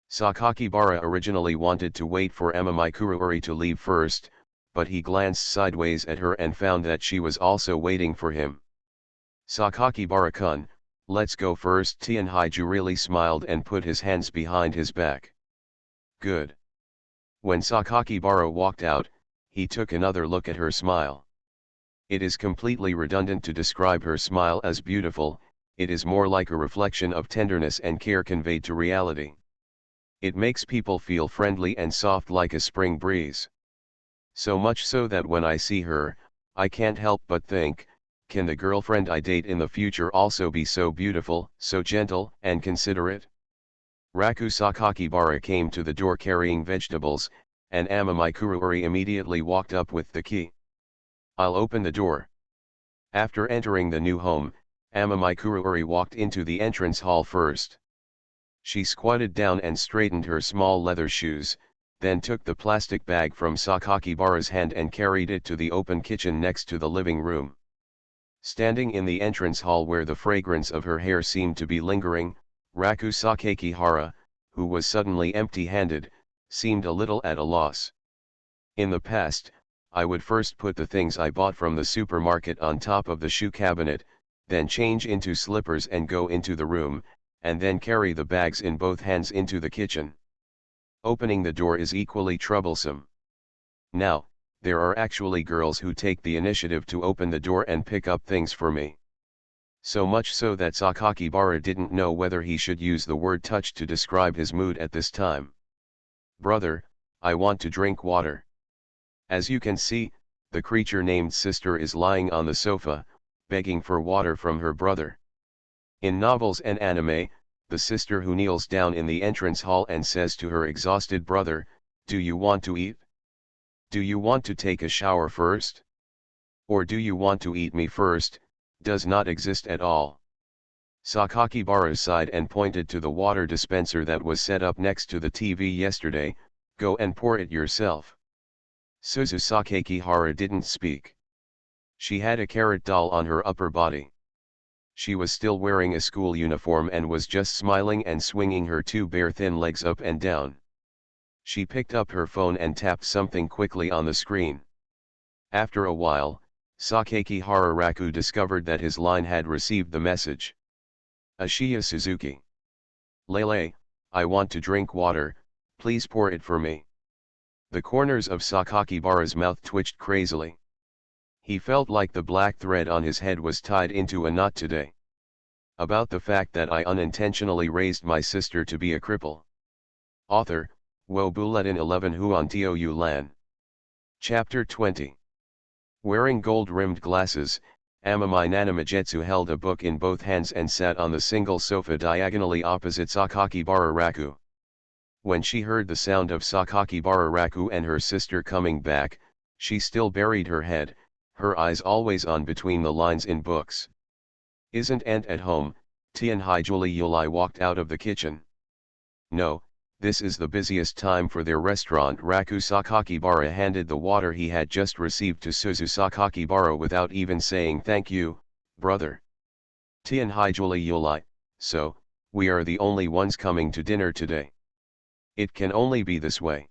Sakakibara originally wanted to wait for Amamikura to leave first, but he glanced sideways at her and found that she was also waiting for him. Sakakibara-kun, let's go first. Tianhaiju really smiled and put his hands behind his back. Good. When Sakakibara walked out, he took another look at her smile. It is completely redundant to describe her smile as beautiful, it is more like a reflection of tenderness and care conveyed to reality. It makes people feel friendly and soft like a spring breeze. So much so that when I see her, I can't help but think, can the girlfriend I date in the future also be so beautiful, so gentle and considerate? Raku Sakakibara came to the door carrying vegetables, and Amamikura immediately walked up with the key. I'll open the door. After entering the new home, Amamikura walked into the entrance hall first. She squatted down and straightened her small leather shoes, then took the plastic bag from Sakakibara's hand and carried it to the open kitchen next to the living room. Standing in the entrance hall where the fragrance of her hair seemed to be lingering, Raku Sakakihara, who was suddenly empty-handed, seemed a little at a loss. In the past, I would first put the things I bought from the supermarket on top of the shoe cabinet, then change into slippers and go into the room, and then carry the bags in both hands into the kitchen. Opening the door is equally troublesome. Now, there are actually girls who take the initiative to open the door and pick up things for me. So much so that Sakakibara didn't know whether he should use the word touch to describe his mood at this time. Brother, I want to drink water. As you can see, the creature named sister is lying on the sofa, begging for water from her brother. In novels and anime, the sister who kneels down in the entrance hall and says to her exhausted brother, "Do you want to eat? Do you want to take a shower first? Or do you want to eat me first?" does not exist at all. Sakakibara sighed and pointed to the water dispenser that was set up next to the TV yesterday. "Go and pour it yourself." Suzu Sakakihara didn't speak. She had a carrot doll on her upper body. She was still wearing a school uniform and was just smiling and swinging her two bare thin legs up and down. She picked up her phone and tapped something quickly on the screen. After a while, Sakakihara Raku discovered that his line had received the message. "Ashiya Suzuki. Lele, I want to drink water, please pour it for me." The corners of Sakakibara's mouth twitched crazily. He felt like the black thread on his head was tied into a knot today. About the fact that I unintentionally raised my sister to be a cripple. Author, Wo Bulletin 11 Huan Tio Yu Lan. Chapter 20. Wearing gold-rimmed glasses, Amami Nanamajetsu held a book in both hands and sat on the single sofa diagonally opposite Sakakibara Raku. When she heard the sound of Sakakibara Raku and her sister coming back, she still buried her head, her eyes always on between the lines in books. "Isn't Aunt at home?" Tianhaijuli Yulai walked out of the kitchen. "No, this is the busiest time for their restaurant." Raku Sakakibara handed the water he had just received to Suzu Sakakibara without even saying "Thank you, brother." Tianhaijuli Yulai, "So, we are the only ones coming to dinner today. It can only be this way.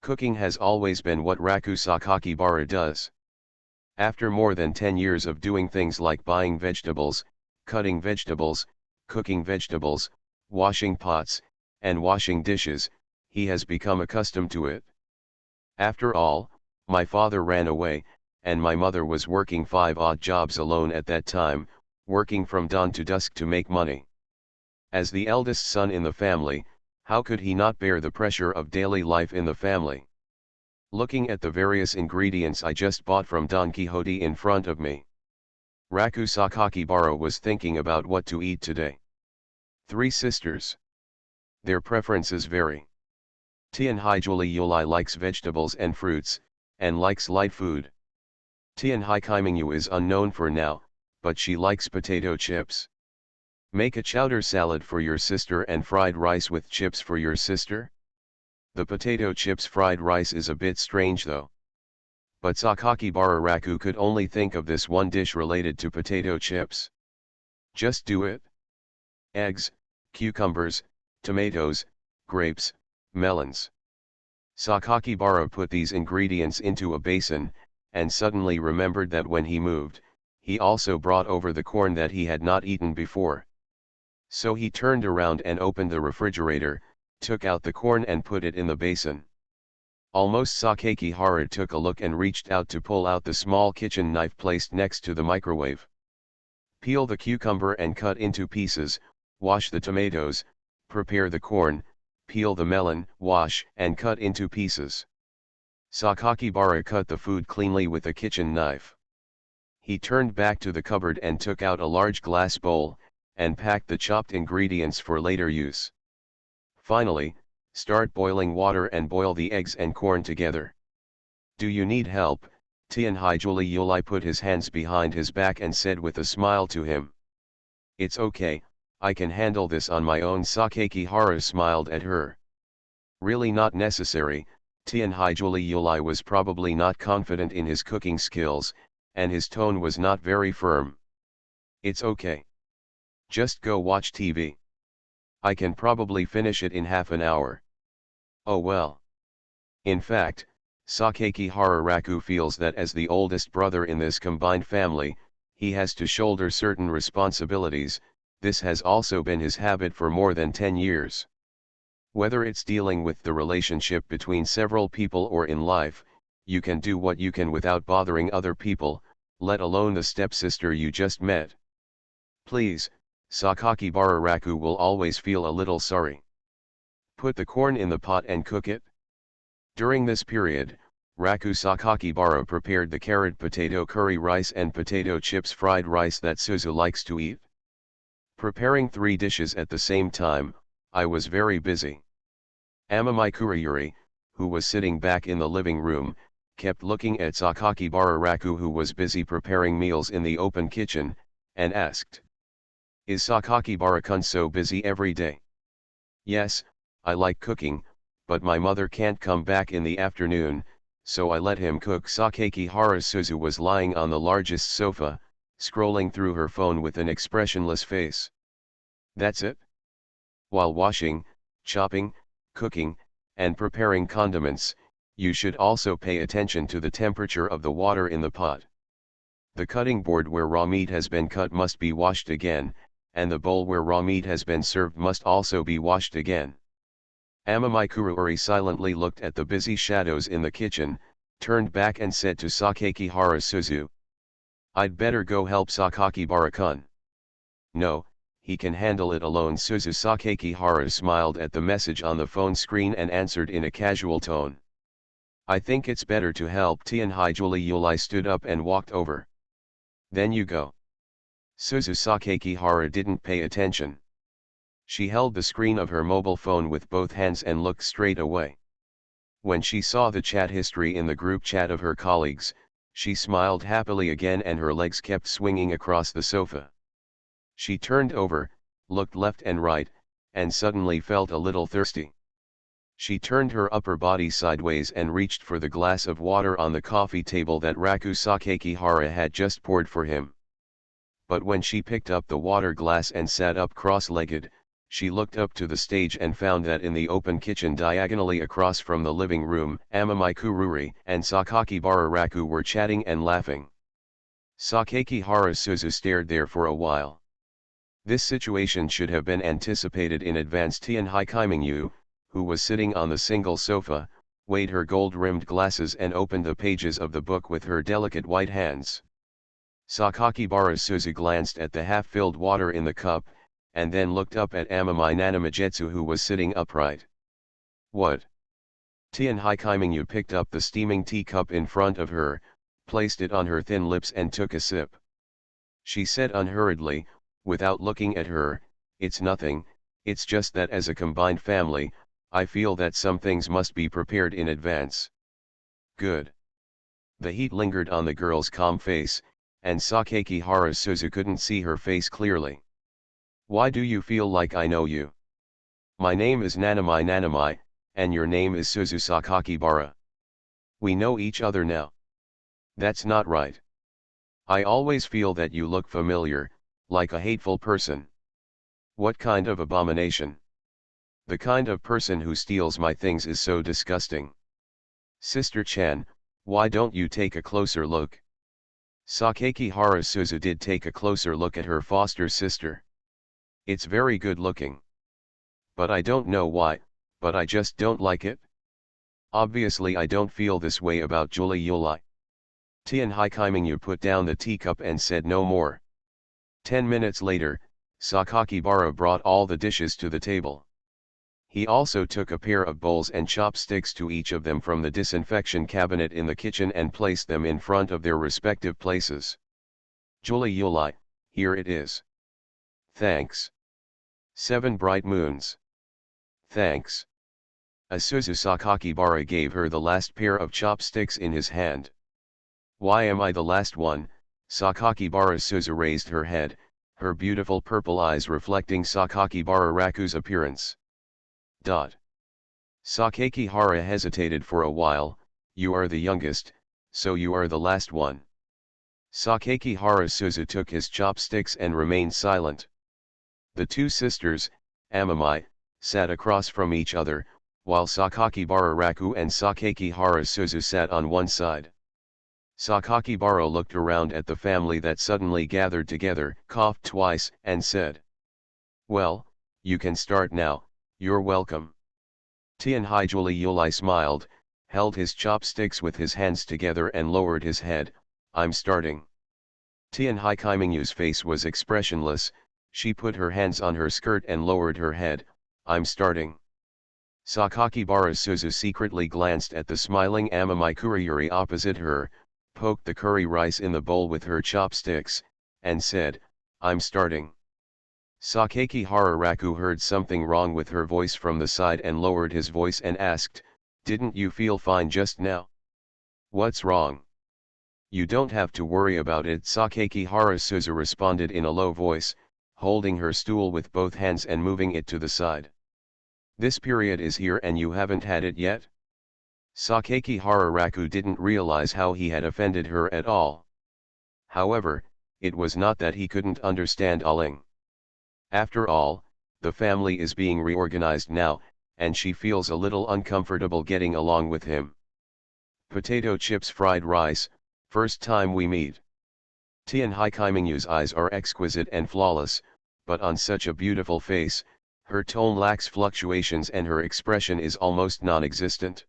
Cooking has always been what Raku Sakakibara does. After more than 10 years of doing things like buying vegetables, cutting vegetables, cooking vegetables, washing pots, and washing dishes, he has become accustomed to it. After all, my father ran away, and my mother was working 5 odd jobs alone at that time, working from dawn to dusk to make money. As the eldest son in the family, how could he not bear the pressure of daily life in the family? Looking at the various ingredients I just bought from Don Quixote in front of me, Raku Sakakibara was thinking about what to eat today. 3 sisters. Their preferences vary. Tianhaijuli Yulai likes vegetables and fruits, and likes light food. Tianhai Kaimingyu is unknown for now, but she likes potato chips. Make a chowder salad for your sister and fried rice with chips for your sister? The potato chips fried rice is a bit strange though. But Sakakibara Raku could only think of this one dish related to potato chips. Just do it. Eggs, cucumbers, tomatoes, grapes, melons. Sakakibara put these ingredients into a basin, and suddenly remembered that when he moved, he also brought over the corn that he had not eaten before. So he turned around and opened the refrigerator, took out the corn and put it in the basin. Almost Sakakihara took a look and reached out to pull out the small kitchen knife placed next to the microwave. Peel the cucumber and cut into pieces, wash the tomatoes, prepare the corn, peel the melon, wash and cut into pieces. Sakakibara cut the food cleanly with a kitchen knife. He turned back to the cupboard and took out a large glass bowl, and packed the chopped ingredients for later use. Finally, start boiling water and boil the eggs and corn together. "Do you need help?" Tianhaijuli Yulai put his hands behind his back and said with a smile to him. "It's okay, I can handle this on my own." Sakakihara smiled at her. Really not necessary. Tianhaijuli Yulai was probably not confident in his cooking skills, and his tone was not very firm. "It's okay. Just go watch TV. I can probably finish it in half an hour." "Oh well." In fact, Sakakihara Raku feels that as the oldest brother in this combined family, he has to shoulder certain responsibilities. This has also been his habit for more than 10 years. Whether it's dealing with the relationship between several people or in life, you can do what you can without bothering other people, let alone the stepsister you just met. Please, Sakakibara Raku will always feel a little sorry. Put the corn in the pot and cook it. During this period, Raku Sakakibara prepared the carrot potato curry rice and potato chips fried rice that Suzu likes to eat. Preparing 3 dishes at the same time, I was very busy. Amamai Kurayuri, who was sitting back in the living room, kept looking at Sakakibara Raku, who was busy preparing meals in the open kitchen, and asked, "Is Sakakibara-kun so busy every day?" "Yes, I like cooking, but my mother can't come back in the afternoon, so I let him cook." Sakakibara Suzu was lying on the largest sofa, scrolling through her phone with an expressionless face. "That's it?" "While washing, chopping, cooking, and preparing condiments, you should also pay attention to the temperature of the water in the pot. The cutting board where raw meat has been cut must be washed again, and the bowl where raw meat has been served must also be washed again." Amamai Kururi silently looked at the busy shadows in the kitchen, turned back and said to Sakakibara Suzu, "I'd better go help Sakakibara-kun." "No, he can handle it alone." Suzu Sakakibara smiled at the message on the phone screen and answered in a casual tone, "I think it's better to help." Tianhai Julie Yulai stood up and walked over. "Then you go." Suzu Sakakibara didn't pay attention. She held the screen of her mobile phone with both hands and looked straight away. When she saw the chat history in the group chat of her colleagues, she smiled happily again and her legs kept swinging across the sofa. She turned over, looked left and right, and suddenly felt a little thirsty. She turned her upper body sideways and reached for the glass of water on the coffee table that Raku Sakakibara had just poured for him. But when she picked up the water glass and sat up cross-legged, she looked up to the stage and found that in the open kitchen diagonally across from the living room, Amamai Kururi and Sakakibara Raku were chatting and laughing. Sakakibara Suzu stared there for a while. This situation should have been anticipated in advance. Tianhai Kaimingyu, who was sitting on the single sofa, weighed her gold-rimmed glasses and opened the pages of the book with her delicate white hands. Sakakibara Suzu glanced at the half-filled water in the cup, and then looked up at Amamai Nanamajetsu, who was sitting upright. "What?" Tianhai Kaimingyu picked up the steaming teacup in front of her, placed it on her thin lips and took a sip. She said unhurriedly, without looking at her, "It's nothing, it's just that as a combined family, I feel that some things must be prepared in advance." "Good." The heat lingered on the girl's calm face, and Sakakibara Suzu couldn't see her face clearly. "Why do you feel like I know you?" "My name is Nanamai, and your name is Suzu Sakakibara. We know each other now." "That's not right. I always feel that you look familiar, like a hateful person." "What kind of abomination?" "The kind of person who steals my things is so disgusting." "Sister Chan, why don't you take a closer look?" Sakakibara Suzu did take a closer look at her foster sister. "It's very good looking. But I don't know why, but I just don't like it. Obviously I don't feel this way about Julie Yulai." Tianhai Kaimingyu put down the teacup and said no more. 10 minutes later, Sakakibara brought all the dishes to the table. He also took a pair of bowls and chopsticks to each of them from the disinfection cabinet in the kitchen and placed them in front of their respective places. "Julie Yulai, here it is." "Thanks." 7 bright moons. "Thanks." Isuzu Sakakibara gave her the last pair of chopsticks in his hand. "Why am I the last one?" Sakakibara Suzu raised her head, her beautiful purple eyes reflecting Sakakibara Raku's appearance. Sakakibara hesitated for a while. "You are the youngest, so you are the last one." Sakakibara Suzu took his chopsticks and remained silent. The two sisters, Amamai, sat across from each other, while Sakakibara Raku and Sakakibara Suzu sat on one side. Sakakibara looked around at the family that suddenly gathered together, coughed twice, and said, "Well, you can start now, you're welcome." Tianhai Julie Yulai smiled, held his chopsticks with his hands together and lowered his head. "I'm starting." Tianhai Kaimingyu's face was expressionless. She put her hands on her skirt and lowered her head. "I'm starting." Sakakibara Suzu secretly glanced at the smiling Amamikurayuri opposite her, poked the curry rice in the bowl with her chopsticks, and said, "I'm starting." Sakaki Hararaku heard something wrong with her voice from the side and lowered his voice and asked, "Didn't you feel fine just now? What's wrong?" "You don't have to worry about it," Sakaki Harasuzu responded in a low voice, holding her stool with both hands and moving it to the side. "This period is here and you haven't had it yet?" Sakaki Hararaku didn't realize how he had offended her at all. However, it was not that he couldn't understand Aling. After all, the family is being reorganized now, and she feels a little uncomfortable getting along with him. "Potato chips fried rice, first time we meet." Tian Haikimingyu's eyes are exquisite and flawless, but on such a beautiful face, her tone lacks fluctuations and her expression is almost non-existent.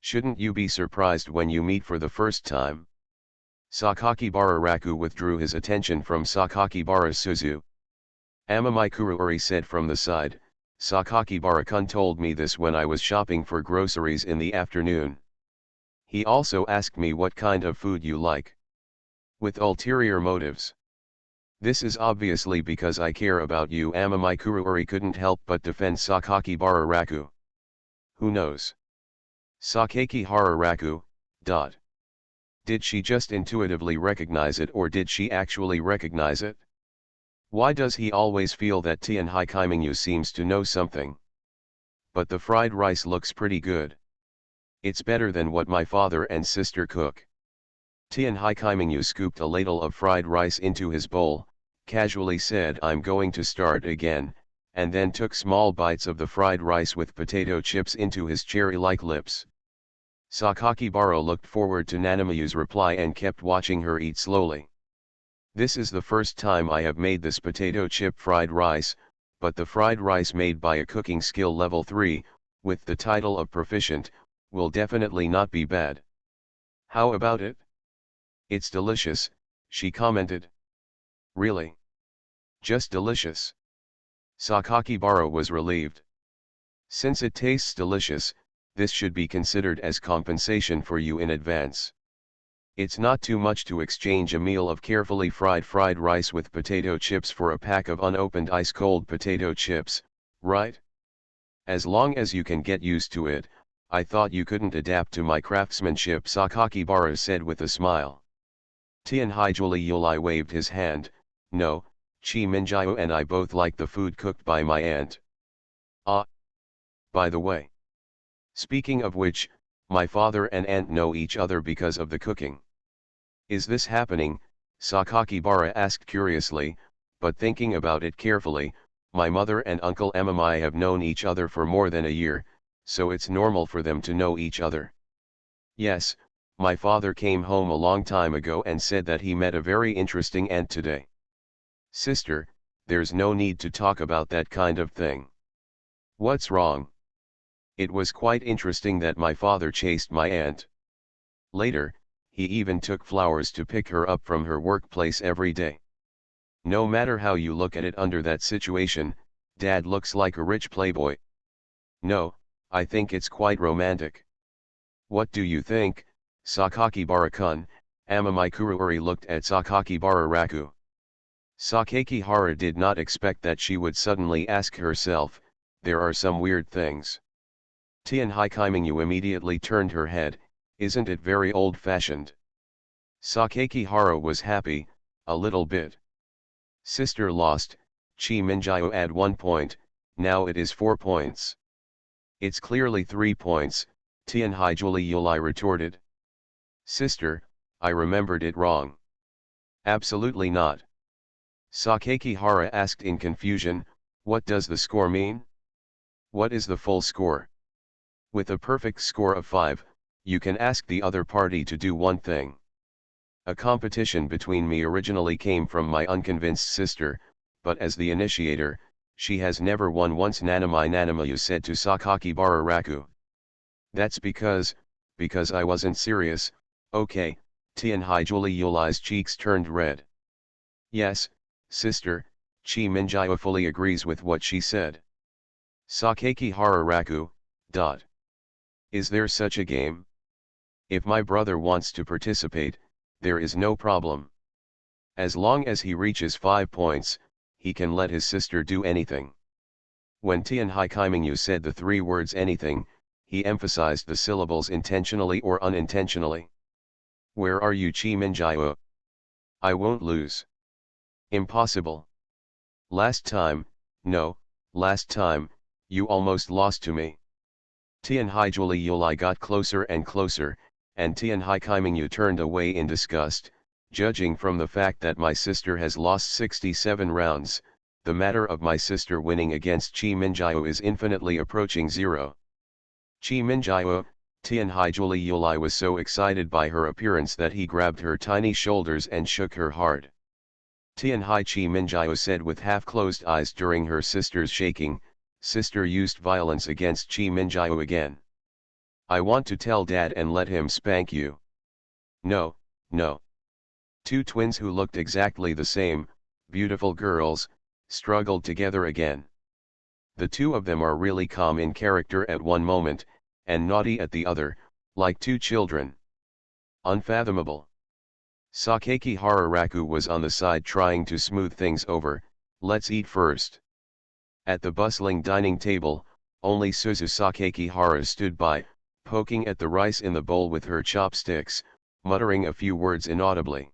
"Shouldn't you be surprised when you meet for the first time?" Sakakibara Raku withdrew his attention from Sakakibara Suzu. Amamikururi said from the side, "Sakakibara-kun told me this when I was shopping for groceries in the afternoon. He also asked me what kind of food you like. With ulterior motives. This is obviously because I care about you." Amamikururi couldn't help but defend Sakakibara Raku. "Who knows? Sakaki Hararaku, Did she just intuitively recognize it or did she actually recognize it? Why does he always feel that Tian Haikimingyu seems to know something? But the fried rice looks pretty good. It's better than what my father and sister cook." Tian Haikimingyu scooped a ladle of fried rice into his bowl, casually said, "I'm going to start again," and then took small bites of the fried rice with potato chips into his cherry-like lips. Sakakibara looked forward to Nanamayu's reply and kept watching her eat slowly. "This is the first time I have made this potato chip fried rice, but the fried rice made by a cooking skill level 3, with the title of proficient, will definitely not be bad. How about it?" "It's delicious," she commented. "Really? Just delicious?" Sakakibara was relieved. "Since it tastes delicious, this should be considered as compensation for you in advance. It's not too much to exchange a meal of carefully fried rice with potato chips for a pack of unopened ice-cold potato chips, right? As long as you can get used to it, I thought you couldn't adapt to my craftsmanship," Sakakibara said with a smile. Tian Haijuli Yulai waved his hand, "No, Chi Minjiu and I both like the food cooked by my aunt. Ah, by the way. Speaking of which, my father and aunt know each other because of the cooking." "Is this happening?" Sakakibara asked curiously, but thinking about it carefully, "My mother and Uncle Amamai have known each other for more than a year, so it's normal for them to know each other." "Yes, my father came home a long time ago and said that he met a very interesting aunt today." "Sister, there's no need to talk about that kind of thing." "What's wrong?" "It was quite interesting that my father chased my aunt. Later, he even took flowers to pick her up from her workplace every day. No matter how you look at it under that situation, Dad looks like a rich playboy. No, I think it's quite romantic." "What do you think, Sakakibara-kun?" Amamikururi looked at Sakakibara Raku. Sakakihara did not expect that she would suddenly ask herself, "There are some weird things." Tian Haikimingyu immediately turned her head, "Isn't it very old-fashioned?" Sakakihara was happy, a little bit. "Sister lost, Chi Minjiu add 1 point, now it is 4 points. "It's clearly 3 points, Tian Haijuli Yulai retorted. "Sister, I remembered it wrong." "Absolutely not." Sakakihara asked in confusion, "What does the score mean? What is the full score?" "With a perfect score of 5, you can ask the other party to do one thing. A competition between me originally came from my unconvinced sister, but as the initiator, she has never won once." Nanamayu said to Sakakibara Raku. "That's because I wasn't serious." "Okay," Tian Haijuli Yulai's cheeks turned red. "Yes, sister, Chi Minjiu fully agrees with what she said." Sakakihara Raku, Dot. Is there such a game? If my brother wants to participate, there is no problem. As long as he reaches 5 points, he can let his sister do anything. When Tian Hai Kaimingyu said the 3 words anything, he emphasized the syllables intentionally or unintentionally. Where are you, Chi Minjiao? I won't lose. Impossible. Last time, you almost lost to me. Tian Hai Julie Yulai got closer and closer, and Tian Hai Kaimingyu turned away in disgust. Judging from the fact that my sister has lost 67 rounds, the matter of my sister winning against Chi Minjiao is infinitely approaching zero. Chi Minjiao, Tian Hai Julie Yulai was so excited by her appearance that he grabbed her tiny shoulders and shook her hard. Tian Hai Chi Minjiao said with half-closed eyes during her sister's shaking, "Sister used violence against Chi Minjiao again. I want to tell dad and let him spank you." "No, no." Two twins who looked exactly the same, beautiful girls, struggled together again. The two of them are really calm in character at one moment, and naughty at the other, like two children. Unfathomable. Sakeki Hararaku was on the side trying to smooth things over. "Let's eat first." At the bustling dining table, only Suzu Sakeki Hara stood by, poking at the rice in the bowl with her chopsticks, muttering a few words inaudibly.